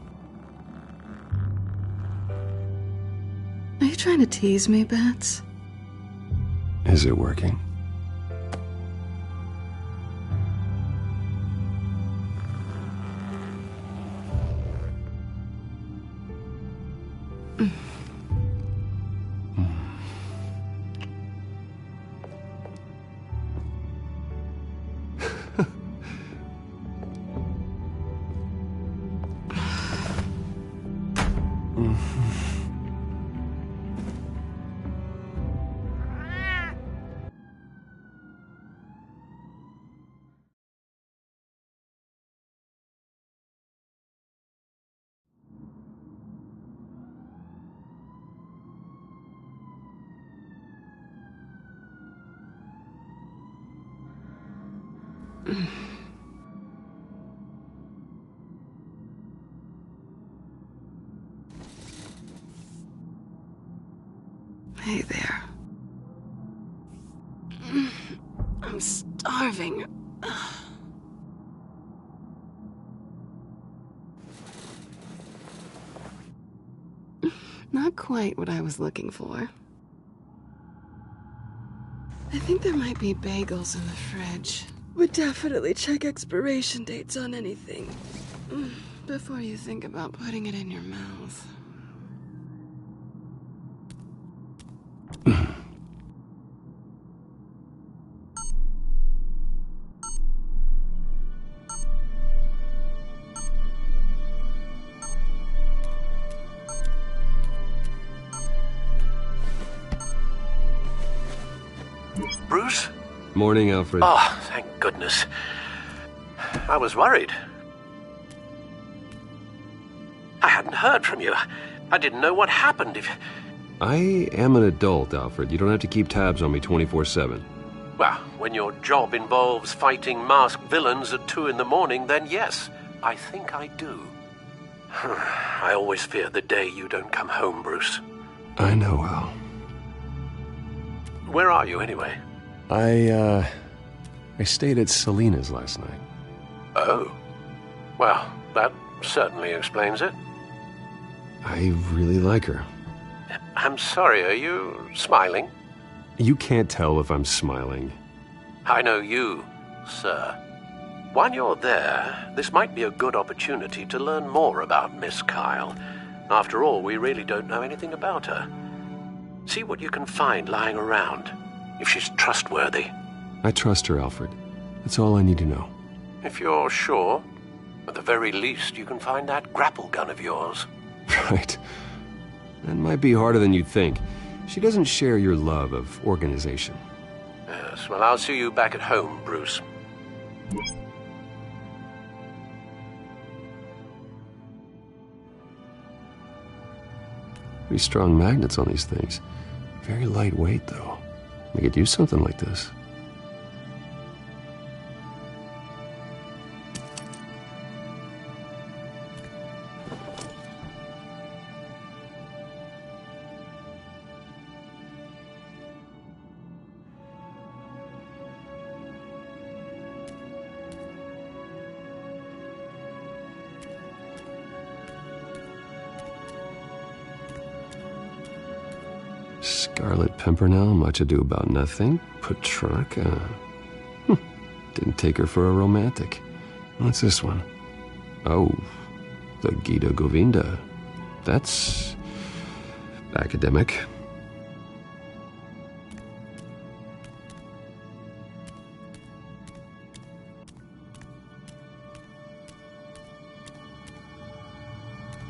P: Are you trying to tease me, Bats?
I: Is it working?
P: Hey there. I'm starving. Not quite what I was looking for. I think there might be bagels in the fridge. Would definitely check expiration dates on anything before you think about putting it in your mouth.
N: Bruce?
I: Morning, Alfred.
N: Oh, thank goodness. I was worried. I hadn't heard from you. I didn't know what happened if...
I: I am an adult, Alfred. You don't have to keep tabs on me 24/7.
N: Well, when your job involves fighting masked villains at 2 in the morning, then yes, I think I do. I always fear the day you don't come home, Bruce.
I: I know, Al.
N: Where are you, anyway?
I: I stayed at Selena's last night.
N: Oh. Well, that certainly explains it.
I: I really like her.
N: I'm sorry, are you smiling?
I: You can't tell if I'm smiling.
N: I know you, sir. While you're there, this might be a good opportunity to learn more about Miss Kyle. After all, we really don't know anything about her. See what you can find lying around, if she's trustworthy.
I: I trust her, Alfred. That's all I need to know.
N: If you're sure, at the very least, you can find that grapple gun of yours.
I: Right. That might be harder than you'd think. She doesn't share your love of organization.
N: Yes, well, I'll see you back at home, Bruce.
I: Pretty strong magnets on these things. Very lightweight, though. We could use something like this. Scarlet Pimpernel, much ado about nothing. Petrarca. Didn't take her for a romantic. What's this one? Oh, the Gita Govinda. That's academic.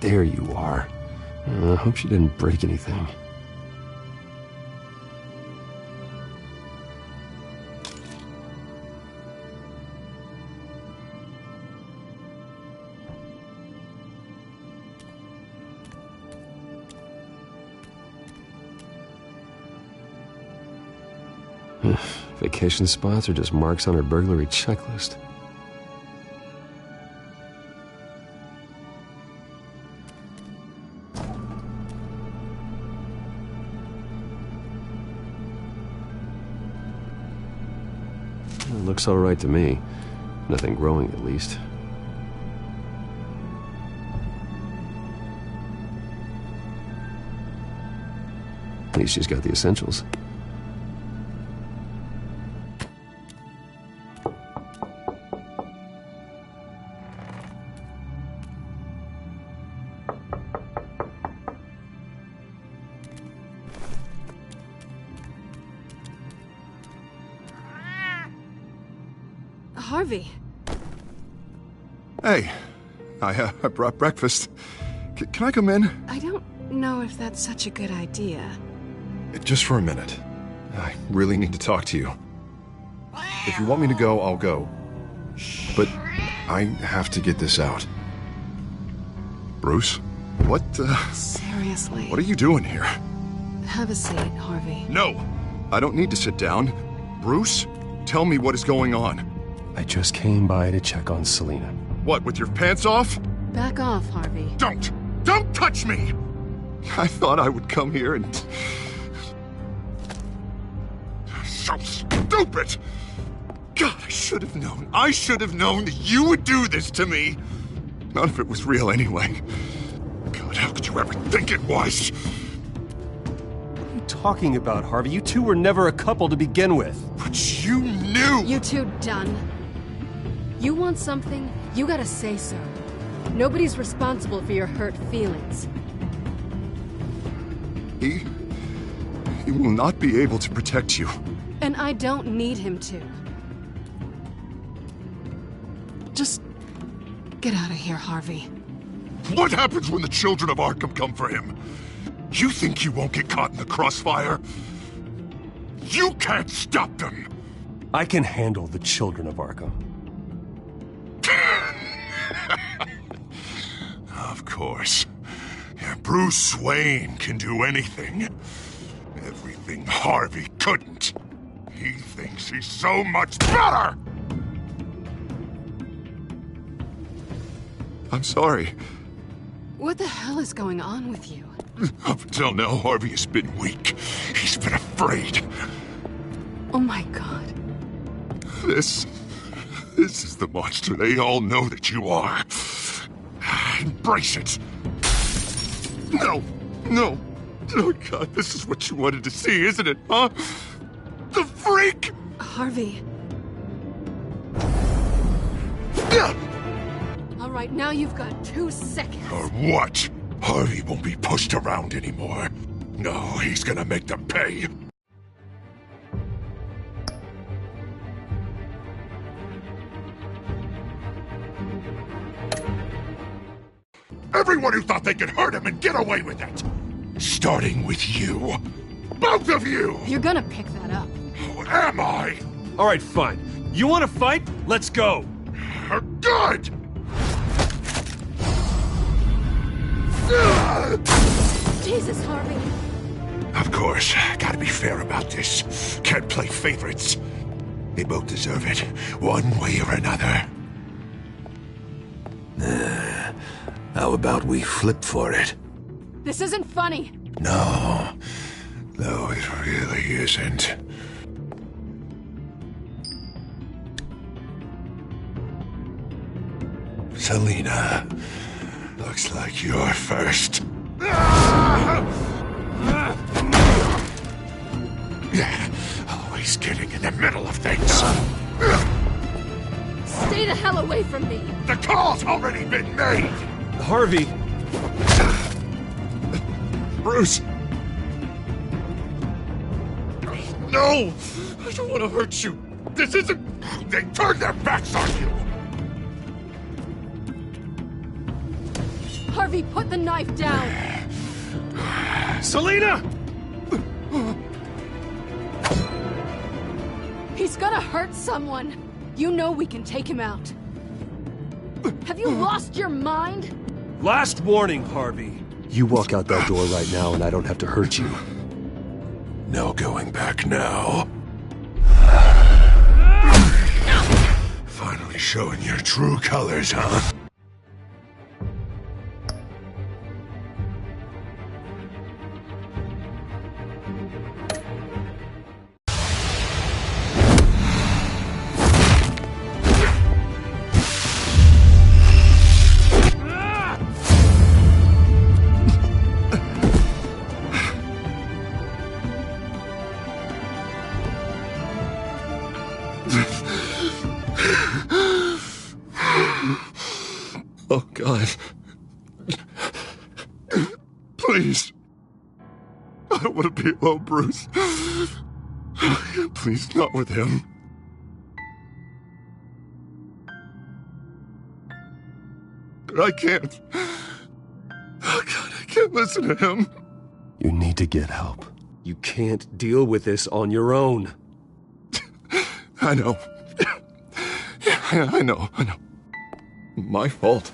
I: There you are. I hope she didn't break anything. Vacation spots are just marks on her burglary checklist. It looks all right to me. Nothing growing, at least. At least she's got the essentials.
P: Harvey.
M: Hey, I brought breakfast. Can I come in?
P: I don't know if that's such a good idea.
M: Just for a minute. I really need to talk to you. If you want me to go, I'll go. But I have to get this out. Bruce? What,
P: Seriously.
M: What are you doing here?
P: Have a seat, Harvey.
M: No! I don't need to sit down. Bruce, tell me what is going on.
I: I just came by to check on Selina.
M: What, with your pants off?
P: Back off, Harvey.
M: Don't! Don't touch me! I thought I would come here and... So stupid! God, I should have known. I should have known that you would do this to me. None of it was real anyway. God, how could you ever think it was?
I: What are you talking about, Harvey? You two were never a couple to begin with.
M: But you knew!
C: You two done. You want something, you gotta say so. Nobody's responsible for your hurt feelings.
M: He will not be able to protect you.
C: And I don't need him to.
P: Just get out of here, Harvey.
M: What happens when the children of Arkham come for him? You think you won't get caught in the crossfire? You can't stop them!
I: I can handle the children of Arkham.
M: Of course. Bruce Wayne can do anything. Everything Harvey couldn't. He thinks he's so much better! I'm sorry.
P: What the hell is going on with you?
M: Up until now, Harvey has been weak. He's been afraid.
P: Oh my God.
M: This is the monster they all know that you are. Embrace it. No, no. Oh God, this is what you wanted to see, isn't it, huh? The freak!
P: Harvey.
C: All right, now you've got 2 seconds.
M: Or what? Harvey won't be pushed around anymore. No, he's gonna make them pay. Everyone who thought they could hurt him and get away with it! Starting with you. Both of you!
C: You're gonna pick that up.
M: Who am I?
I: All right, fine. You want to fight? Let's go.
M: Good!
C: Jesus, Harvey.
M: Of course, gotta be fair about this. Can't play favorites. They both deserve it, one way or another.
A: How about we flip for it?
C: This isn't funny.
M: No, it really isn't. Selina, looks like you're first. Always getting in the middle of things.
C: Stay the hell away from me.
M: The call's already been made.
I: Harvey.
M: Bruce. No! I don't want to hurt you. This isn't... They turned their backs on you.
C: Harvey, put the knife down!
R: Selena!
C: He's gonna hurt someone. You know we can take him out. Have you lost your mind?
I: Last warning, Harvey. You walk out that door right now and I don't have to hurt you.
A: No going back now. Finally showing your true colors, huh?
H: Oh, God. Please. I don't want to be alone, Bruce. Please, not with him. I can't. Oh, God, I can't listen to him.
I: You need to get help. You can't deal with this on your own.
H: I know. Yeah, I know. My fault.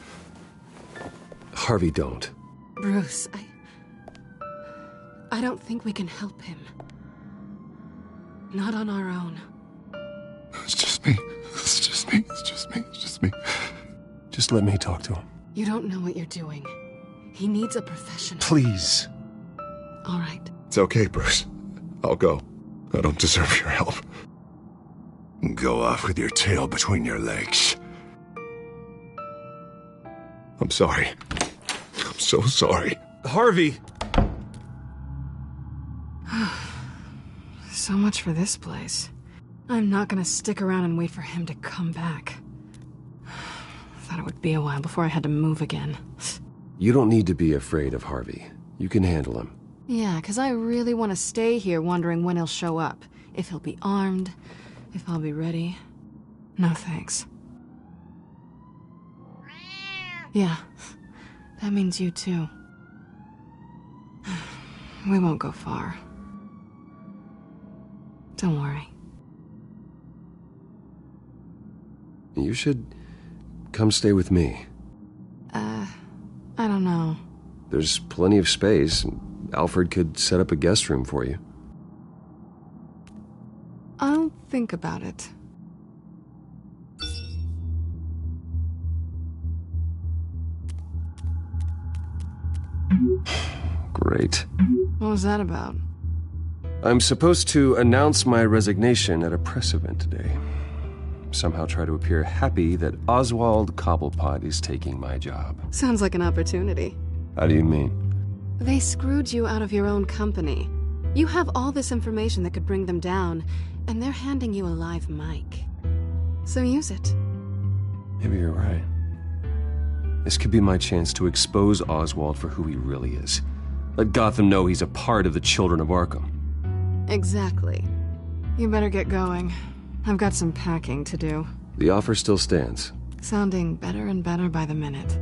I: Harvey, don't.
P: Bruce, I don't think we can help him. Not on our own.
H: It's just me.
I: Just let me talk to him.
P: You don't know what you're doing. He needs a professional.
I: Please.
P: All right.
H: It's okay, Bruce. I'll go. I don't deserve your help.
A: Go off with your tail between your legs.
H: I'm sorry. I'm so sorry.
I: Harvey!
P: So much for this place. I'm not gonna stick around and wait for him to come back. Thought it would be a while before I had to move again.
I: You don't need to be afraid of Harvey. You can handle him.
P: Yeah, 'cause I really want to stay here wondering when he'll show up. If he'll be armed, if I'll be ready. No thanks. Yeah, that means you too. We won't go far. Don't worry.
I: You should come stay with me.
P: I don't know.
I: There's plenty of space. Alfred could set up a guest room for you.
P: I'll think about it.
I: Great.
P: What was that about?
I: I'm supposed to announce my resignation at a press event today. Somehow try to appear happy that Oswald Cobblepot is taking my job.
P: Sounds like an opportunity.
I: How do you mean?
P: They screwed you out of your own company. You have all this information that could bring them down, and they're handing you a live mic. So use it.
I: Maybe you're right. This could be my chance to expose Oswald for who he really is. Let Gotham know he's a part of the Children of Arkham.
P: Exactly. You better get going. I've got some packing to do.
I: The offer still stands.
P: Sounding better and better by the minute.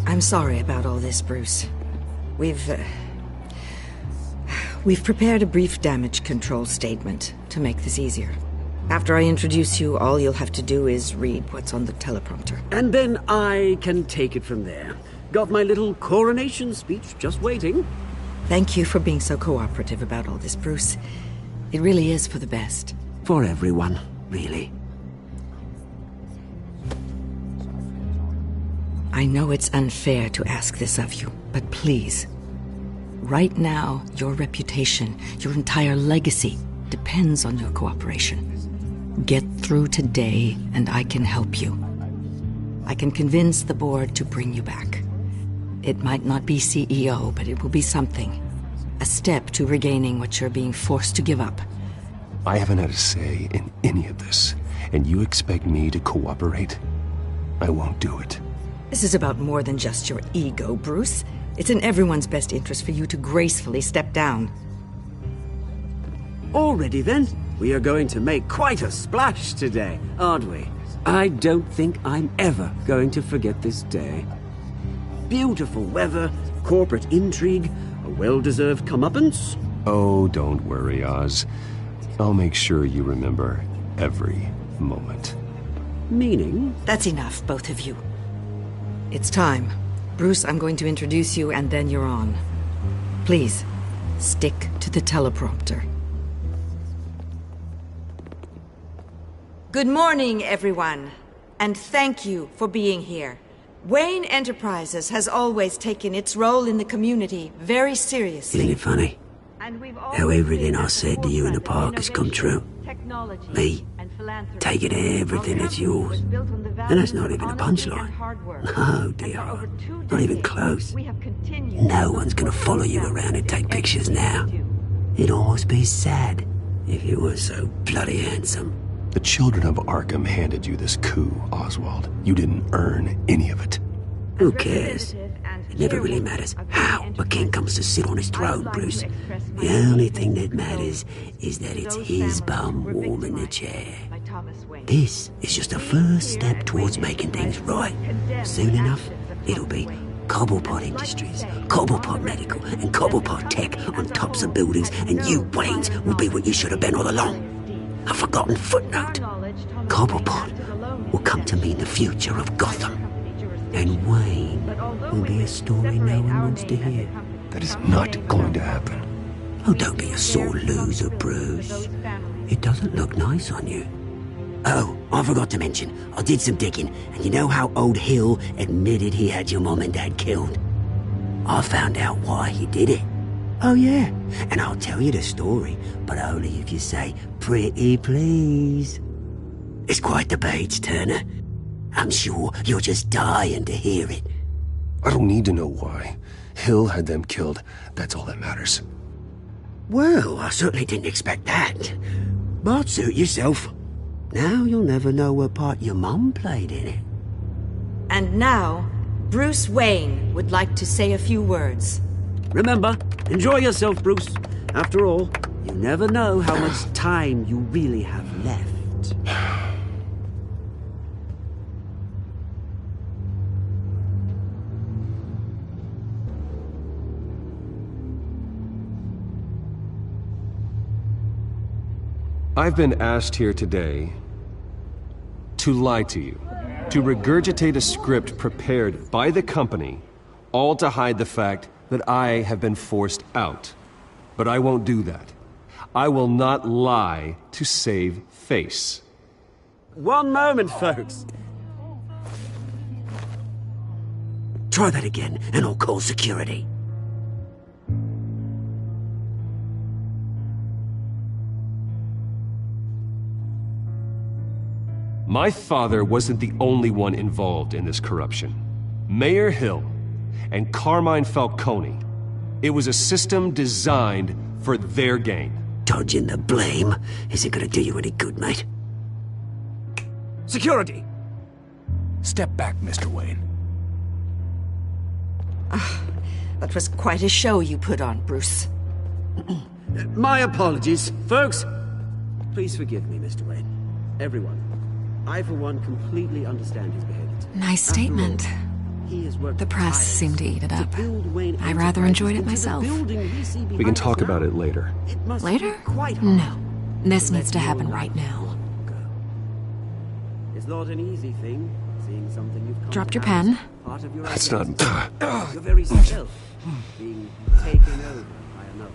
F: I'm sorry about all this, Bruce. We've prepared a brief damage control statement to make this easier. After I introduce you, all you'll have to do is read what's on the teleprompter.
E: And then I can take it from there. Got my little coronation speech just waiting.
F: Thank you for being so cooperative about all this, Bruce. It really is for the best.
E: For everyone, really.
F: I know it's unfair to ask this of you, but please. Right now, your reputation, your entire legacy, depends on your cooperation. Get through today, and I can help you. I can convince the board to bring you back. It might not be CEO, but it will be something. A step to regaining what you're being forced to give up.
I: I haven't had a say in any of this. and you expect me to cooperate? I won't do it.
F: This is about more than just your ego, Bruce. It's in everyone's best interest for you to gracefully step down.
E: Already then, we are going to make quite a splash today, aren't we? I don't think I'm ever going to forget this day. Beautiful weather, corporate intrigue, a well-deserved comeuppance.
I: Oh, don't worry, Oz. I'll make sure you remember every moment.
E: Meaning?
F: That's enough, both of you. It's time. Bruce, I'm going to introduce you, and then you're on. Please, stick to the teleprompter. Good morning, everyone, and thank you for being here. Wayne Enterprises has always taken its role in the community very seriously.
E: Isn't it funny? How everything I said to you in the park has come true. Me, taking everything that's yours. And that's not even a punchline. No, dear. Not even close. No one's gonna follow you around and take pictures now. It'd almost be sad if you were so bloody handsome.
I: The children of Arkham handed you this coup, Oswald. You didn't earn any of it.
E: Who cares? It never really matters how a king comes to sit on his throne, Bruce. The only thing that matters is that it's his bum warm in the chair. This is just a first step towards making things right. Soon enough, it'll be Cobblepot Industries, Cobblepot Medical, and Cobblepot Tech on tops of buildings, and you, Waynes, will be what you should have been all along. A forgotten footnote. Cobblepot will come to mean the future of Gotham. And Wayne will be a story no one wants to hear.
I: That is not going to happen.
E: Oh, don't be a sore loser, Bruce. It doesn't look nice on you. Oh, I forgot to mention, I did some digging, and you know how old Hill admitted he had your mom and dad killed? I found out why he did it. Oh, yeah, and I'll tell you the story, but only if you say, pretty please. It's quite the page, Turner. I'm sure you're just dying to hear it.
I: I don't need to know why. Hill had them killed. That's all that matters.
E: Well, I certainly didn't expect that. But suit yourself. Now you'll never know what part your mum played in it.
F: And now, Bruce Wayne would like to say a few words.
E: Remember, enjoy yourself, Bruce. After all, you never know how much time you really have left.
I: I've been asked here today to lie to you, to regurgitate a script prepared by the company, all to hide the fact that I have been forced out. But I won't do that. I will not lie to save face.
E: One moment, folks. Try that again, and I'll call security.
I: My father wasn't the only one involved in this corruption. Mayor Hill and Carmine Falcone. It was a system designed for their gain.
E: Dodging the blame isn't gonna do you any good, mate. Security!
L: Step back, Mr. Wayne.
F: That was quite a show you put on, Bruce.
E: My apologies, folks. Please forgive me, Mr. Wayne. Everyone. I, for one, completely understand his behavior.
C: Nice statement. The press seemed to eat it up. I rather enjoyed it myself.
I: We can talk about it later.
C: Later? No. This needs to happen right now.
E: It's not an easy thing, seeing something you've come
C: Dropped your pen.
I: That's not...
E: Your very self being taken over by another.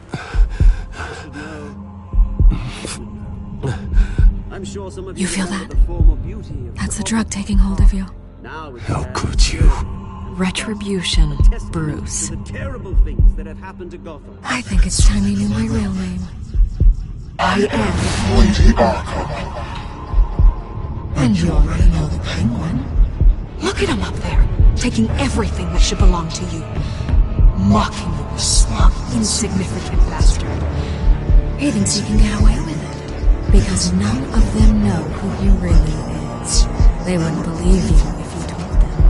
E: I should know. I'm sure some of
C: You feel that?
E: the form of beauty of
C: That's the drug taking hold of you.
I: How could you?
C: Retribution, Bruce.
E: the terrible things that have happened to Gotham.
C: I think it's time you knew my real name. I am
H: Lady Arkham.
C: And you already know the Penguin. Look at him up there, taking everything that should belong to you. Mocking you, smug, insignificant bastard. He thinks he can get away with it. Because none of them know who he really is. They wouldn't believe you if you told them.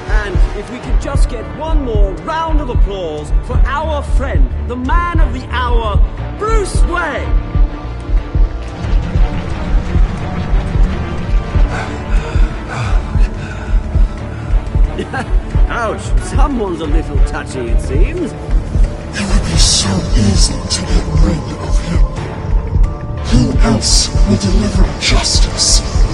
E: And if we could just get one more round of applause for our friend, the man of the hour, Bruce Wayne! Ouch, someone's a little touchy, it seems.
H: It would be so easy to get rid of him. Who else will deliver justice?